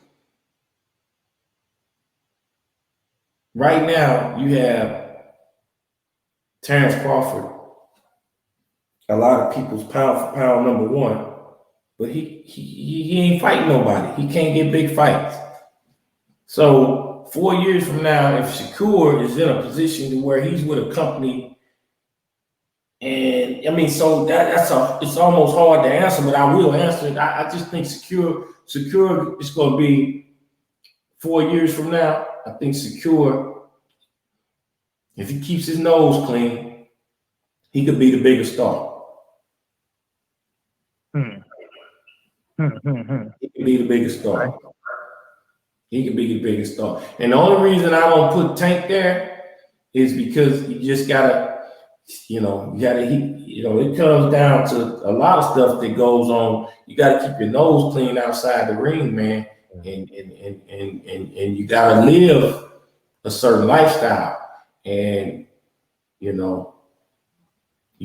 Speaker 3: right now you have Terence Crawford, a lot of people's pound for pound number one. But he ain't fighting nobody. He can't get big fights. So 4 years from now, if Shakur is in a position to where he's with a company, and so it's almost hard to answer, but I will answer it. I just think Shakur is going to be 4 years from now. I think Shakur, if he keeps his nose clean, he could be the biggest star. He can be the biggest star. He can be the biggest star. And the only reason I don't put Tank there is because you just gotta, it comes down to a lot of stuff that goes on. You gotta keep your nose clean outside the ring, man. And you gotta live a certain lifestyle. And you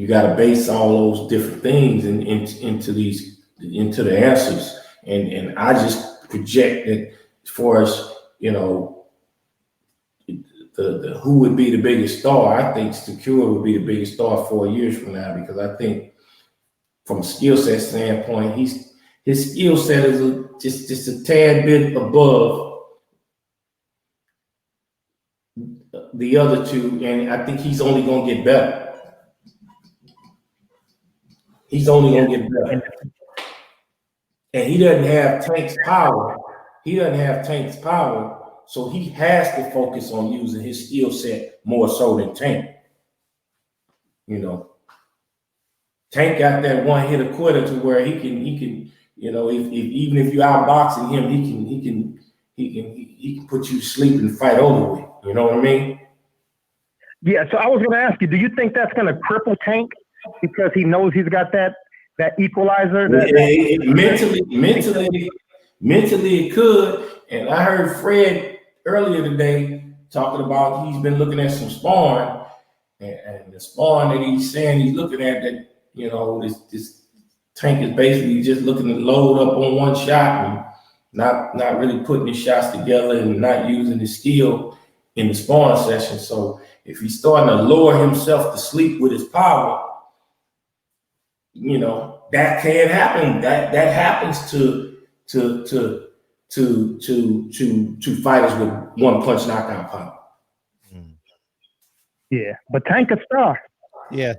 Speaker 3: gotta base all those different things into the answers, and I just project that as far as the who would be the biggest star. I think Shakur would be the biggest star 4 years from now, because I think from a skill set standpoint, his skill set is just a tad bit above the other two, and I think he's only going to get better. He's only going to get better. And he doesn't have Tank's power. So he has to focus on using his skill set more so than Tank. Tank got that one hitter quitter to where he can, even if you're outboxing him, he can put you to sleep and fight over with. You know what I mean?
Speaker 13: Yeah. So I was going to ask you, do you think that's going to cripple Tank because he knows he's got that that equalizer?
Speaker 3: Mentally it could. And I heard Fred earlier today talking about he's been looking at some sparring, and the sparring that he's saying he's looking at, that, you know, this Tank is basically just looking to load up on one shot and not really putting his shots together and not using his skill in the sparring session. So if he's starting to lower himself to sleep with his power, you know, that can happen. That happens to fighters with one punch knockout power.
Speaker 13: Yeah, but Tank a star.
Speaker 5: Yeah,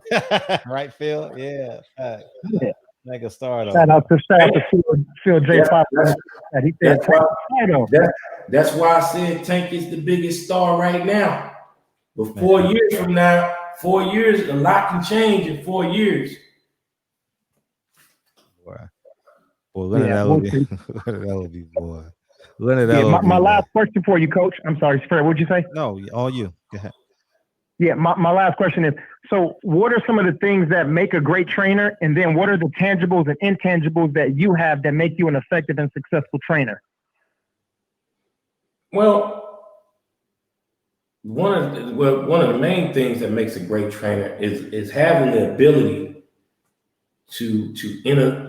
Speaker 5: right, Phil. Yeah, Tank a star.
Speaker 13: Shout out to Phil J. Pop. He said
Speaker 3: that's why I said Tank is the biggest star right now. But 4 years from now, 4 years, a lot can change in 4 years.
Speaker 5: Boy, Leonard Ellaby, boy. Leonard
Speaker 13: Yeah,
Speaker 5: Ellaby,
Speaker 13: my last question for you, Coach. I'm sorry, Fred, what'd you say?
Speaker 5: No, all you. Go ahead.
Speaker 13: Yeah, my last question is, so what are some of the things that make a great trainer? And then what are the tangibles and intangibles that you have that make you an effective and successful trainer?
Speaker 3: Well, one of the main things that makes a great trainer is having the ability to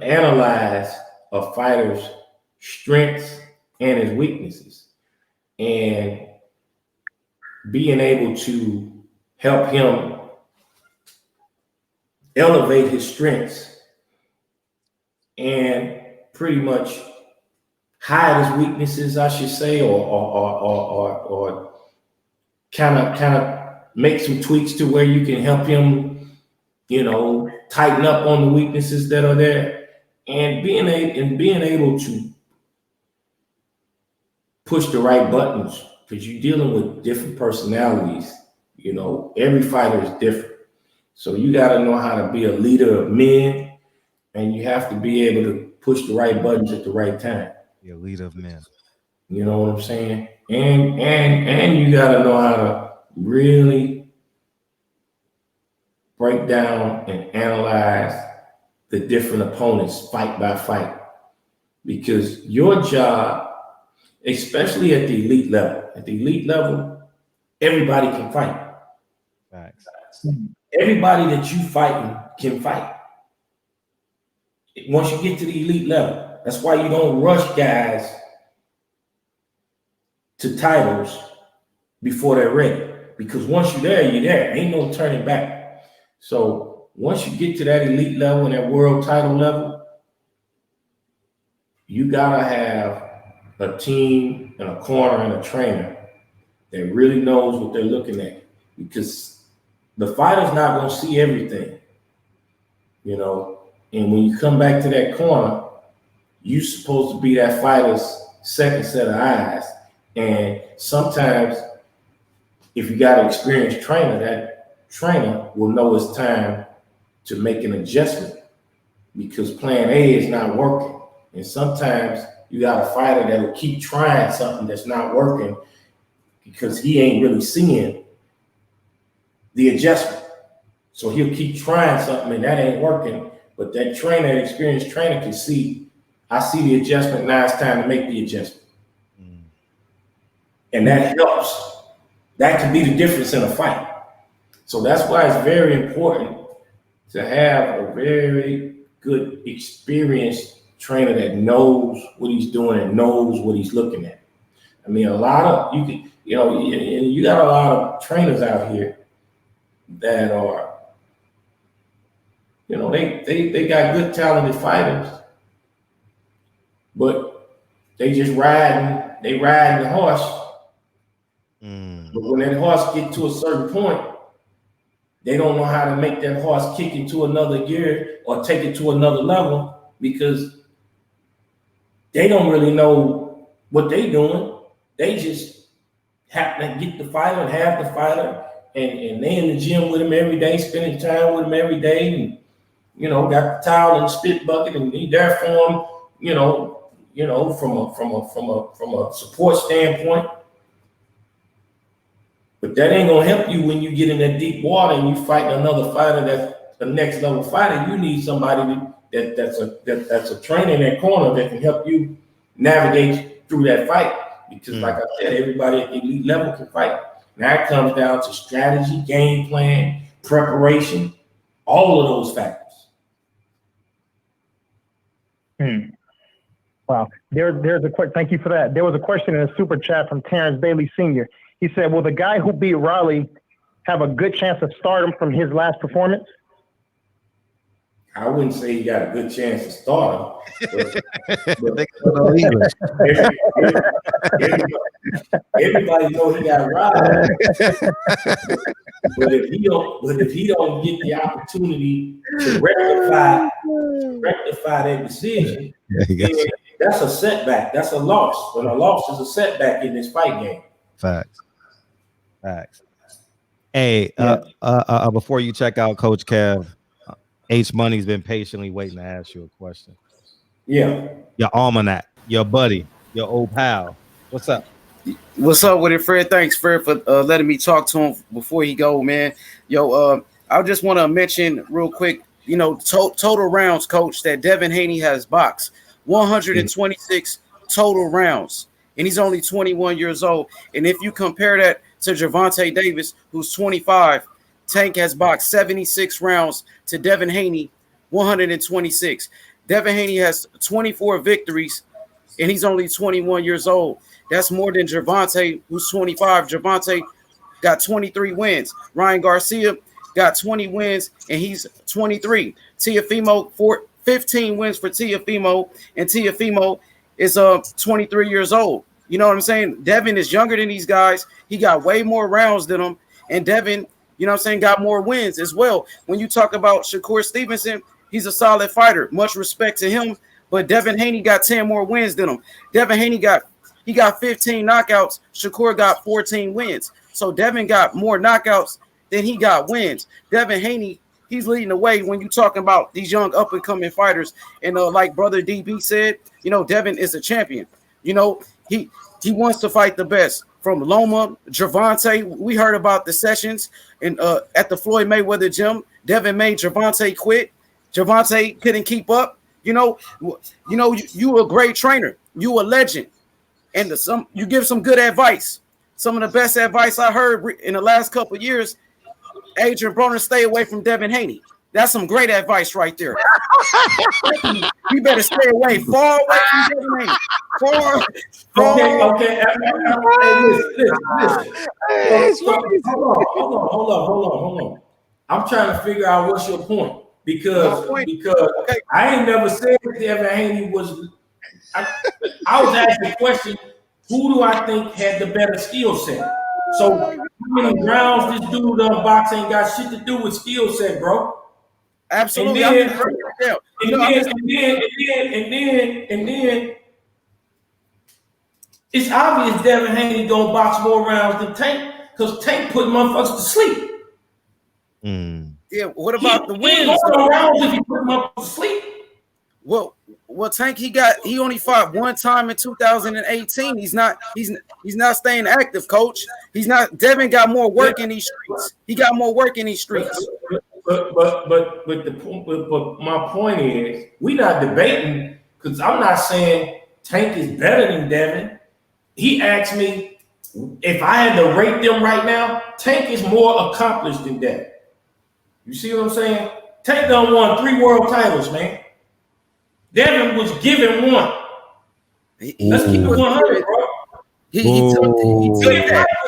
Speaker 3: analyze a fighter's strengths and his weaknesses, and being able to help him elevate his strengths and pretty much hide his weaknesses, I should say, or kind of make some tweaks to where you can help him, you know, tighten up on the weaknesses that are there, and being able to push the right buttons, because you're dealing with different personalities. You know, every fighter is different. So you got to know how to be a leader of men, and you have to be able to push the right buttons at the right time.
Speaker 5: You're a leader of men.
Speaker 3: You know what I'm saying? And you got to know how to really break down and analyze the different opponents fight by fight. Because your job, especially at the elite level, everybody can fight.
Speaker 5: Facts.
Speaker 3: Everybody that you fighting can fight. Once you get to the elite level, that's why you don't rush guys to titles before they're ready. Because once you're there, you're there. Ain't no turning back. So once you get to that elite level and that world title level, you gotta have a team and a corner and a trainer that really knows what they're looking at, because the fighter's not going to see everything, you know. And when you come back to that corner, you're supposed to be that fighter's second set of eyes. And sometimes, if you got an experienced trainer, that trainer will know it's time to make an adjustment, because plan A is not working. And sometimes you got a fighter that will keep trying something that's not working because he ain't really seeing the adjustment. So he'll keep trying something and that ain't working, but that trainer, that experienced trainer, can see, I see the adjustment, now it's time to make the adjustment. And that helps. That can be the difference in a fight. So that's why it's very important to have a very good, experienced trainer that knows what he's doing and knows what he's looking at. I mean, you got a lot of trainers out here that are, you know, they got good talented fighters, but they just riding the horse. But when that horse get to a certain point, they don't know how to make that horse kick into another gear or take it to another level, because they don't really know what they're doing. They just happen to get the fighter and have the fighter, and they in the gym with him every day, spending time with him every day, and, you know, got the towel and the spit bucket, and he there for him, you know, from a support standpoint. But that ain't gonna help you when you get in that deep water and you fight another fighter that's the next level fighter. You need somebody that's a trainer in that corner that can help you navigate through that fight. Because like I said, everybody at the elite level can fight. Now it comes down to strategy, game plan, preparation, all of those factors.
Speaker 13: Wow. There's a quick thank you for that. There was a question in a super chat from Terrence Bailey Sr. He said, will the guy who beat Rollie have a good chance of stardom from his last performance?
Speaker 3: I wouldn't say he got a good chance to start him. Everybody knows he got robbed. But if he don't get the opportunity to rectify that decision, then that's a setback. That's a loss. But a loss is a setback in this fight game.
Speaker 5: Facts. Hey, before you check out, Coach Kev, H Money's been patiently waiting to ask you a question.
Speaker 3: Yeah.
Speaker 5: Your almanac, your buddy, your old pal. What's up?
Speaker 10: What's up with it, Fred? Thanks, Fred, for letting me talk to him before he go, man. Yo, I just want to mention real quick, you know, total rounds, Coach, that Devin Haney has boxed 126 total rounds, and he's only 21 years old. And if you compare that to Gervonta Davis, who's 25, Tank has boxed 76 rounds to Devin Haney, 126. Devin Haney has 24 victories, and he's only 21 years old. That's more than Gervonta, who's 25. Gervonta got 23 wins. Ryan Garcia got 20 wins, and he's 23. Teofimo, 15 wins for Teofimo, and Teofimo is 23 years old. You know what I'm saying? Devin is younger than these guys. He got way more rounds than them, and Devin, you know what I'm saying, got more wins as well. When you talk about Shakur Stevenson, he's a solid fighter. Much respect to him, but Devin Haney got 10 more wins than him. Devin Haney got 15 knockouts. Shakur got 14 wins. So Devin got more knockouts than he got wins. Devin Haney, he's leading the way when you're talking about these young up-and-coming fighters. And like Brother DB said, you know, Devin is a champion. You know, he wants to fight the best. From Loma, Gervonta, we heard about the sessions and at the Floyd Mayweather gym. Devin made Gervonta quit. Gervonta couldn't keep up. You a great trainer. You a legend. And you give some good advice. Some of the best advice I heard in the last couple of years, Adrian Broner, stay away from Devin Haney. That's some great advice right there. You better stay away, far away from Devin Haney.
Speaker 3: Okay. Listen. Hold on. I'm trying to figure out what's your point because I ain't never said Devin Haney was. I was asking the question, who do I think had the better skill set? So how many rounds this dude on box ain't got shit to do with skill set, bro?
Speaker 10: Absolutely.
Speaker 3: And then it's obvious Devin Haney gonna box more rounds than Tank because Tank put motherfuckers to sleep.
Speaker 10: Yeah, what about the wins?
Speaker 3: Rounds if he put motherfuckers to sleep.
Speaker 10: Well, Tank, he only fought one time in 2018. He's not staying active, Coach. Devin got more work in these streets. He got more work in these streets.
Speaker 3: But my point is, we're not debating because I'm not saying Tank is better than Devin. He asked me if I had to rate them right now. Tank is more accomplished than Devin. You see what I'm saying? Tank done won 3 world titles, man. Devin was given one. Let's keep it 100, bro.
Speaker 10: He took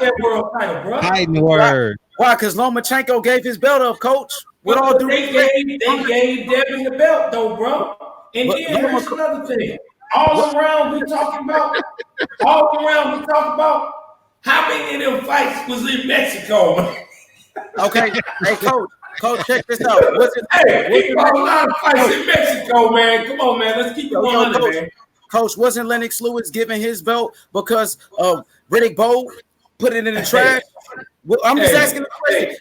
Speaker 3: that world title, bro.
Speaker 5: Hiding word.
Speaker 10: Why? Because Lomachenko gave his belt up, Coach. With all due respect,
Speaker 3: they gave Devin the belt, though, bro. And then here's another thing. All around we talking about, how many of them fights was in Mexico, man?
Speaker 10: Okay, hey, Coach, check this out.
Speaker 3: He fought a lot of fights in Mexico, man. Come on, man. Let's keep it 100, man.
Speaker 10: Coach, wasn't Lennox Lewis giving his belt because Riddick Bowe put it in the trash? Well, I'm just asking the question.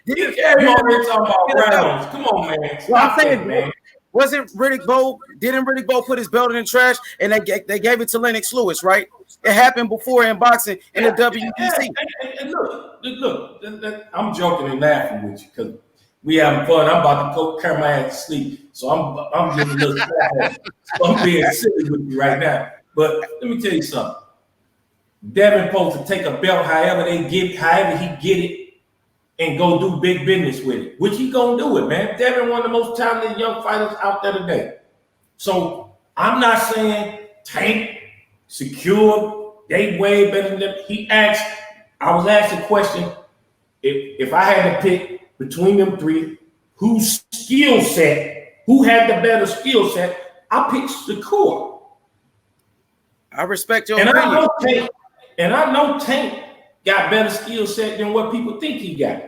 Speaker 3: Come on, man.
Speaker 10: Well, I'm saying, man. Didn't Riddick Bowe put his belt in the trash and they gave it to Lennox Lewis, right? It happened before in boxing in the WBC.
Speaker 3: And look, I'm joking and laughing with you because We having fun. I'm about to go carry my ass to sleep. So I'm giving a little slap. So I'm being silly with you right now. But let me tell you something. Devin supposed to take a belt however he get it, and go do big business with it. Which he gonna do it, man. Devin one of the most talented young fighters out there today. So I'm not saying Tank, Secure, they way better than them. I was asked a question, if I had to pick between them three, who had the better skill set, I picked Secure.
Speaker 10: I respect your
Speaker 3: opinion. I know Tank got better skill set than what people think he got.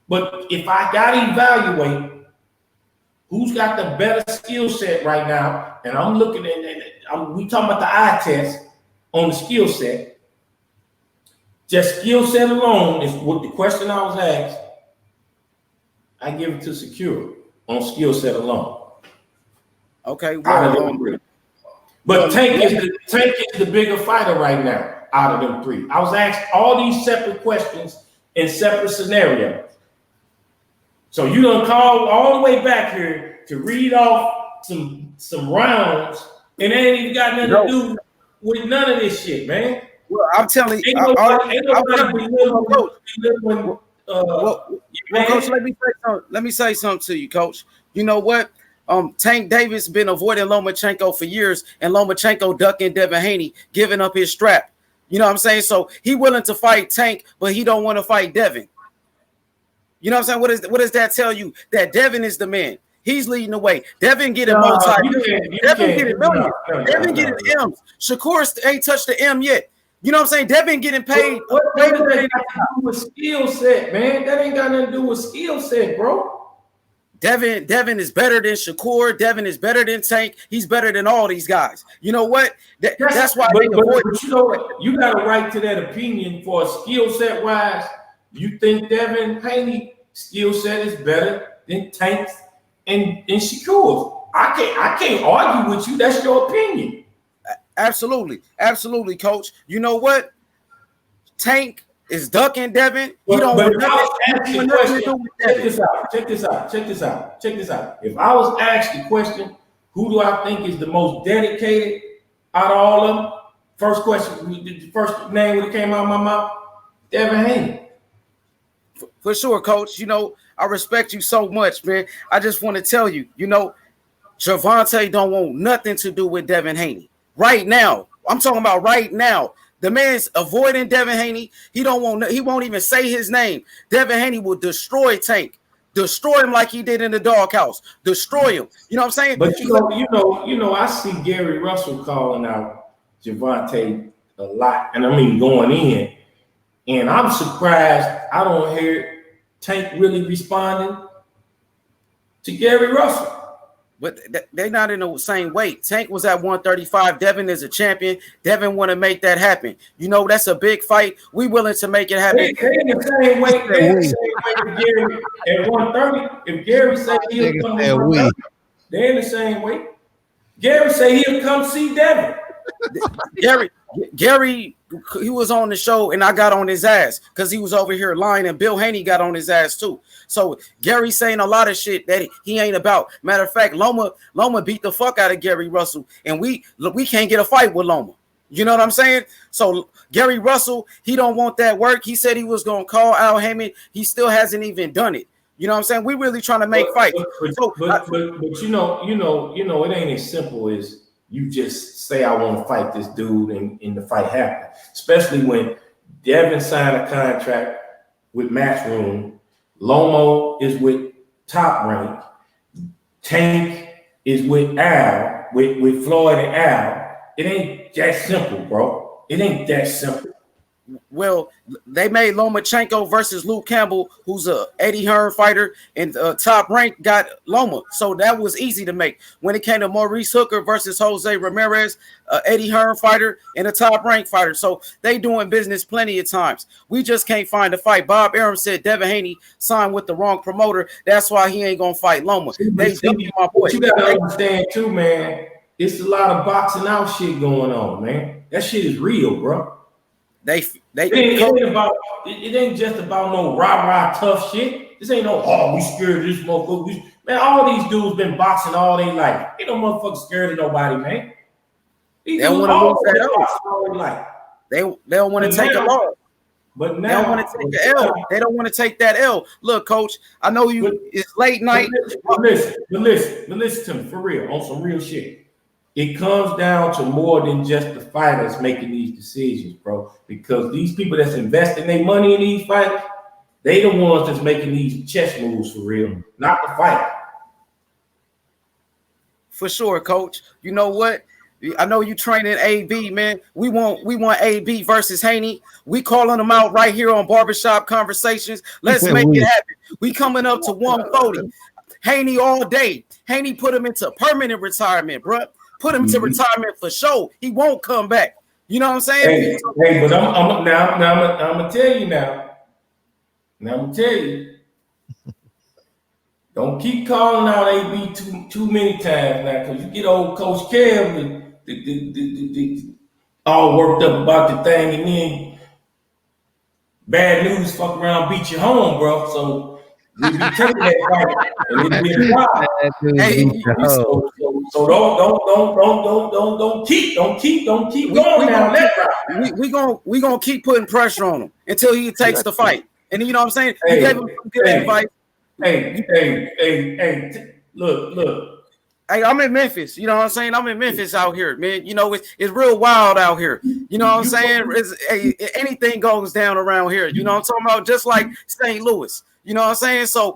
Speaker 3: But if I got to evaluate who's got the better skill set right now, and I'm looking at, we talking about the eye test on the skill set. Just skill set alone is what the question I was asked. I give it to Secure on skill set alone.
Speaker 10: Okay,
Speaker 3: but Tank is the bigger fighter right now out of them three. I was asked all these separate questions in separate scenarios. So you done call all the way back here to read off some rounds, and they ain't even got nothing to do with none of this shit, man.
Speaker 10: Well, I'm telling you, Coach, let me say something to you, Coach. You know what? Tank Davis been avoiding Lomachenko for years, and Lomachenko ducking Devin Haney, giving up his strap. You know what I'm saying? So he willing to fight Tank, but he don't want to fight Devin. You know what I'm saying? What does that tell you? That Devin is the man. He's leading the way. Devin getting multi-million. Devin getting millions. Devin getting M's. Shakur ain't touched the M yet. You know what I'm saying? Devin getting paid.
Speaker 3: What does that got to do with skill set, man? That ain't got nothing to do with skill set, bro.
Speaker 10: Devin is better than Shakur. Devin is better than Tank. He's better than all these guys. You know what? That's why they avoid.
Speaker 3: You know, you got a right to that opinion for skill set wise. You think Devin Haney skill set is better than Tank and Shakur? I can't argue with you. That's your opinion.
Speaker 10: Absolutely, Coach. You know what? Tank is ducking Devin.
Speaker 3: Check this out. If I was asked the question, who do I think is the most dedicated out of all of them? First question, the first name that came out of my mouth, Devin Haney.
Speaker 10: For sure, Coach. You know, I respect you so much, man. I just want to tell you, you know, Gervonta don't want nothing to do with Devin Haney. Right now, I'm talking about right now. The man's avoiding Devin Haney. He won't even say his name. Devin Haney will destroy Tank. Destroy him like he did in the doghouse. Destroy him. You know what I'm saying?
Speaker 3: But you know, I see Gary Russell calling out Gervonta a lot, and I mean going in. And I'm surprised I don't hear Tank really responding to Gary Russell.
Speaker 10: But they're not in the same weight. Tank was at 135. Devin is a champion. Devin want to make that happen. You know, that's a big fight. We willing to make it happen.
Speaker 3: They in the same weight. They're in the same weight Gary at 130. If Gary say he'll come, they're in the same weight. Gary say he'll come see Devin.
Speaker 10: Gary, he was on the show and I got on his ass because he was over here lying, and Bill Haney got on his ass too. So Gary saying a lot of shit that he ain't about. Matter of fact, Loma beat the fuck out of Gary Russell, and we can't get a fight with Loma. You know what I'm saying? So Gary Russell, he don't want that work. He said he was gonna call Al Haymon. He still hasn't even done it. You know what I'm saying? We really trying to make fights.
Speaker 3: But you know, it ain't as simple as you just say I want to fight this dude and the fight happen. Especially when Devin signed a contract with Matchroom, Lomo is with Top Rank, Tank is with Al, with Floyd and Al. It ain't that simple, bro. It ain't that simple.
Speaker 10: Well, they made Lomachenko versus Luke Campbell, who's a Eddie Hearn fighter, and Top Rank got Loma. So that was easy to make. When it came to Maurice Hooker versus Jose Ramirez, Eddie Hearn fighter and a Top Rank fighter. So they doing business plenty of times. We just can't find a fight. Bob Arum said Devin Haney signed with the wrong promoter. That's why he ain't gonna fight Loma.
Speaker 3: But you gotta understand too, man. It's a lot of boxing out shit going on, man. That shit is real, bro. It ain't just about no rah-rah tough shit. This ain't no, oh, we scared of this motherfucker. Man, all these dudes been boxing all their life. Ain't no motherfucker scared of nobody, man. These
Speaker 10: they don't
Speaker 3: dudes
Speaker 10: want
Speaker 3: all
Speaker 10: to lose
Speaker 3: been
Speaker 10: that
Speaker 3: boxing all their life.
Speaker 10: They don't want to take a loss.
Speaker 3: But now
Speaker 10: they don't want to take the L. They don't want to take that L. Look, coach, I know it's late night.
Speaker 3: But listen to me for real, on some real shit. It comes down to more than just the fighters making these decisions, bro. Because these people that's investing their money in these fights, they the ones that's making these chess moves for real, not the fighter.
Speaker 10: For sure, coach. You know what? I know you training AB, man. We want AB versus Haney. We calling them out right here on Barbershop Conversations. Let's make it happen. We coming up to 140. Haney all day. Haney put him into permanent retirement, bro. Put him to retirement for sure. He won't come back. You know what I'm saying?
Speaker 3: Hey, but I'm gonna tell you now. Now I'm gonna tell you. Don't keep calling out AB too many times now, because you get old Coach Kev all worked up about the thing, and then bad news fuck around beat you home, bro. So we be taking that fight, and it be a problem. Hey, so don't keep going down that route.
Speaker 10: We gonna keep putting pressure on him until he takes the fight. And you know what I'm saying? You gave him some good advice.
Speaker 3: Hey, look.
Speaker 10: Hey, I'm in Memphis. You know what I'm saying? I'm in Memphis out here, man. You know, it's real wild out here. You know what I'm saying? Anything goes down around here. You know what I'm talking about? Just like St. Louis. You know what I'm saying? So,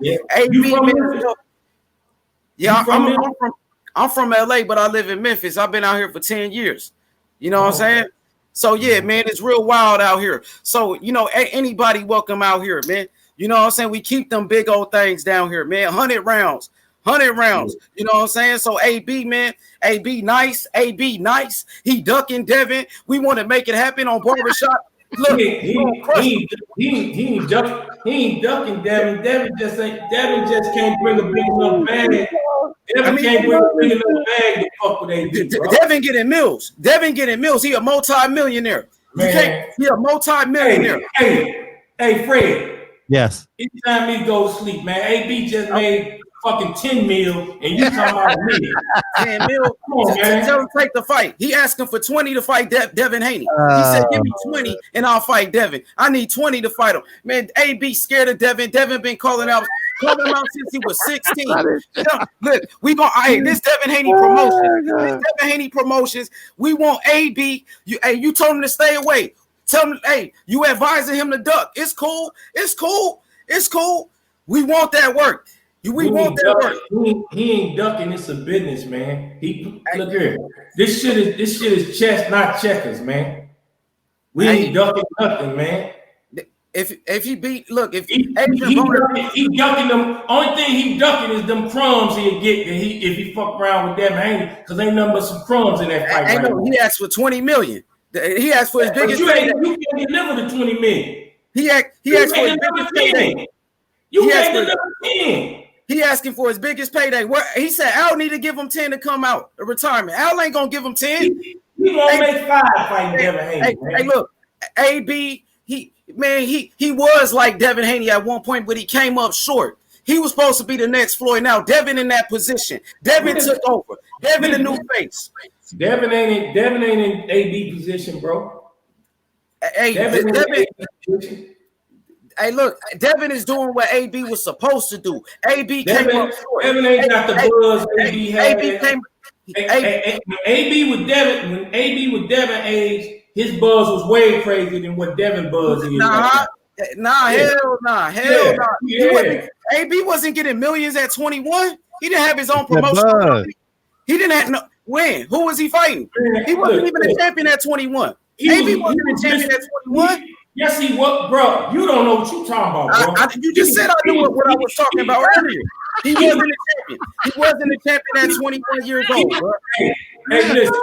Speaker 10: I'm from LA, but I live in Memphis. I've been out here for 10 years. You know what I'm saying? So, yeah, man, it's real wild out here. So, you know, anybody welcome out here, man. You know what I'm saying? We keep them big old things down here, man. 100 rounds. You know what I'm saying? So AB, man, AB nice. He ducking Devin. We want to make it happen on Barbershop. Look,
Speaker 3: he ain't ducking Devin. Devin just can't bring a big enough bag. Devin can't bring a big enough bag to fuck with AB, bro.
Speaker 10: Devin getting mills. He a multi-millionaire. He a multi-millionaire.
Speaker 3: Hey, Fred.
Speaker 5: Yes.
Speaker 3: Anytime he goes to sleep, man, AB just made fucking 10 mil, and you talking about a million.
Speaker 10: 10 mil.
Speaker 3: Come on, man.
Speaker 10: Tell him to take the fight. He asking for 20 to fight Devin Haney. He said, give me 20 and I'll fight Devin. I need 20 to fight him. Man, AB scared of Devin. Devin been calling him out since he was 16. Look, we gonna this Devin Haney promotions. We want AB. You told him to stay away. Tell him, hey, you advising him to duck. It's cool. We want that work. We want that work.
Speaker 3: He ain't ducking. It's a business, man. Look here. This shit is chess, not checkers, man. We ain't ducking nothing, man.
Speaker 10: If he beat,
Speaker 3: he ducking them. Only thing he ducking is them crumbs he'll get if he fuck around with them, ain't, because ain't nothing but some crumbs in that fight.
Speaker 10: He asked for 20 million. He asked for his biggest.
Speaker 3: You can't deliver the 20 million.
Speaker 10: He asked for his biggest payday.
Speaker 3: You can't deliver 10.
Speaker 10: He asking for his biggest payday. He said Al need to give him 10 to come out of retirement. Al ain't gonna give him 10.
Speaker 3: He gonna make 5 fighting Devin Haney.
Speaker 10: Hey, look, AB. He was like Devin Haney at one point, but he came up short. He was supposed to be the next Floyd. Now Devin in that position. Devin took over. Devin the new face.
Speaker 3: Devin ain't in AB position, bro.
Speaker 10: Hey, hey, look, Devin is doing what AB was supposed to do. AB came up short.
Speaker 3: Devin ain't got the buzz AB had. AB with Devin, when AB with Devin age, his buzz was way crazier than what Devin buzz is.
Speaker 10: Hell no. AB wasn't getting millions at 21. He didn't have his own promotion. He didn't have no. When? Who was he fighting? He wasn't even a champion at 21. AB wasn't a champion at 21.
Speaker 3: Yes, he was, bro. You don't know what you're talking about, bro.
Speaker 10: You just said I knew what I was talking about earlier. He wasn't a champion. He wasn't a champion at 21 years old, bro.
Speaker 3: Hey, listen.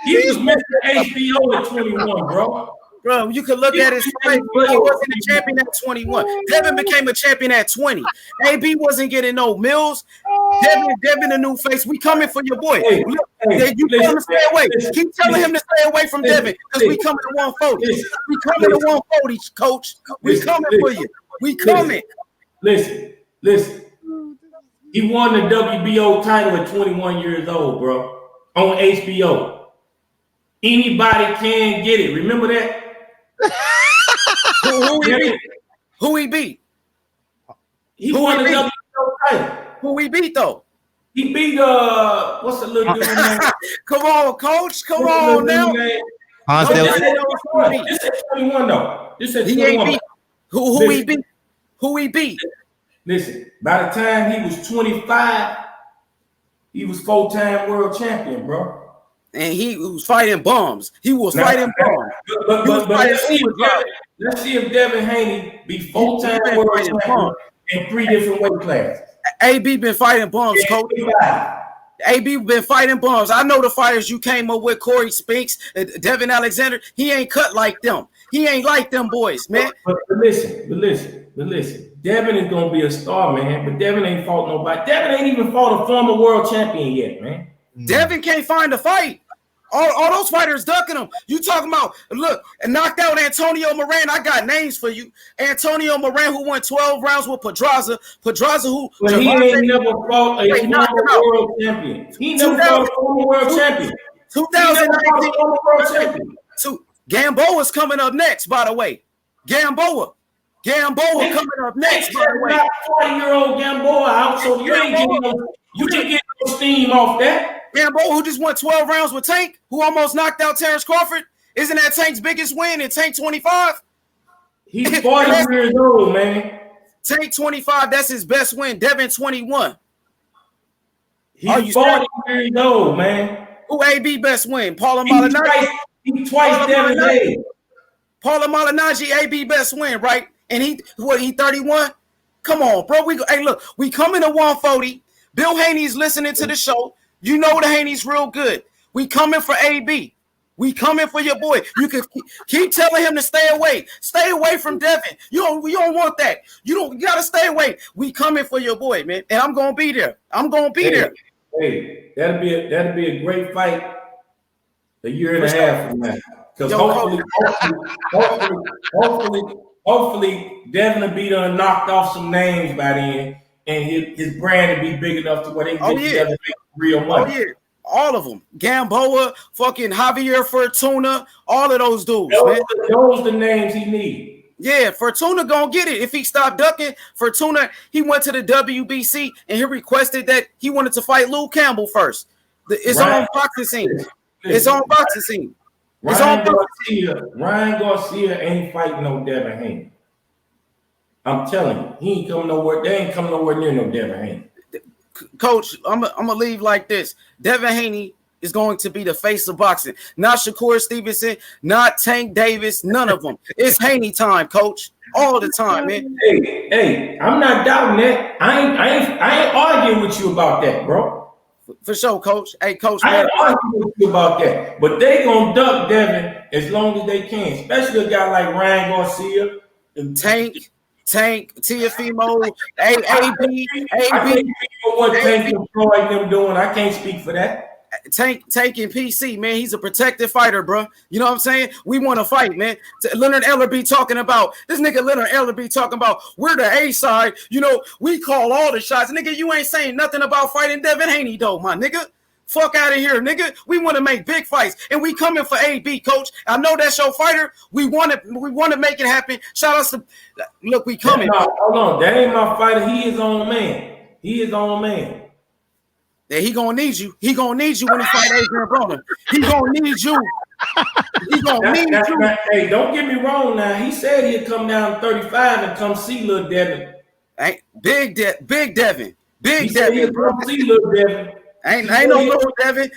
Speaker 3: He was Mr. HBO at 21, bro.
Speaker 10: Bro, you can look at his face, but he wasn't a champion at 21. Devin became a champion at 20. AB wasn't getting no mills. Devin a new face. We coming for your boy. You tell him to stay away. Keep telling him to stay away from Devin, because we coming to 140. We coming to 140, coach. We coming for you. We coming.
Speaker 3: Listen. He won the WBO title at 21 years old, bro, on HBO. Anybody can get it. Remember that?
Speaker 10: Who he beat?
Speaker 3: He won the WBO title.
Speaker 10: Who he beat though?
Speaker 3: He beat what's the little dude name?
Speaker 10: Come on, coach. Come on now.
Speaker 3: This is 21 though. This is 21.
Speaker 10: Who he beat? Who he beat?
Speaker 3: Listen, by the time he was 25, he was 4-time world champion, bro.
Speaker 10: And he was fighting bums. He was fighting bums.
Speaker 3: But let's see if Devin Haney be 4-time world champion in 3 different weight classes.
Speaker 10: AB been fighting bums, coach. AB been fighting bums. I know the fighters you came up with, Corey Spinks, Devin Alexander. He ain't cut like them. He ain't like them boys, man.
Speaker 3: But listen. Devin is gonna be a star, man. But Devin ain't fought nobody. Devin ain't even fought a former world champion yet, man.
Speaker 10: Devin can't find a fight. All those fighters ducking him. You talking about, look, and knocked out Antonio Moran. I got names for you. Antonio Moran, who won 12 rounds with Pedraza. Pedraza, who...
Speaker 3: But he ain't never fought a former world champion. He never fought a former world champion.
Speaker 10: 2019. Gamboa's coming up next, by the way. Gamboa coming up next, by the way.
Speaker 3: 40-year-old Gamboa out, so you ain't getting no steam off that.
Speaker 10: Gamboa, who just won 12 rounds with Tank, who almost knocked out Terence Crawford. Isn't that Tank's biggest win in Tank 25?
Speaker 3: He's 40 years old, man.
Speaker 10: Tank 25, that's his best win. Devin 21.
Speaker 3: He's 40 years old, man.
Speaker 10: Who AB best win? Paula Malignaggi.
Speaker 3: He twice Devin's age.
Speaker 10: Paula Malignaggi, AB best win, right? And he 31? Come on, bro. We coming to 140. Bill Haney's listening to the show. You know the Haney's real good. We coming for AB. We coming for your boy. You can keep telling him to stay away. Stay away from Devin. You don't want that. You gotta stay away. We coming for your boy, man. And I'm gonna be there. there.
Speaker 3: Hey, that'd be a great fight a year and a half from now. Because hopefully Devin will be done knocked off some names by then, and his brand will be big enough to where they can get together and make real money.
Speaker 10: Oh, yeah. All of them. Gamboa, fucking Javier Fortuna, all of those dudes.
Speaker 3: Those the names he need.
Speaker 10: Yeah, Fortuna gonna get it. If he stopped ducking, Fortuna, he went to the WBC and he requested that he wanted to fight Lou Campbell first. It's on boxing scene. It's on boxing scene.
Speaker 3: Ryan Garcia ain't fighting no Devin Haney. I'm telling you, he ain't coming nowhere. They ain't coming nowhere near no Devin Haney.
Speaker 10: Coach, I'm gonna leave like this. Devin Haney is going to be the face of boxing. Not Shakur Stevenson, not Tank Davis, none of them. It's Haney time, Coach. All the time, man.
Speaker 3: Hey, I'm not doubting that. I ain't arguing with you about that, bro.
Speaker 10: For sure, Coach. Hey, Coach.
Speaker 3: I ain't arguing with you about that. But they gonna duck Devin as long as they can, especially a guy like Ryan Garcia
Speaker 10: and Tank, Tiafimo, AB.
Speaker 3: I can't speak for what Tank and Floyd them doing. I can't speak for that.
Speaker 10: Tank and PC, man, he's a protected fighter, bro. You know what I'm saying? We want to fight, man. Leonard Ellerby talking about this nigga. Leonard Ellerby talking about we're the A side. You know, we call all the shots, nigga. You ain't saying nothing about fighting Devin Haney, though, my nigga. Fuck out of here, nigga. We want to make big fights, and we coming for AB, Coach. I know that's your fighter. We want to make it happen. Shout out to look, we coming.
Speaker 3: No, hold on, that ain't my fighter. He is on man.
Speaker 10: That he gonna need you. He gonna need you when he fight Adrian Broner. He gonna need you. He gonna need you.
Speaker 3: Hey, don't get me wrong now. He said he'd come down 35 and come see little Devin.
Speaker 10: Hey, Big Devin.
Speaker 3: He said he'd come see little Devin.
Speaker 10: Ain't no little Devin.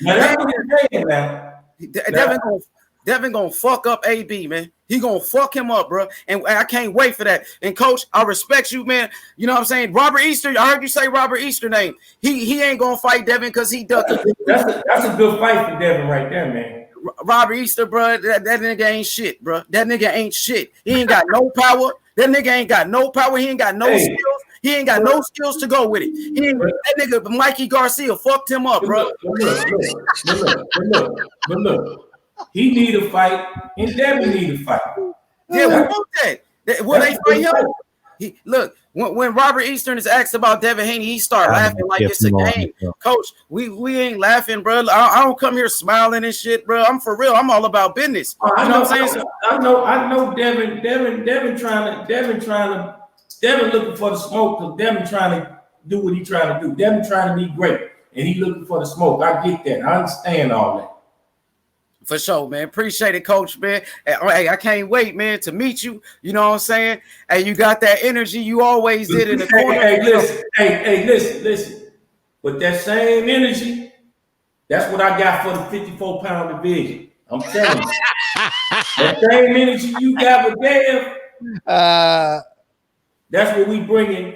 Speaker 10: Devin gonna fuck up AB, man. He gonna fuck him up, bro. And I can't wait for that. And Coach, I respect you, man. You know what I'm saying? Robert Easter, I heard you say Robert Easter name. He ain't gonna fight Devin because he ducking.
Speaker 3: That's a good fight for Devin right there, man.
Speaker 10: Robert Easter, bro, that nigga ain't shit, bro. That nigga ain't shit. He ain't got no power. That nigga ain't got no power. He ain't got no skills. He ain't got no skills to go with it. That nigga Mikey Garcia fucked him up, bro.
Speaker 3: But look. He need a fight, and Devin need a fight.
Speaker 10: Yeah, we want that. Will they fight him? Look, when Robert Eastern is asked about Devin Haney, he start laughing like it's a game. Coach, we ain't laughing, bro. I don't come here smiling and shit, bro. I'm for real. I'm all about business. You know what I'm saying?
Speaker 3: I know. Devin looking for the smoke because Devin trying to do what he trying to do. Devin trying to be great, and he looking for the smoke. I get that. I understand all that.
Speaker 10: For sure, man. Appreciate it, Coach, man. Hey, I can't wait, man, to meet you. You know what I'm saying? Hey, you got that energy you always did in the corner.
Speaker 3: Hey, listen. But that same energy, that's what I got for the 54-pound division. I'm telling you. That same energy you got with Dev, that's what we bringing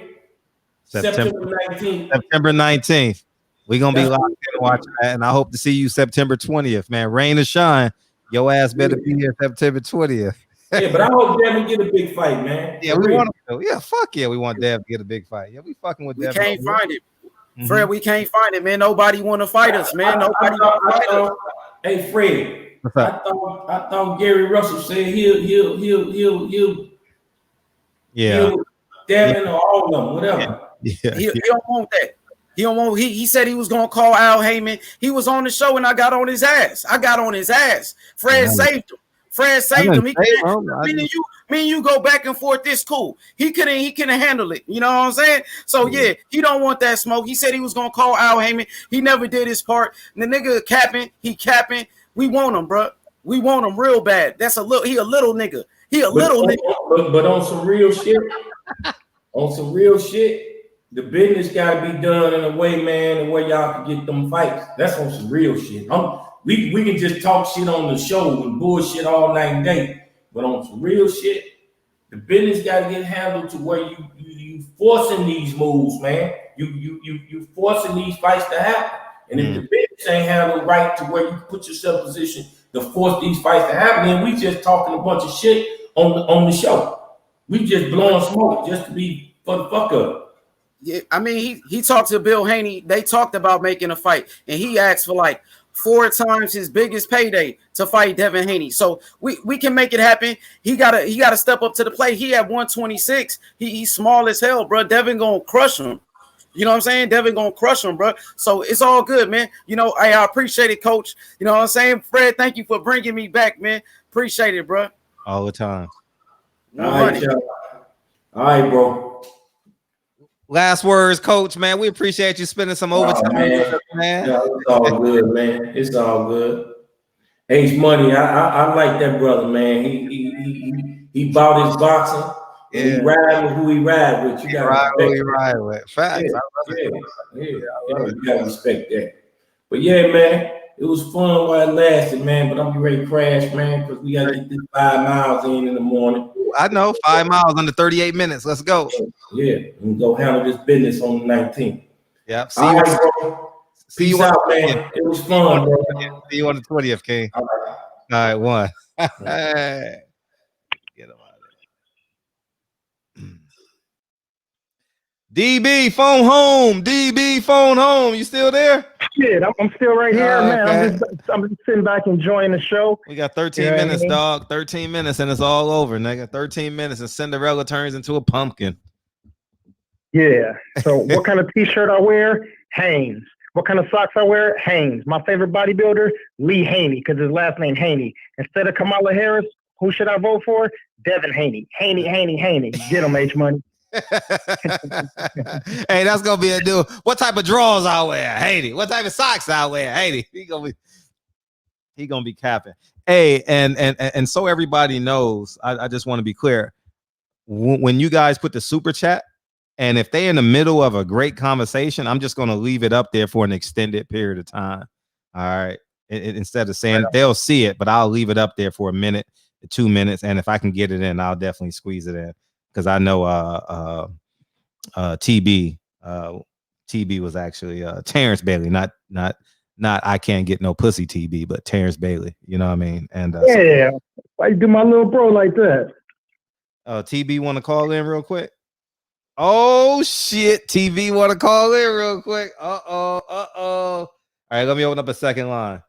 Speaker 3: September 19th.
Speaker 5: September 19th. We're going to be locked in watching that, and I hope to see you September 20th, man. Rain or shine, your ass better be here September 20th.
Speaker 3: Yeah, but I hope Devin get a big fight, man.
Speaker 5: Yeah, we want him to. Yeah, fuck yeah, we want Dev to get a big fight. Yeah, we fucking with Dev.
Speaker 10: We can't find it. Fred, we can't find it, man. Nobody want to fight us, man. Nobody want to fight us.
Speaker 3: Hey, Fred, I thought Gary Russell said he'll Devin or all of them, whatever.
Speaker 5: Yeah.
Speaker 10: He don't want that. He said he was gonna call Al Heyman. He was on the show and I got on his ass. Fred saved him. Me and you go back and forth. This cool. He couldn't handle it. You know what I'm saying? So yeah, he don't want that smoke. He said he was gonna call Al Heyman. He never did his part. And the nigga capping. We want him, bro. We want him real bad. He a little nigga.
Speaker 3: But on some real shit. The business got to be done in a way, man, the way y'all can get them fights. That's on some real shit. We can just talk shit on the show and bullshit all night and day, but on some real shit, the business got to get handled to where you forcing these moves, man. You forcing these fights to happen. And if the business ain't handled right to where you put yourself in position to force these fights to happen, then we just talking a bunch of shit on the show. We just blowing smoke just to be for the fuck up.
Speaker 10: Yeah, I mean, he talked to Bill Haney. They talked about making a fight, and he asked for like 4 times his biggest payday to fight Devin Haney. So we can make it happen. He gotta step up to the plate. He at 126. He's small as hell, bro. Devin gonna crush him. You know what I'm saying? Devin gonna crush him, bro. So it's all good, man. You know, I appreciate it, Coach. You know what I'm saying? Fred, thank you for bringing me back, man. Appreciate it, bro.
Speaker 5: All the time.
Speaker 3: All right, bro.
Speaker 5: Last words, Coach, man. We appreciate you spending some overtime with us, man.
Speaker 3: Yeah, it's all good, man. It's all good. H Money, I like that brother, man. He bought his boxing. Yeah. He ride with who he ride with. You gotta
Speaker 5: ride who he ride with. Facts.
Speaker 3: Yeah. You gotta respect that. But yeah, man, it was fun while it lasted, man. But I'm ready to crash, man, because we gotta get this 5 miles in the morning.
Speaker 5: I know 5 miles under 38 minutes. Let's go.
Speaker 3: Yeah, and go handle this business on the 19th.
Speaker 5: Yep.
Speaker 3: See you out, man. It was fun, bro.
Speaker 5: See you on the 20th, King. All right, one. Get him out of there. DB, phone home. DB, phone home. You still there?
Speaker 13: Shit, I'm still right here, man. I'm just sitting back enjoying the show.
Speaker 5: We got 13 minutes, dog. 13 minutes, and it's all over, nigga. 13 minutes, and Cinderella turns into a pumpkin.
Speaker 13: Yeah. So what kind of T-shirt I wear? Hanes. What kind of socks I wear? Hanes. My favorite bodybuilder? Lee Haney, because his last name Haney. Instead of Kamala Harris, who should I vote for? Devin Haney. Haney. Get him, H Money.
Speaker 5: Hey, that's gonna be a dude. What type of drawers I wear? Haney. What type of socks I wear? Haney. He gonna be capping. Hey, and so everybody knows, I just want to be clear. When you guys put the super chat, and if they in the middle of a great conversation, I'm just gonna leave it up there for an extended period of time. All right. Instead of saying they'll see it, but I'll leave it up there for a minute, 2 minutes, and if I can get it in, I'll definitely squeeze it in. Because I know TB was actually Terence Bailey, not I can't get no pussy TB, but Terence Bailey. You know what I mean? And
Speaker 13: why you do my little bro like that?
Speaker 5: TB want to call in real quick? Oh shit, TB want to call in real quick? Uh-oh. All right, let me open up a second line.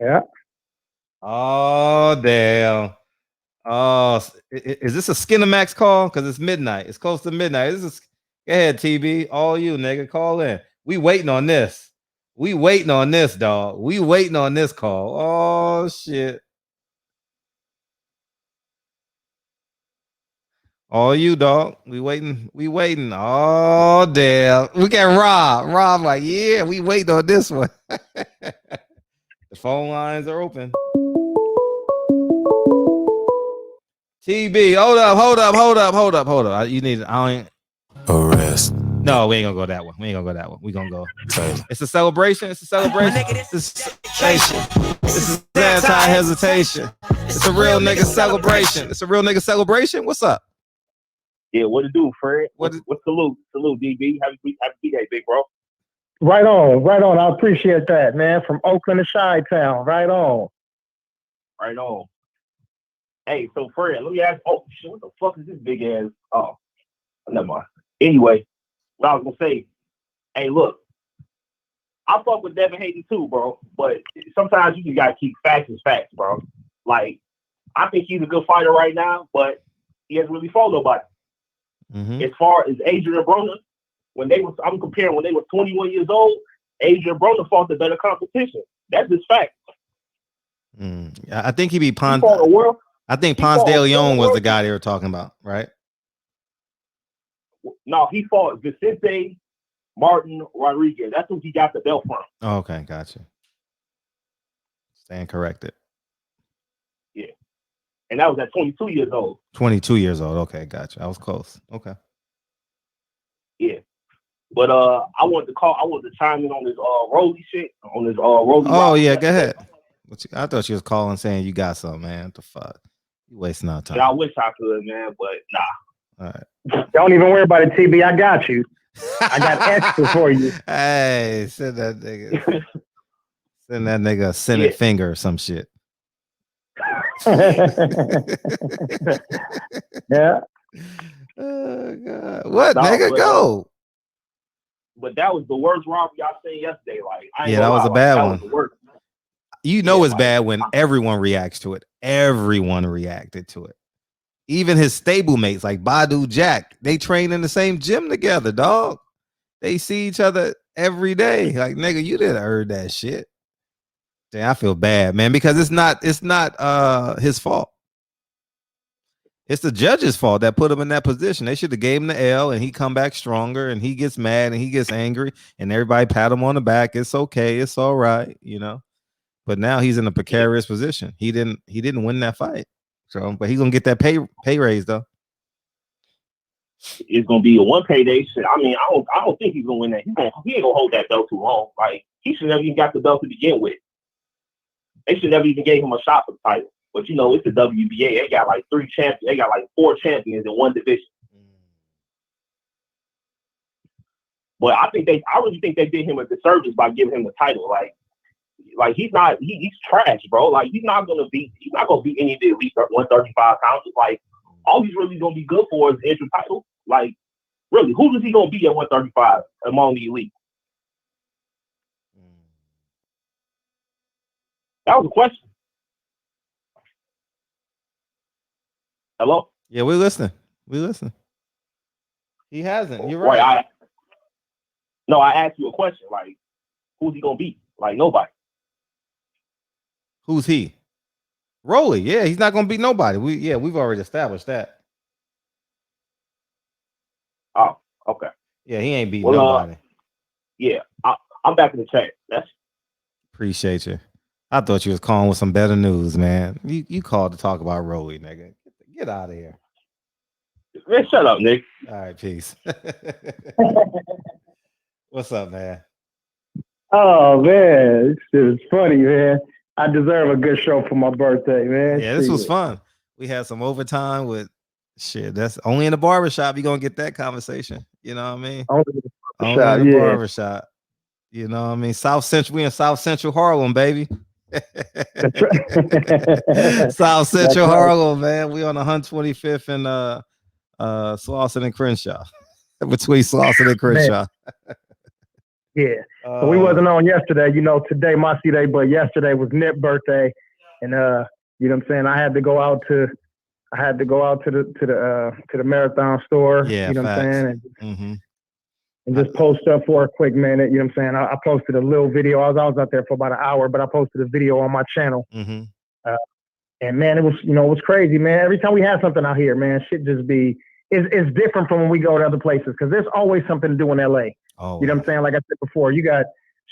Speaker 13: Yeah.
Speaker 5: Oh damn. Oh, is this a Skinamax call? Because it's midnight. It's close to midnight. Go ahead, TB. All you, nigga. Call in. We waiting on this. We waiting on this, dog. We waiting on this call. Oh, shit. All you, dog. We waiting. We waiting. Oh, damn. We got Rob. Rob like, yeah, we waiting on this one. The phone lines are open. TB, hold up. You need. I ain't.
Speaker 14: Arrest.
Speaker 5: No, we ain't gonna go that one. We gonna go. It's a celebration. It's a celebration. This is anti-hesitation. It's a real nigga celebration. What's up?
Speaker 15: Yeah, what to do, Fred? What's salute, DB. Happy day, big bro.
Speaker 13: Right on. I appreciate that, man. From Oakland to Chi-Town. Right on.
Speaker 15: Hey, so Fred, let me ask. Oh shit, what the fuck is this big ass? Oh, never mind. Anyway, what I was gonna say. Hey, look, I fuck with Devin Haney too, bro. But sometimes you just gotta keep facts as facts, bro. Like, I think he's a good fighter right now, but he hasn't really fought nobody. As far as Adrian Broner, I'm comparing when they were 21 years old. Adrian Broner fought the better competition. That's just fact.
Speaker 5: I think he beat Ponce. I think Ponce de Leon was the guy they were talking about, right?
Speaker 15: No, he fought Vicente Martin Rodriguez. That's who he got the belt from.
Speaker 5: Oh, okay, gotcha. Stand corrected.
Speaker 15: Yeah. And that was at 22 years old.
Speaker 5: 22 years old. Okay, gotcha. I was close. Okay.
Speaker 15: Yeah. But I wanted to chime in on this Rollie shit. On this Rollie.
Speaker 5: Oh, yeah, go ahead. I thought you was calling saying you got something, man. What the fuck? You wasting our time.
Speaker 15: Yeah, I wish I could, man, but nah.
Speaker 5: All right.
Speaker 13: Don't even worry about it, TB. I got you. I got extra for you.
Speaker 5: Hey, send that nigga a Senate finger or some shit.
Speaker 13: Yeah.
Speaker 5: Oh God. What, nigga? Go.
Speaker 15: But that was the worst robbery y'all seen yesterday. Like,
Speaker 5: that was a bad one. You know it's bad when everyone reacts to it. Everyone reacted to it. Even his stablemates like Badu Jack, they train in the same gym together, dog. They see each other every day. Like, nigga, you didn't earn that shit. Damn, I feel bad, man, because it's not his fault. It's the judge's fault that put him in that position. They should have gave him the L and he come back stronger and he gets mad and he gets angry and everybody pat him on the back. It's okay. It's all right, you know. But now he's in a precarious position. He didn't win that fight. So, but he's gonna get that pay raise though.
Speaker 15: It's gonna be a one payday shit. I mean, I don't think he's gonna win that. He ain't gonna hold that belt too long. Like, he should never even got the belt to begin with. They should never even gave him a shot for the title. But you know, it's the WBA. They got like 3 champions. They got like 4 champions in one division. But I really think they did him a disservice by giving him the title. Like he's trash, bro. Like, he's not gonna beat any of the elite 135 pounds. Like, all he's really gonna be good for is the interim title. Like, really, who is he gonna be at 135 among the elite? That was a question. Hello?
Speaker 5: Yeah, we listening. He hasn't. You're right.
Speaker 15: I asked you a question. Like, who's he gonna beat? Like, nobody.
Speaker 5: Who's he? Rollie. Yeah, he's not gonna beat nobody. We've already established that.
Speaker 15: Oh, okay.
Speaker 5: Yeah, he ain't beating nobody.
Speaker 15: I'm back in the chat.
Speaker 5: Appreciate you. I thought you was calling with some better news, man. You called to talk about Rollie, nigga. Get out of here.
Speaker 15: Man, shut up, Nick.
Speaker 5: All right, peace. What's up, man?
Speaker 13: Oh, man. It's funny, man. I deserve a good show for my birthday, man.
Speaker 5: Yeah, this was fun. We had some overtime with shit. That's only in the barbershop. You're gonna get that conversation. You know what I mean? Only in the barbershop. You know what I mean? South Central. We in South Central Harlem, baby.
Speaker 13: That's right.
Speaker 5: South Central Harlem, man. We on 125th and Slauson and Crenshaw. Between Slauson and Crenshaw.
Speaker 13: Yeah. So we wasn't on yesterday. You know, today my C-Day, but yesterday was Nip's birthday. And you know what I'm saying? I had to go out to I had to go out to the marathon store.
Speaker 5: Yeah,
Speaker 13: you know
Speaker 5: facts.
Speaker 13: what I'm saying,
Speaker 5: Mm-hmm.
Speaker 13: and just post up for a quick minute. You know what I'm saying. I posted a little video. I was out there for about an hour, but I posted a video on my channel.
Speaker 5: Mm-hmm.
Speaker 13: And man, it was crazy, man. Every time we had something out here, man, shit just be it's different from when we go to other places because there's always something to do in LA.
Speaker 5: Oh,
Speaker 13: you know what I'm saying? Like I said before, you got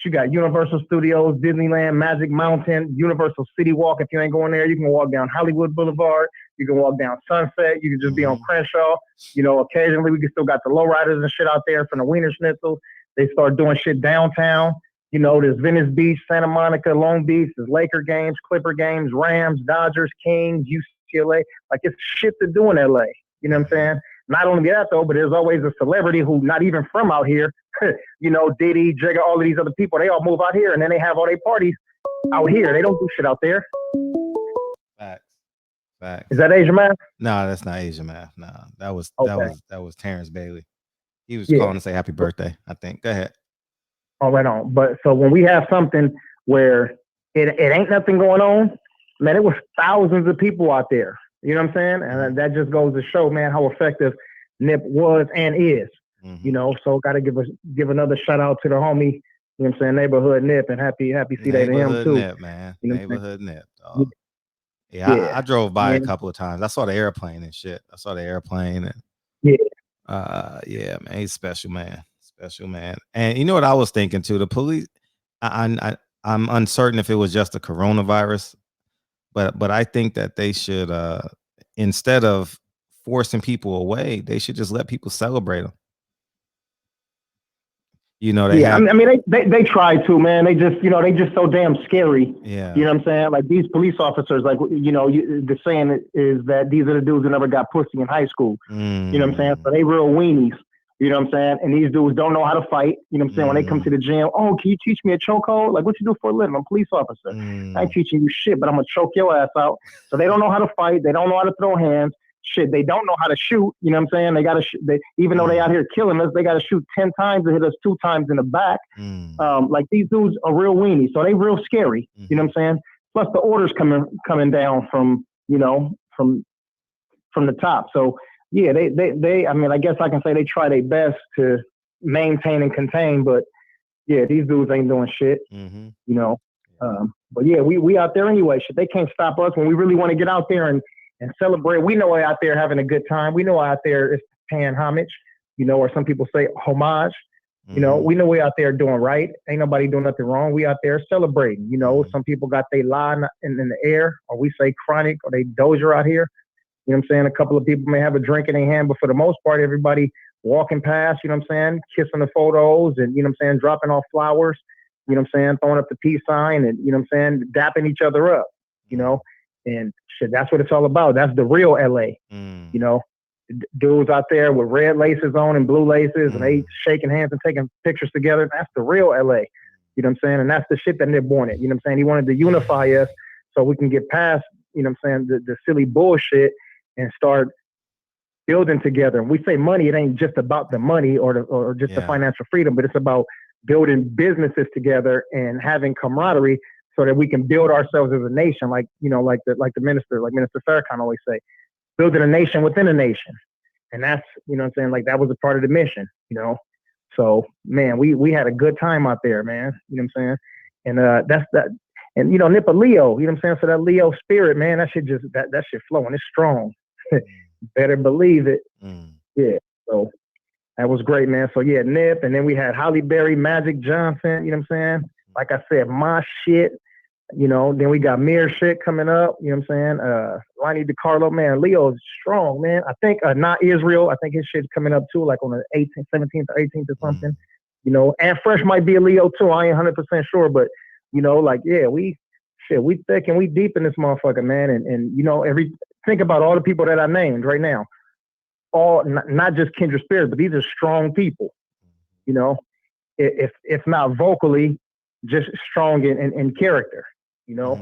Speaker 13: Universal Studios, Disneyland, Magic Mountain, Universal City Walk. If you ain't going there, you can walk down Hollywood Boulevard. You can walk down Sunset. You can just be on Crenshaw. Occasionally we still got the lowriders and shit out there from the Wiener Schnitzel. They start doing shit downtown. There's Venice Beach, Santa Monica, Long Beach. There's Laker games, Clipper games, Rams, Dodgers, Kings, UCLA. Like it's shit to do in LA. You know what I'm saying? Not only that though, but there's always a celebrity who not even from out here. Diddy, Jigga, all of these other people, they all move out here and then they have all their parties out here. They don't do shit out there.
Speaker 5: Facts.
Speaker 13: Is that Asian Math?
Speaker 5: No, that's not Asian Math. No, that was Terrence Bailey. He was calling to say happy birthday, I think. Go ahead.
Speaker 13: All right on. But so when we have something where it ain't nothing going on, man, it was thousands of people out there. You know what I'm saying? And that just goes to show, man, how effective Nip was and is. So got to give another shout out to the homie, you know what I'm saying, Neighborhood Nip, and happy C-Day to him too.
Speaker 5: Nip, man. Neighborhood Nip, dog. Yeah, I drove by a couple of times. I saw the airplane and shit. And yeah, man, he's special man. And you know what I was thinking too? The police, I'm uncertain if it was just the coronavirus, but I think that they should instead of forcing people away, they should just let people celebrate them.
Speaker 13: They try to, man. They just so damn scary.
Speaker 5: Yeah.
Speaker 13: You know what I'm saying? Like these police officers, like, the saying is that these are the dudes that never got pussy in high school. You know what I'm saying? So they real weenies. You know what I'm saying? And these dudes don't know how to fight. You know what I'm saying? When they come to the gym, oh, can you teach me a chokehold? Like, what you do for a living? I'm a police officer. I ain't teaching you shit, but I'm going to choke your ass out. So they don't know how to fight. They don't know how to throw hands. Shit, they don't know how to shoot. You know what I'm saying? They got to even though they out here killing us, they got to shoot 10 times to hit us 2 times in the back. Like these dudes are real weenies. So they real scary. You know what I'm saying? Plus the orders coming down from the top. So yeah, they I mean, I guess I can say they try their best to maintain and contain, but yeah, these dudes ain't doing shit. But yeah, we out there anyway. Shit, they can't stop us when we really want to get out there and celebrate. We know we're out there having a good time. We know out there is paying homage, or some people say homage. We know we're out there doing right. Ain't nobody doing nothing wrong. We out there celebrating. Some people got their line in the air, or we say chronic, or they dozer out here. You know what I'm saying? A couple of people may have a drink in their hand, but for the most part, everybody walking past, you know what I'm saying, kissing the photos and, you know what I'm saying, dropping off flowers, you know what I'm saying, throwing up the peace sign and, you know what I'm saying, dapping each other up, and shit, that's what it's all about. That's the real LA, dudes out there with red laces on and blue laces and they shaking hands and taking pictures together. That's the real LA, you know what I'm saying? And that's the shit that Nip wanted, you know what I'm saying? He wanted to unify us so we can get past, you know what I'm saying, the silly bullshit and start building together. And we say money, it ain't just about the money or just the financial freedom, but it's about building businesses together and having camaraderie so that we can build ourselves as a nation. Like, like Minister Farrakhan always say, building a nation within a nation. And that's, you know what I'm saying? Like that was a part of the mission, So man, we had a good time out there, man. You know what I'm saying? And that's that. And, Nip a Leo, you know what I'm saying? So that Leo spirit, man, that shit just, that shit flowing. It's strong. Better believe it. Yeah. So that was great, man. So yeah, Nip. And then we had Holly Berry, Magic Johnson, you know what I'm saying? Like I said, my shit, then we got Mirror shit coming up, you know what I'm saying? Lonnie DiCarlo, man, Leo is strong, man. I think not Israel. I think his shit's coming up too, like on the 18th, 17th or 18th or something, and Fresh might be a Leo too. I ain't 100% sure, but we thick and we deep in this motherfucker, man. And think about all the people that I named right now, all not just kindred spirits, but these are strong people, if not vocally, just strong in character, So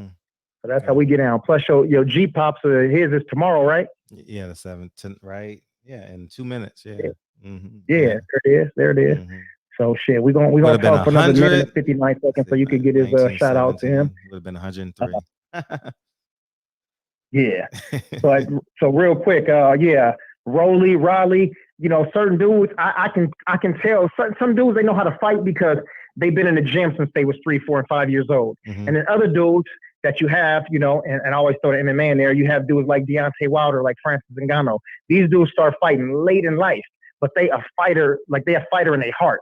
Speaker 13: that's how we get down. Plus your G Pops, his is tomorrow, right?
Speaker 5: Yeah, the 7th, right? Yeah, in 2 minutes. Yeah.
Speaker 13: Yeah, there it is. So shit, we're gonna talk for another minute and 59 seconds so you can get his shout out to him.
Speaker 5: Would have been 103.
Speaker 13: Yeah. So real quick, Rollie, Raleigh, certain dudes, I can tell some dudes, they know how to fight because they've been in the gym since they was 3, 4, and 5 years old.
Speaker 5: Mm-hmm.
Speaker 13: And then other dudes that you have, and I always throw the MMA in there, you have dudes like Deontay Wilder, like Francis Ngannou. These dudes start fighting late in life, but they a fighter in their heart.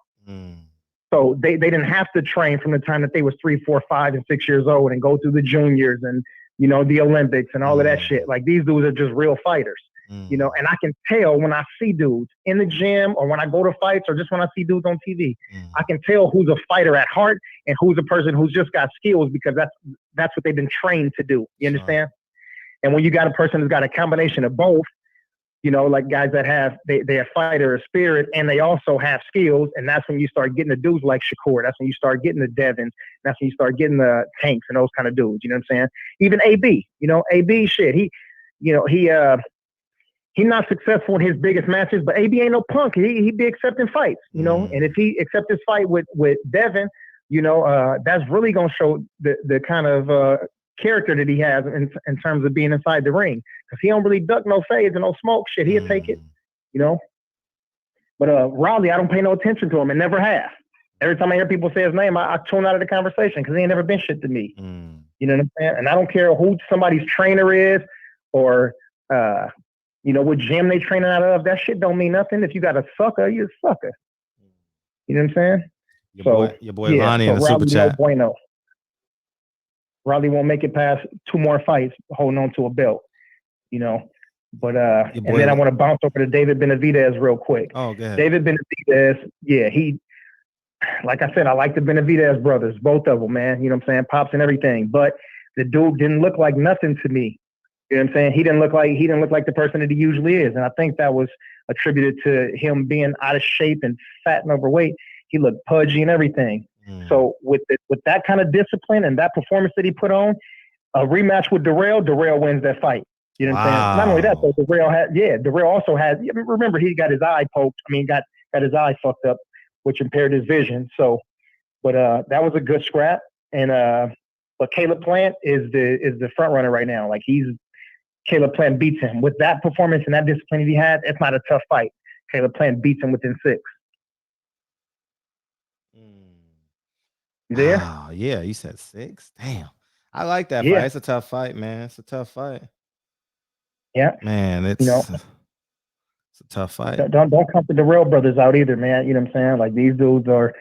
Speaker 13: So they didn't have to train from the time that they was 3, 4, 5, and 6 years old and go through the juniors and, the Olympics and all of that shit. Like, these dudes are just real fighters, and I can tell when I see dudes in the gym or when I go to fights or just when I see dudes on TV, I can tell who's a fighter at heart and who's a person who's just got skills because that's what they've been trained to do. You understand? And when you got a person who's got a combination of both, like guys that have, they are fighter spirit and they also have skills. And that's when you start getting the dudes like Shakur. That's when you start getting the Devins. That's when you start getting the Tanks and those kind of dudes. You know what I'm saying? Even AB, AB shit. He's not successful in his biggest matches, but AB ain't no punk. He be accepting fights, and if he accepts this fight with Devin, that's really going to show the kind of, character that he has in terms of being inside the ring, because he don't really duck no fades and no smoke shit. He'll take it, But Rollie, I don't pay no attention to him and never have. Every time I hear people say his name, I tune out of the conversation because he ain't never been shit to me. You know what I'm saying? And I don't care who somebody's trainer is or what gym they training out of. That shit don't mean nothing. If you got a sucker, you're a sucker. You know what I'm saying?
Speaker 5: Your boy Lonnie in the super chat.
Speaker 13: Bueno. Rollie won't make it past 2 more fights holding on to a belt, But and then I want to bounce over to David Benavidez real quick.
Speaker 5: Oh, go ahead.
Speaker 13: David Benavidez, he, like I said, I like the Benavidez brothers, both of them, man. You know what I'm saying? Pops and everything. But the dude didn't look like nothing to me. You know what I'm saying? He didn't look like the person that he usually is. And I think that was attributed to him being out of shape and fat and overweight. He looked pudgy and everything. So with that kind of discipline and that performance that he put on, a rematch with Darrell wins that fight. You know what I'm saying? Not only that, though, Darrell also has, remember, he got his eye poked. Got his eye fucked up, which impaired his vision. So, but that was a good scrap. And but Caleb Plant is the front runner right now. Like, Caleb Plant beats him with that performance and that discipline he had. It's not a tough fight. Caleb Plant beats him within 6. You there?
Speaker 5: Oh, yeah, you said 6. Damn. I like that fight. It's a tough fight, man. It's a tough fight.
Speaker 13: Yeah.
Speaker 5: Man, it's a tough fight.
Speaker 13: Don't come to the real brothers out either, man. You know what I'm saying? Like, these dudes are,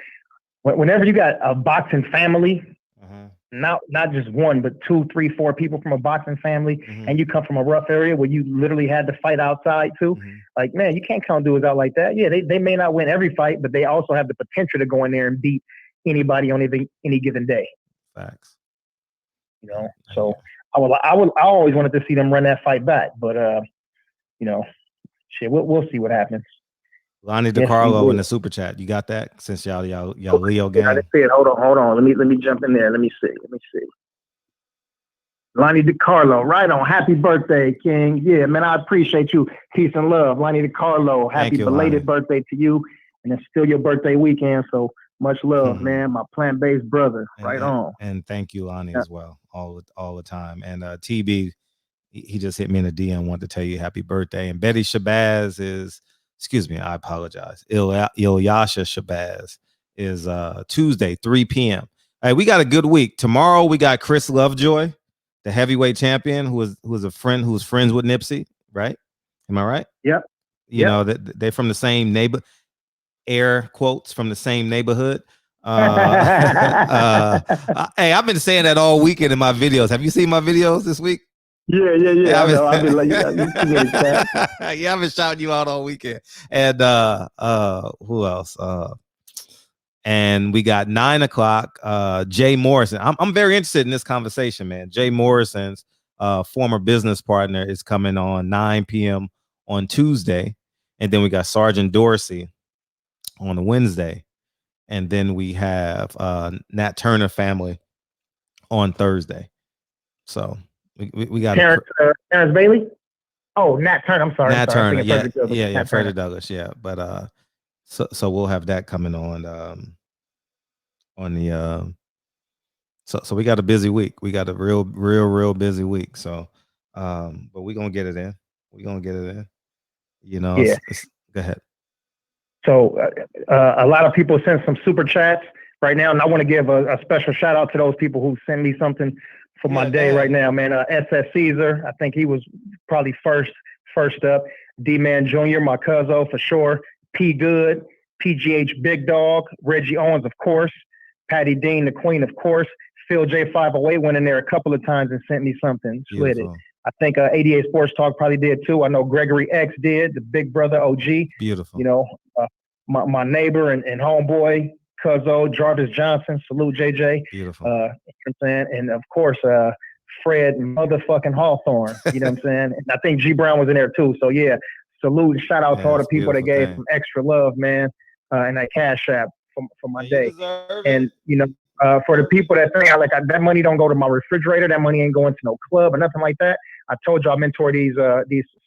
Speaker 13: whenever you got a boxing family, not just 1, but 2, 3, 4 people from a boxing family, and you come from a rough area where you literally had to fight outside too. Like, man, you can't count dudes out like that. Yeah, they may not win every fight, but they also have the potential to go in there and beat anybody on any given day.
Speaker 5: Facts.
Speaker 13: So I always wanted to see them run that fight back, but shit, we'll see what happens.
Speaker 5: Lonnie DiCarlo in the super chat. You got that? Since y'all Leo gang.
Speaker 13: I didn't see it. Hold on. Let me jump in there. Let me see. Lonnie DiCarlo, right on. Happy birthday, King. Yeah, man, I appreciate you. Peace and love. Lonnie DiCarlo, happy belated birthday to you. And it's still your birthday weekend, so much love, man. My plant-based brother. Right on.
Speaker 5: And thank you, Lonnie, as well, all the time. And TB, he just hit me in the DM, wanted to tell you happy birthday. And Betty Shabazz is, excuse me, I apologize. Ilyasha Shabazz is Tuesday, 3 p.m. All right, we got a good week. Tomorrow we got Chris Lovejoy, the heavyweight champion, who was a friend who was friends with Nipsey, right? Am I right?
Speaker 13: Yep.
Speaker 5: You know, they're from the same neighbor, air quotes, from the same neighborhood. Hey, I've been saying that all weekend in my videos. Have you seen my videos this week?
Speaker 13: Yeah. I've been like,
Speaker 5: yeah, I've been shouting you out all weekend. And who else? And we got 9 o'clock. Jay Morrison. I'm very interested in this conversation, man. Jay Morrison's former business partner is coming on 9 p.m. on Tuesday, and then we got Sergeant Dorsey on a Wednesday, and then we have Nat Turner family on Thursday. So we got
Speaker 13: Terrence Bailey. Oh, Nat Turner. I'm sorry.
Speaker 5: Nat Turner. Yeah.
Speaker 13: Nat
Speaker 5: Freddie Douglass. Yeah, but so we'll have that coming on the. So we got a busy week. We got a real busy week. So But we're gonna get it in. We're gonna get it in. You know,
Speaker 13: Yeah.
Speaker 5: Go ahead.
Speaker 13: So a lot of people sent some super chats right now, and I want to give a special shout out to those people who send me something for my day right now, man. SS Caesar, I think he was probably first up. D-Man Jr., my cousin for sure. P Good, PGH Big Dog, Reggie Owens, of course. Patty Dean, the Queen, of course. Phil J508 went in there a couple of times and sent me something. Slid it. I think 88 Sports Talk probably did too. I know Gregory X did, the Big Brother OG.
Speaker 5: Beautiful.
Speaker 13: You know, my neighbor and homeboy, Cuzzo, Jarvis Johnson, salute JJ.
Speaker 5: Beautiful.
Speaker 13: You know what I'm saying? And of course, Fred motherfucking Hawthorne. You know what I'm saying? And I think G Brown was in there too. So yeah, salute and shout out to all the people that gave some extra love, man, and that cash app for my day. And you know, for the people that think that money don't go to my refrigerator, that money ain't going to no club or nothing like that. I told you I mentor these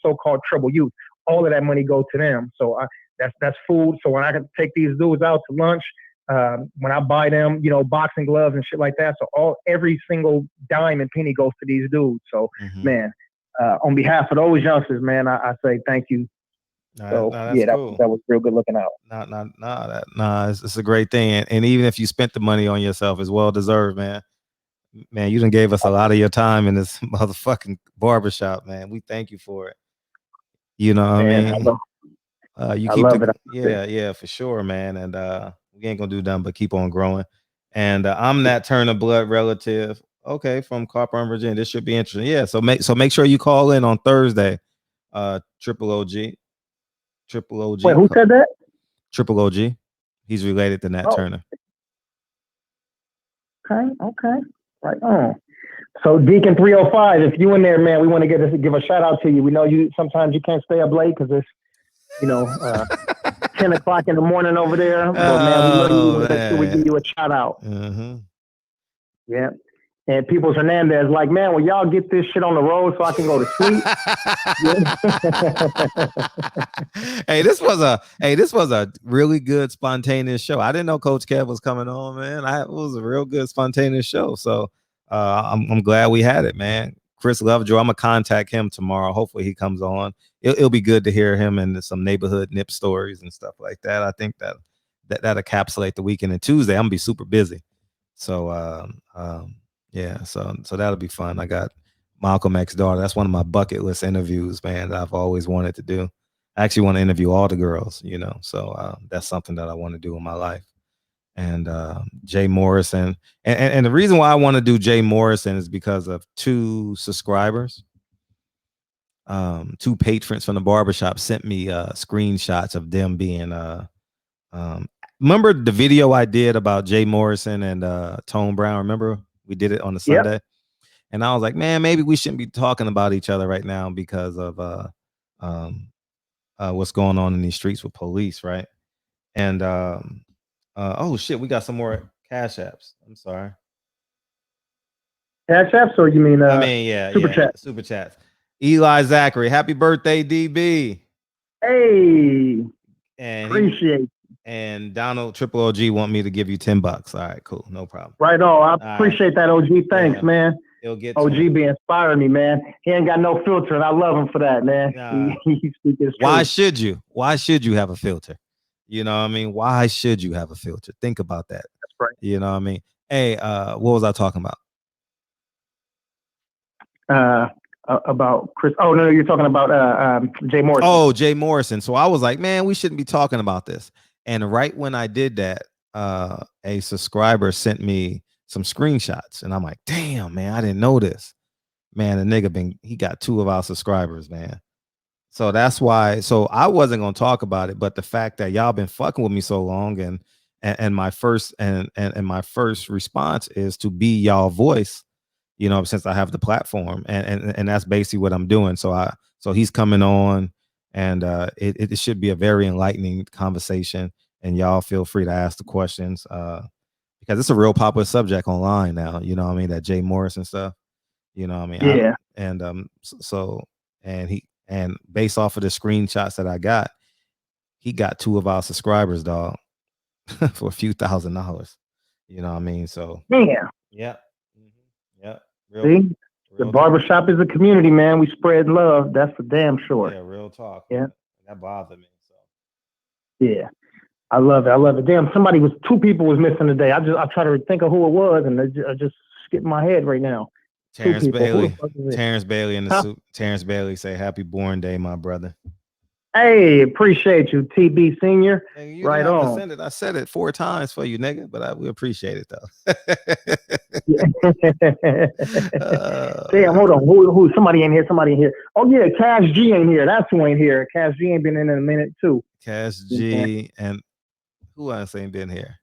Speaker 13: so-called trouble youth. All of that money go to them. So that's food. So when I can take these dudes out to lunch, when I buy them, you know, boxing gloves and shit like that. So every single dime and penny goes to these dudes. So man, on behalf of those youngsters, man, I say thank you. So yeah, cool. that was real good looking out.
Speaker 5: It's a great thing. And even if you spent the money on yourself, it's well deserved, man. Man, you done gave us a lot of your time in this motherfucking barbershop, man. We thank you for it. You know what I mean? You keep
Speaker 13: love it.
Speaker 5: Yeah, for sure, man. And we ain't gonna do nothing but keep on growing. And I'm that Turner blood relative. Okay, from Carper, Virginia. This should be interesting. Yeah, so make sure you call in on Thursday. Triple OG.
Speaker 13: Wait, who said that?
Speaker 5: Triple OG. He's related to Nat Turner.
Speaker 13: Okay. Right on. So Deacon 305, if you in there, man, we want to give a shout out to you. We know you sometimes you can't stay up late because it's, you know, 10 o'clock in the morning over there. But man, we love you. We want to make sure we give you a shout out. Yeah. And Peoples Hernandez like, man, will y'all get this shit on the road so I can go to sleep?
Speaker 5: Hey, this was a really good spontaneous show. I didn't know Coach Kev was coming on, man. It was a real good spontaneous show. So I'm glad we had it, man. Chris Lovejoy, I'm gonna contact him tomorrow. Hopefully he comes on. It'll be good to hear him and some neighborhood nip stories and stuff like that. I think that encapsulate the weekend. And Tuesday I'm gonna be super busy. So yeah, so that'll be fun. I got Malcolm X's daughter. That's one of my bucket list interviews, man, that I've always wanted to do. I actually want to interview all the girls, you know. So that's something that I want to do in my life. And Jay Morrison. And the reason why I want to do Jay Morrison is because of 2 subscribers. 2 patrons from the barbershop sent me screenshots of them being remember the video I did about Jay Morrison and Tone Brown? Remember? We did it on the Sunday. Yep. And I was like, man, maybe we shouldn't be talking about each other right now because of what's going on in these streets with police, right? And oh shit, we got some more cash apps. I'm sorry.
Speaker 13: Cash apps, or you mean
Speaker 5: super chat. Super chats. Eli Zachary, happy birthday, DB.
Speaker 13: Hey,
Speaker 5: and
Speaker 13: appreciate it.
Speaker 5: And Donald Triple OG want me to give you $10. All right, cool, no problem.
Speaker 13: Right on. I appreciate that, OG. Thanks, man.
Speaker 5: He'll get
Speaker 13: OG be inspiring me, man. He ain't got no filter, and I love him for that, man. He speaks his
Speaker 5: Why
Speaker 13: truth.
Speaker 5: should you? Why should you have a filter? You know what I mean? Why should you have a filter? Think about that.
Speaker 13: That's right.
Speaker 5: You know what I mean? Hey, what was I talking about?
Speaker 13: About Chris. Oh no, you're talking about Jay Morrison.
Speaker 5: Oh, Jay Morrison. So I was like, man, we shouldn't be talking about this. And right when I did that, a subscriber sent me some screenshots, and I'm like, damn, man, I didn't know this. Man, the nigga he got 2 of our subscribers, man. So that's why. So I wasn't gonna talk about it, but the fact that y'all been fucking with me so long, and my first and my first response is to be y'all voice, you know, since I have the platform, and that's basically what I'm doing. So he's coming on, and it should be a very enlightening conversation, and y'all feel free to ask the questions because it's a real popular subject online now. You know what I mean? That Jay Morrison stuff. You know what I mean?
Speaker 13: Yeah.
Speaker 5: And based off of the screenshots that I got, he got 2 of our subscribers, dog, for a few $1,000s. You know what I mean? So
Speaker 13: yeah.
Speaker 5: Yep.
Speaker 13: See? The barbershop is a community, man. We spread love. That's for damn sure.
Speaker 5: Yeah, real talk.
Speaker 13: Yeah.
Speaker 5: That bothered me.
Speaker 13: Yeah. I love it. I love it. Damn, two people was missing today. I try to think of who it was, and I just skipped my head right now.
Speaker 5: Terence Bailey.
Speaker 13: Terence
Speaker 5: Terence Bailey in the suit. Terence Bailey say happy born day, my brother.
Speaker 13: Hey, appreciate you, TB Senior.
Speaker 5: Hey, you
Speaker 13: right on.
Speaker 5: Send it. I said it 4 times for you, nigga, but we appreciate it though.
Speaker 13: Damn, hold on. Who? Somebody in here. Somebody in here. Oh yeah, Cash G ain't here. That's who ain't here. Cash G ain't been in a minute too.
Speaker 5: Cash G and who else ain't been here?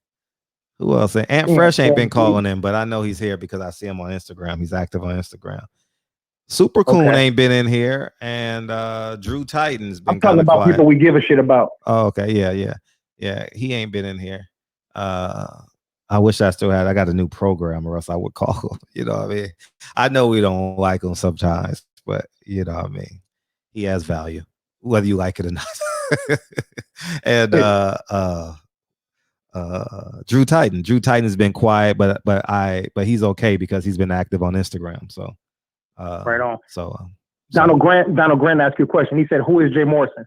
Speaker 5: Who else? Ant Fresh ain't been calling in, but I know he's here because I see him on Instagram. He's active on Instagram. Super Coon ain't been in here, and Drew Titan's been.
Speaker 13: I'm talking about
Speaker 5: quiet.
Speaker 13: people we give a shit about.
Speaker 5: Oh, okay, yeah. He ain't been in here. I wish I still had. I got a new program, or else I would call him. You know what I mean? I know we don't like him sometimes, but you know what I mean. He has value, whether you like it or not. And Drew Titan has been quiet, but he's okay because he's been active on Instagram. So
Speaker 13: right on.
Speaker 5: So
Speaker 13: Donald Grant asked you a question. He said, "Who is Jay Morrison?"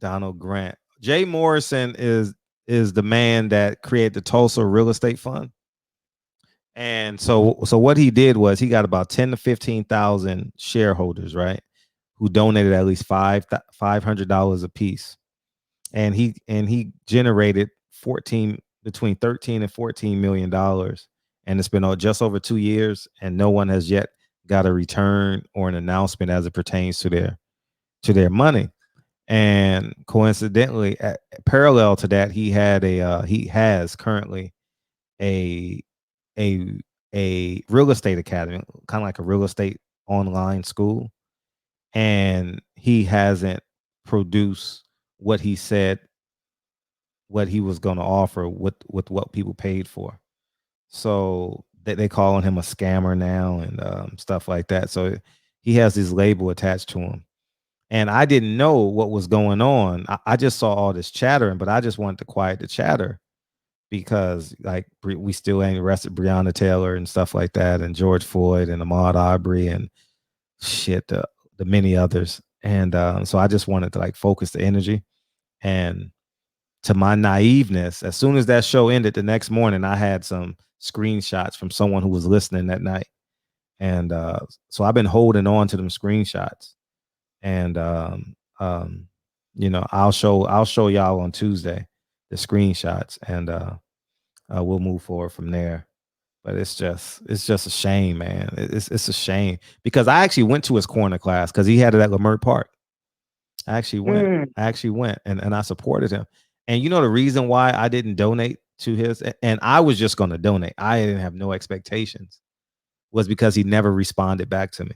Speaker 5: Donald Grant. Jay Morrison is the man that created the Tulsa Real Estate Fund. And so what he did was he got about 10 to 15,000 shareholders, right, who donated at least $500 a piece, and he generated between 13 and 14 million dollars, and it's been just over 2 years, and no one has yet got a return or an announcement as it pertains to their money. And coincidentally, parallel to that, he has currently a real estate academy, kind of like a real estate online school, and he hasn't produced what he said what he was going to offer with what people paid for. So they calling him a scammer now and stuff like that. So he has this label attached to him. And I didn't know what was going on. I just saw all this chattering, but I just wanted to quiet the chatter because, like, we still ain't arrested Breonna Taylor and stuff like that, and George Floyd and Ahmaud Arbery and shit, the many others. And so I just wanted to, like, focus the energy. And to my naiveness, as soon as that show ended the next morning, I had some screenshots from someone who was listening that night. And so I've been holding on to them screenshots. And you know, I'll show y'all on Tuesday the screenshots, and we'll move forward from there. But it's just a shame, man. It's a shame because I actually went to his corner class because he had it at Lamert Park. I actually went and I supported him. And you know the reason why I didn't donate to his, and I was just going to donate, I didn't have no expectations, was because he never responded back to me.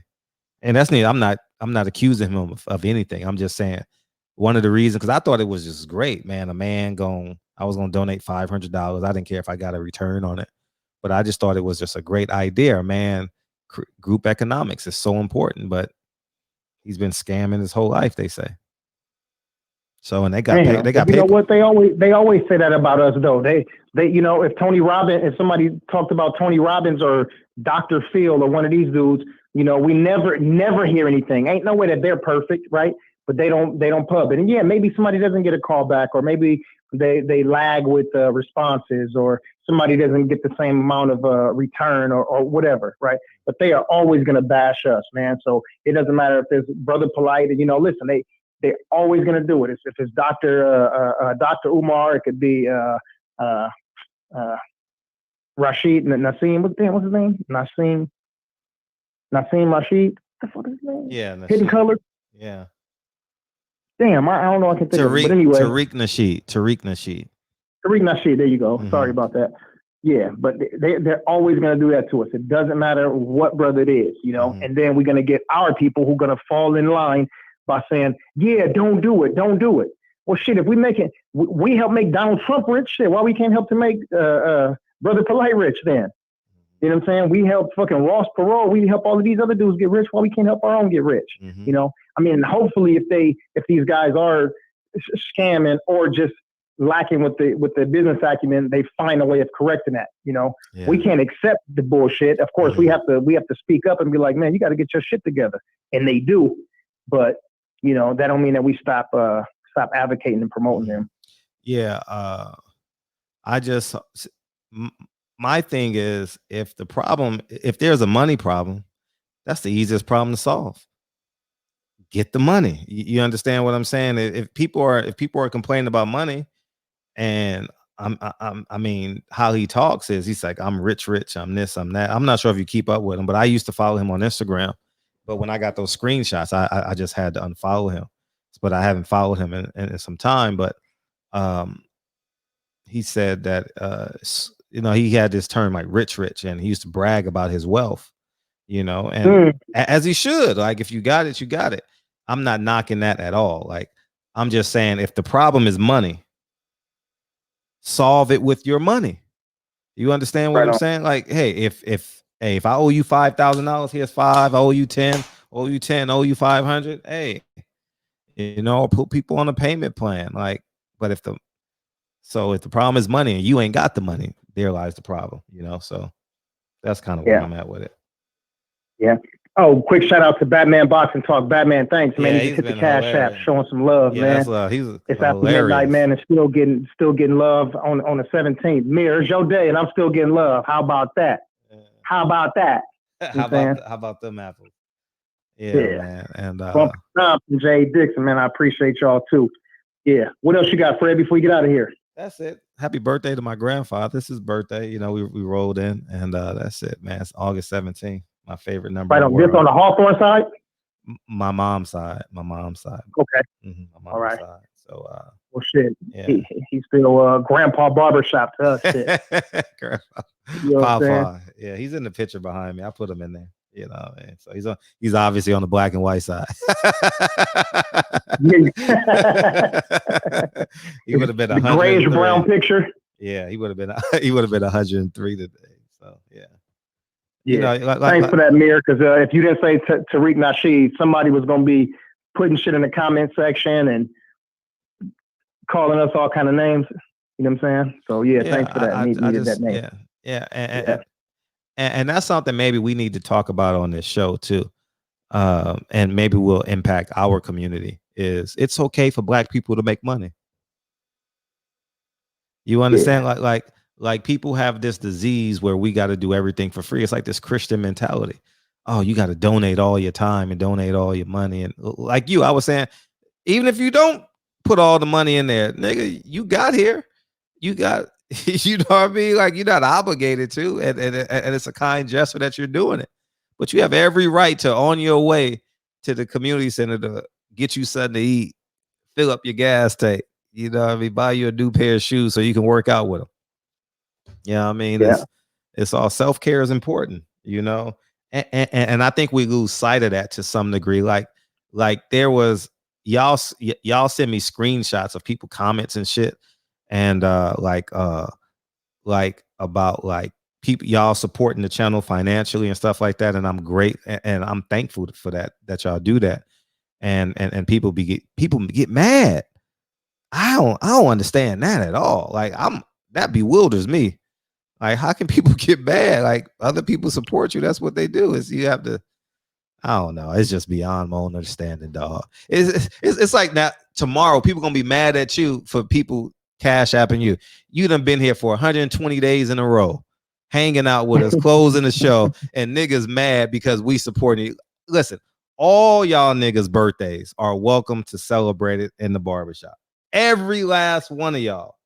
Speaker 5: And that's neat. I'm not accusing him of anything. I'm just saying one of the reasons, because I thought it was just great, man. I was going to donate $500. I didn't care if I got a return on it, but I just thought it was just a great idea, man. Group economics is so important, but he's been scamming his whole life, they say. So, and they got paid. They got paid.
Speaker 13: You know what? They always say that about us, though. They you know, if somebody talked about Tony Robbins or Dr. Phil or one of these dudes, you know, we never hear anything. Ain't no way that they're perfect, right? But they don't pub it. And yeah, maybe somebody doesn't get a call back, or maybe they lag with responses, or somebody doesn't get the same amount of return or whatever, right? But they are always going to bash us, man. So it doesn't matter if there's Brother Polite, you know, listen, they're always going to do it. If it's Dr. Umar, it could be Rashid Nassim. What's his name? Nassim Rashid. What the fuck is his name?
Speaker 5: Yeah. Nasheed.
Speaker 13: Hidden Color.
Speaker 5: Yeah.
Speaker 13: Damn, I don't know. I can think of it. But anyway.
Speaker 5: Tariq Nasheed.
Speaker 13: There you go. Mm-hmm. Sorry about that. Yeah, but they're always going to do that to us. It doesn't matter what brother it is, you know. Mm-hmm. And then we're going to get our people who are going to fall in line by saying, yeah, don't do it. Well, shit, if we help make Donald Trump rich, shit, why we can't help to make Brother Polite rich then? You know what I'm saying? We help fucking Ross Perot. We help all of these other dudes get rich. Why we can't help our own get rich? Mm-hmm. You know, I mean, hopefully if these guys are scamming or just lacking with the business acumen, they find a way of correcting that. You know, we can't accept the bullshit. Of course, we have to speak up and be like, man, you got to get your shit together, and they do. But you know, that don't mean that we stop advocating and promoting them.
Speaker 5: Yeah, my thing is, if there's a money problem, that's the easiest problem to solve. Get the money. You understand what I'm saying? If people are complaining about money, and I mean, how he talks is he's like, I'm rich, I'm this, I'm that. I'm not sure if you keep up with him, but I used to follow him on Instagram. But when I got those screenshots, I just had to unfollow him. But I haven't followed him in some time. But he said that you know, he had this term like rich, and he used to brag about his wealth, you know, and as he should. Like, if you got it, you got it. I'm not knocking that at all. Like, I'm just saying, if the problem is money, solve it with your money. You understand what I'm saying? Like, hey, if I owe you $5,000, here's 5. I owe you 10. Owe you 10. Owe you 500. Hey, you know, put people on a payment plan. Like, but if the problem is money and you ain't got the money, there lies the problem. You know, so that's kind of where I'm at with it. Yeah.
Speaker 13: Oh, quick shout out to Batman Boxing Talk. Batman, thanks, man. He just hit the Cash App, showing some love, man.
Speaker 5: That's love.
Speaker 13: It's after midnight, man, and still getting love on the 17th. Mir, it's your day, and I'm still getting love. How about that? How about that?
Speaker 5: How about them apples? Yeah, man. And
Speaker 13: from Jay Dixon, man, I appreciate y'all too. Yeah. What else you got, Fred? Before you get out of here.
Speaker 5: That's it. Happy birthday to my grandfather. This is his birthday. You know, we rolled in, and that's it, man. It's August 17th. My favorite number.
Speaker 13: Right on this on the Hawthorne side?
Speaker 5: My mom's side. My mom's side.
Speaker 13: Okay.
Speaker 5: My mom's
Speaker 13: all right.
Speaker 5: side. So
Speaker 13: well, shit. Yeah. He's still Grandpa Barbershop to us. Shit.
Speaker 5: Grandpa.
Speaker 13: You know
Speaker 5: Papa. Yeah, he's in the picture behind me. I put him in there. You know, and so he's obviously on the black and white side. He would have been 103.
Speaker 13: Grayish brown picture.
Speaker 5: Yeah, he would have been 103 today. So yeah.
Speaker 13: Yeah,
Speaker 5: you know,
Speaker 13: thanks for that, Mir. Because if you didn't say Tariq Nasheed, somebody was going to be putting shit in the comment section and calling us all kind of names. You know what I'm saying? So yeah, thanks for that. Needed that name.
Speaker 5: Yeah, and that's something maybe we need to talk about on this show too, and maybe will impact our community. Is it's okay for Black people to make money? You understand? Like people have this disease where we got to do everything for free. It's like this Christian mentality. Oh, you got to donate all your time and donate all your money. And like I was saying, even if you don't put all the money in there, nigga, you got here. You got, you know what I mean? Like, you're not obligated to, and it's a kind gesture that you're doing it. But you have every right to, on your way to the community center, to get you something to eat, fill up your gas tank. You know what I mean? Buy you a new pair of shoes so you can work out with them. You know what I mean? Yeah. It's all self-care is important, you know? And I think we lose sight of that to some degree. Like there was, y'all send me screenshots of people comments and shit. And like about like people, y'all supporting the channel financially and stuff like that. And I'm great. And I'm thankful for that y'all do that. And people get mad. I don't understand that at all. Like that bewilders me. Like, how can people get mad? Like, other people support you. That's what they do. Is you have to, I don't know. It's just beyond my own understanding, dog. It's like now tomorrow people gonna be mad at you for people cash apping you. You done been here for 120 days in a row, hanging out with us, closing the show, and niggas mad because we supporting you. Listen, all y'all niggas' birthdays are welcome to celebrate it in the barbershop. Every last one of y'all.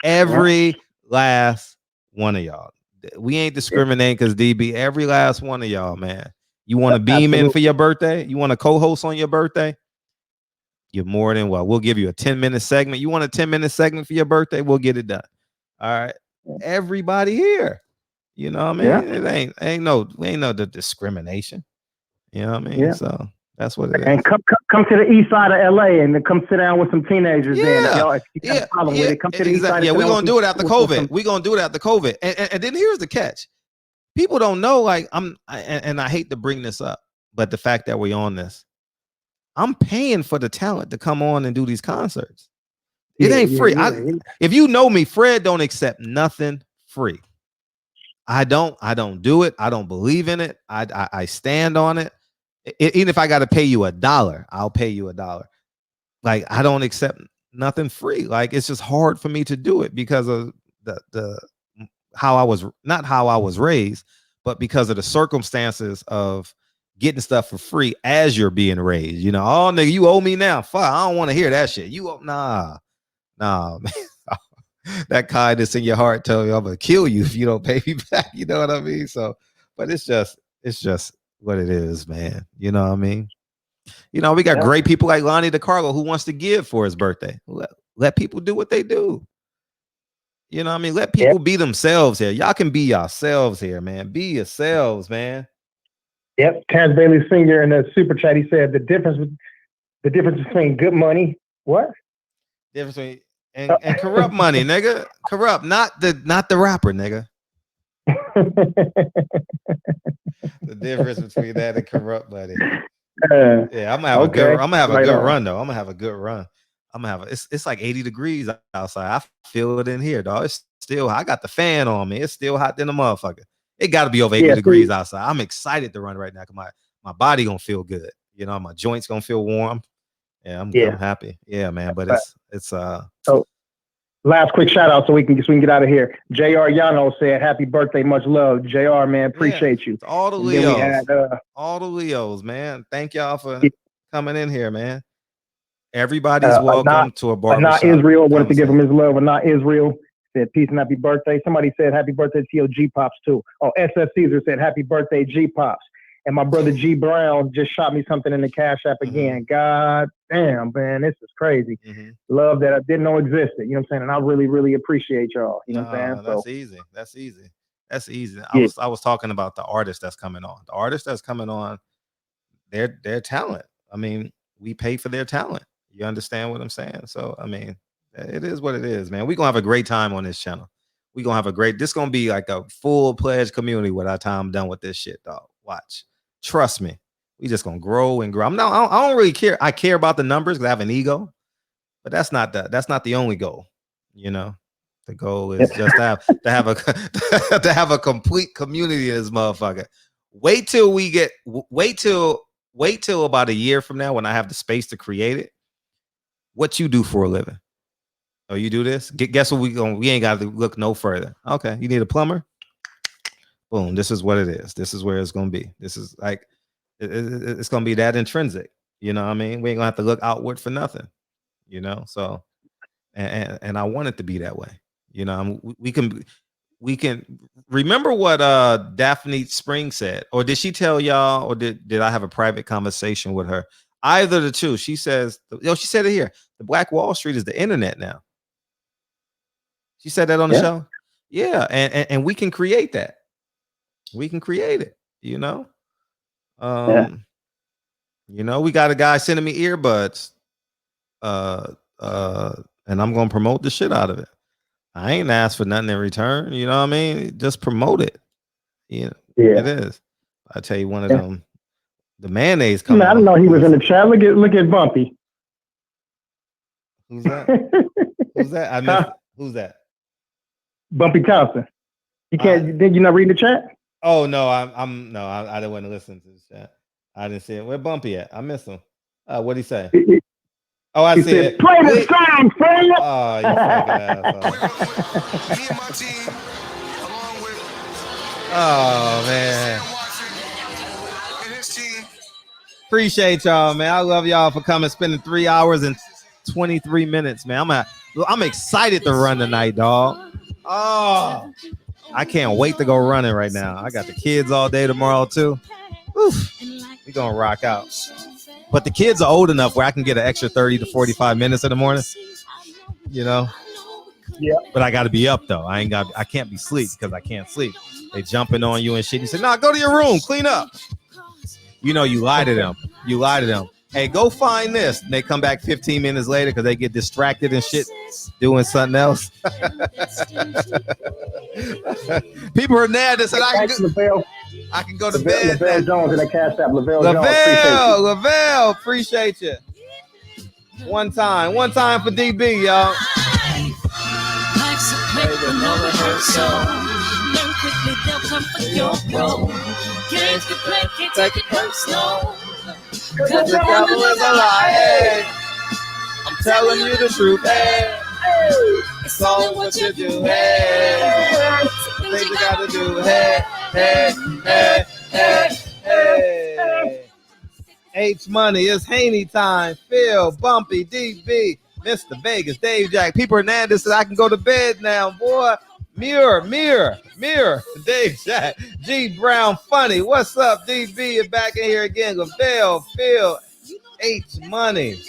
Speaker 5: Every last one of y'all. We ain't discriminating because DB, every last one of y'all, man. You want to beam in for your birthday? You want to co-host on your birthday? You're more than well. We'll give you a 10-minute segment. You want a 10-minute segment for your birthday? We'll get it done. All right. Everybody here. You know what I mean? It ain't no discrimination. You know what I mean? Yeah. So that's what it is.
Speaker 13: And come to the east side of LA and then come sit down with some teenagers.
Speaker 5: Yeah.
Speaker 13: If you got a problem with it, come to the east side.
Speaker 5: Yeah, we're gonna do it after COVID. We're gonna do it after COVID. And then here's the catch. People don't know, like I hate to bring this up, but the fact that we're on this, I'm paying for the talent to come on and do these concerts. It ain't free. If you know me, Fred don't accept nothing free. I don't do it. I don't believe in it. I stand on it. Even if I got to pay you $1, I'll pay you $1. Like, I don't accept nothing free. Like, it's just hard for me to do it because of the how I was raised, but because of the circumstances of getting stuff for free as you're being raised. You know, oh nigga, you owe me now. Fuck, I don't want to hear that shit. You owe nah, man. That kindness in your heart tell you I'm gonna kill you if you don't pay me back. You know what I mean? So, but it's just what it is, man. You know what I mean? You know, we got great people like Lonnie DeCarlo who wants to give for his birthday. Let people do what they do. You know what I mean? Let people be themselves here. Y'all can be yourselves here, man. Be yourselves, man.
Speaker 13: Yep. Terrence Bailey Sr. in the super chat, he said the difference between good money. What?
Speaker 5: Difference between and corrupt money, nigga. Corrupt, not the rapper, nigga. The difference between that and corrupt money. Yeah, I'm gonna have a good run though. I'm gonna have a good run. It's like 80 degrees outside. I feel it in here, dog. It's still, I got the fan on me. It's still hot than a motherfucker. It got to be over 80 degrees outside. I'm excited to run right now because my body gonna feel good. You know, my joints gonna feel warm. Yeah, I'm happy. Yeah, man. But it's
Speaker 13: So last quick shout out so we can get out of here. JR Yano said, "Happy birthday, much love." JR, man, appreciate you.
Speaker 5: All the Leos, all the Leos, man. Thank y'all for coming in here, man. Everybody's welcome to a barbershop.
Speaker 13: Not Israel wanted to give him his love. Not Israel said peace and happy birthday. Somebody said happy birthday to your G Pops too. Oh, SS Caesar said happy birthday G Pops. And my brother G Brown just shot me something in the Cash App again. God damn, man, this is crazy. Love that I didn't know existed. You know what I'm saying? And I really, really appreciate y'all. You know what I'm saying?
Speaker 5: That's easy. I was talking about the artist that's coming on. The artist that's coming on, their talent. I mean, we pay for their talent. You understand what I'm saying? So, I mean, it is what it is, man. We're going to have a great time on this channel. We're going to have this going to be like a full-pledged community by the time I'm done with this shit, dog. Watch. Trust me. We just going to grow and grow. I don't really care. I care about the numbers because I have an ego, but that's not the only goal. You know, the goal is just to have a complete community of this motherfucker. Wait till about a year from now when I have the space to create it. What you do for a living? Oh, you do this? Guess what? We ain't got to look no further. Okay, you need a plumber? Boom. This is what it is. This is where it's gonna be. This is like it's gonna be that intrinsic. You know what I mean? We ain't gonna have to look outward for nothing. You know. So, and I want it to be that way. You know, we can remember what Daphne Spring said, or did she tell y'all, or did I have a private conversation with her? Either the two. She says, she said it here. The Black Wall Street is the internet now. She said that on the show. Yeah, and we can create that. We can create it. You know. You know, we got a guy sending me earbuds. And I'm gonna promote the shit out of it. I ain't asked for nothing in return. You know what I mean? Just promote it. You know, it is. I tell you, one of them. The mayonnaise coming.
Speaker 13: I don't know. He was in the chat. Look at Bumpy.
Speaker 5: Who's that? Who's that? I missed. Who's that?
Speaker 13: Bumpy Thompson. You can't. Did you not read the chat?
Speaker 5: Oh no, I didn't want to listen to the chat. I didn't see it. Where Bumpy at? I missed him. What'd he say? Oh, I see it.
Speaker 13: Play the song, play it.
Speaker 5: Oh, you fucking asshole.
Speaker 4: Me and my team, along with
Speaker 5: oh man.
Speaker 4: and his team.
Speaker 5: Appreciate y'all, man. I love y'all for coming, spending 3 hours and 23 minutes, man. I'm excited to run tonight, dog. Oh, I can't wait to go running right now. I got the kids all day tomorrow too. Oof, we gonna rock out. But the kids are old enough where I can get an extra 30 to 45 minutes in the morning. You know?
Speaker 13: Yeah.
Speaker 5: But I gotta be up though. I can't be sleep because I can't sleep. They jumping on you and shit. You say, nah, go to your room, clean up. You know, you lie to them. Hey, go find this. And they come back 15 minutes later because they get distracted and shit doing something else. People are mad that said I can go to bed.
Speaker 13: Lavelle Jones in the Cash App. Lavelle, appreciate you.
Speaker 5: Lavelle, appreciate you. One time for DB, y'all.
Speaker 1: Life's a play with no rehearsal. Learn quickly, they'll come for your role. Games you play, can't take it personal.
Speaker 5: Cause the devil is a lie. Hey. I'm telling you the truth. Hey. It's all what you do. Hey. Things you gotta do. Hey. Hey. Hey. Hey. Hey. H Money, it's Haney time. Phil, Bumpy, DB, Mr. Vegas, Dave Jack, People Hernandez says I can go to bed now, boy. Mirror, Dave Jack, G Brown, Funny. What's up, DB? You're back in here again. Lavelle, Phil, H Money,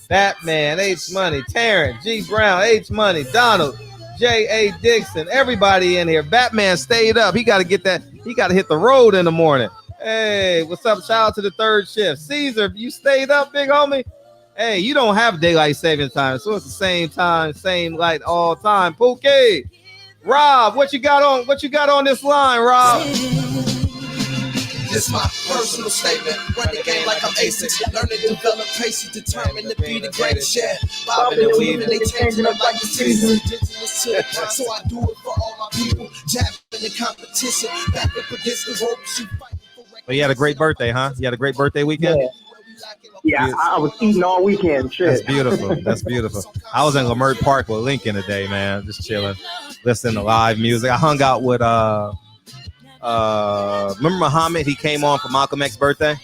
Speaker 5: Batman, H Money, Terrence, G Brown, H Money, Donald, J.A. Dixon, everybody in here. Batman stayed up. He got to get that. He got to hit the road in the morning. Hey, what's up? Shout out to the third shift. Caesar, you stayed up, big homie. Hey, you don't have daylight saving time, so it's the same time, same light all time. Pookie, Rob, what you got on? What you got on this line, Rob?
Speaker 2: This my personal statement. Run the game like I'm ASICs. Learn to develop patience, determined to be the greatest. Yeah, bobbing and weaving, they changing up like the seasons. So I do it for all my people. Jabbing the competition, back with the ropes.
Speaker 5: Well, you had a great birthday, huh? You had a great birthday weekend?
Speaker 13: Yeah, I was eating all weekend. Shit.
Speaker 5: That's beautiful. That's beautiful. I was in Lamert Park with Lincoln today, man. Just chilling, listening to live music. I hung out with remember Muhammad? He came on for Malcolm X's birthday.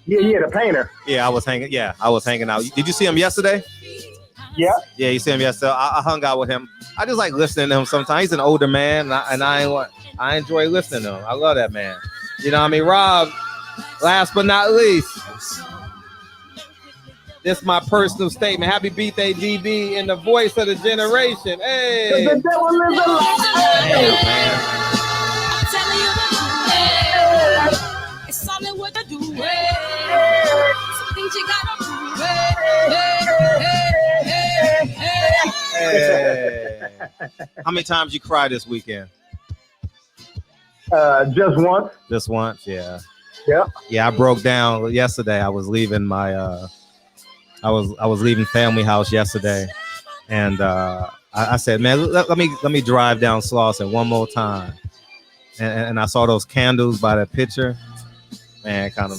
Speaker 13: Yeah, the painter.
Speaker 5: Yeah, I was hanging out. Did you see him yesterday?
Speaker 13: Yeah.
Speaker 5: Yeah, you see him yesterday. I hung out with him. I just like listening to him sometimes. He's an older man, and I enjoy listening to him. I love that man. You know what I mean? Rob, last but not least, this is my personal statement. Happy birthday, DB, in the voice of the generation. Hey.
Speaker 13: The devil is alive.
Speaker 5: Man.
Speaker 1: I'm telling you the truth. It's only what I do. Some things you gotta do.
Speaker 5: Hey. How many times you cry this weekend?
Speaker 13: Just once.
Speaker 5: Just once, yeah.
Speaker 13: Yeah.
Speaker 5: Yeah, I broke down yesterday. I was leaving my I was leaving family house yesterday, and I said, man, let me drive down Slauson one more time, and I saw those candles by that picture, man, kind of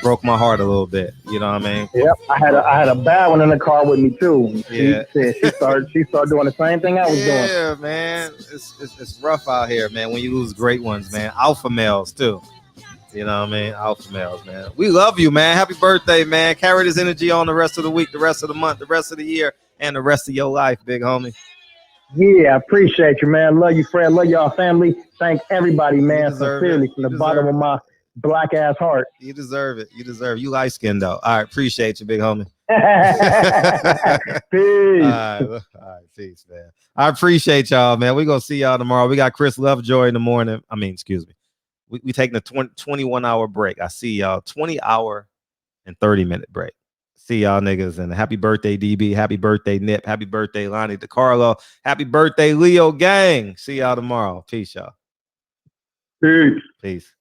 Speaker 5: broke my heart a little bit. You know what I mean?
Speaker 13: Yep. I had a bad one in the car with me too.
Speaker 5: Yeah.
Speaker 13: She started doing the same thing I was doing.
Speaker 5: Yeah, man. It's rough out here, man. When you lose great ones, man. Alpha males too. You know what I mean? Alpha males, man. We love you, man. Happy birthday, man. Carry this energy on the rest of the week, the rest of the month, the rest of the year, and the rest of your life, big homie.
Speaker 13: Yeah, I appreciate you, man. Love you, Fred. Love y'all family. Thank everybody, man. Sincerely, from the bottom of my black ass heart.
Speaker 5: You deserve it. You deserve it. You light skinned though. All right, appreciate you, big homie.
Speaker 13: Peace.
Speaker 5: All right, peace, man. I appreciate y'all, man. We're gonna see y'all tomorrow. We got Chris Lovejoy in the morning. Excuse me. We taking a 21-hour break. I see y'all 20-hour and 30-minute break. See y'all niggas, and happy birthday, DB. Happy birthday, Nip. Happy birthday, Lonnie DeCarlo. Happy birthday, Leo Gang. See y'all tomorrow. Peace, y'all.
Speaker 13: Peace.
Speaker 5: Peace.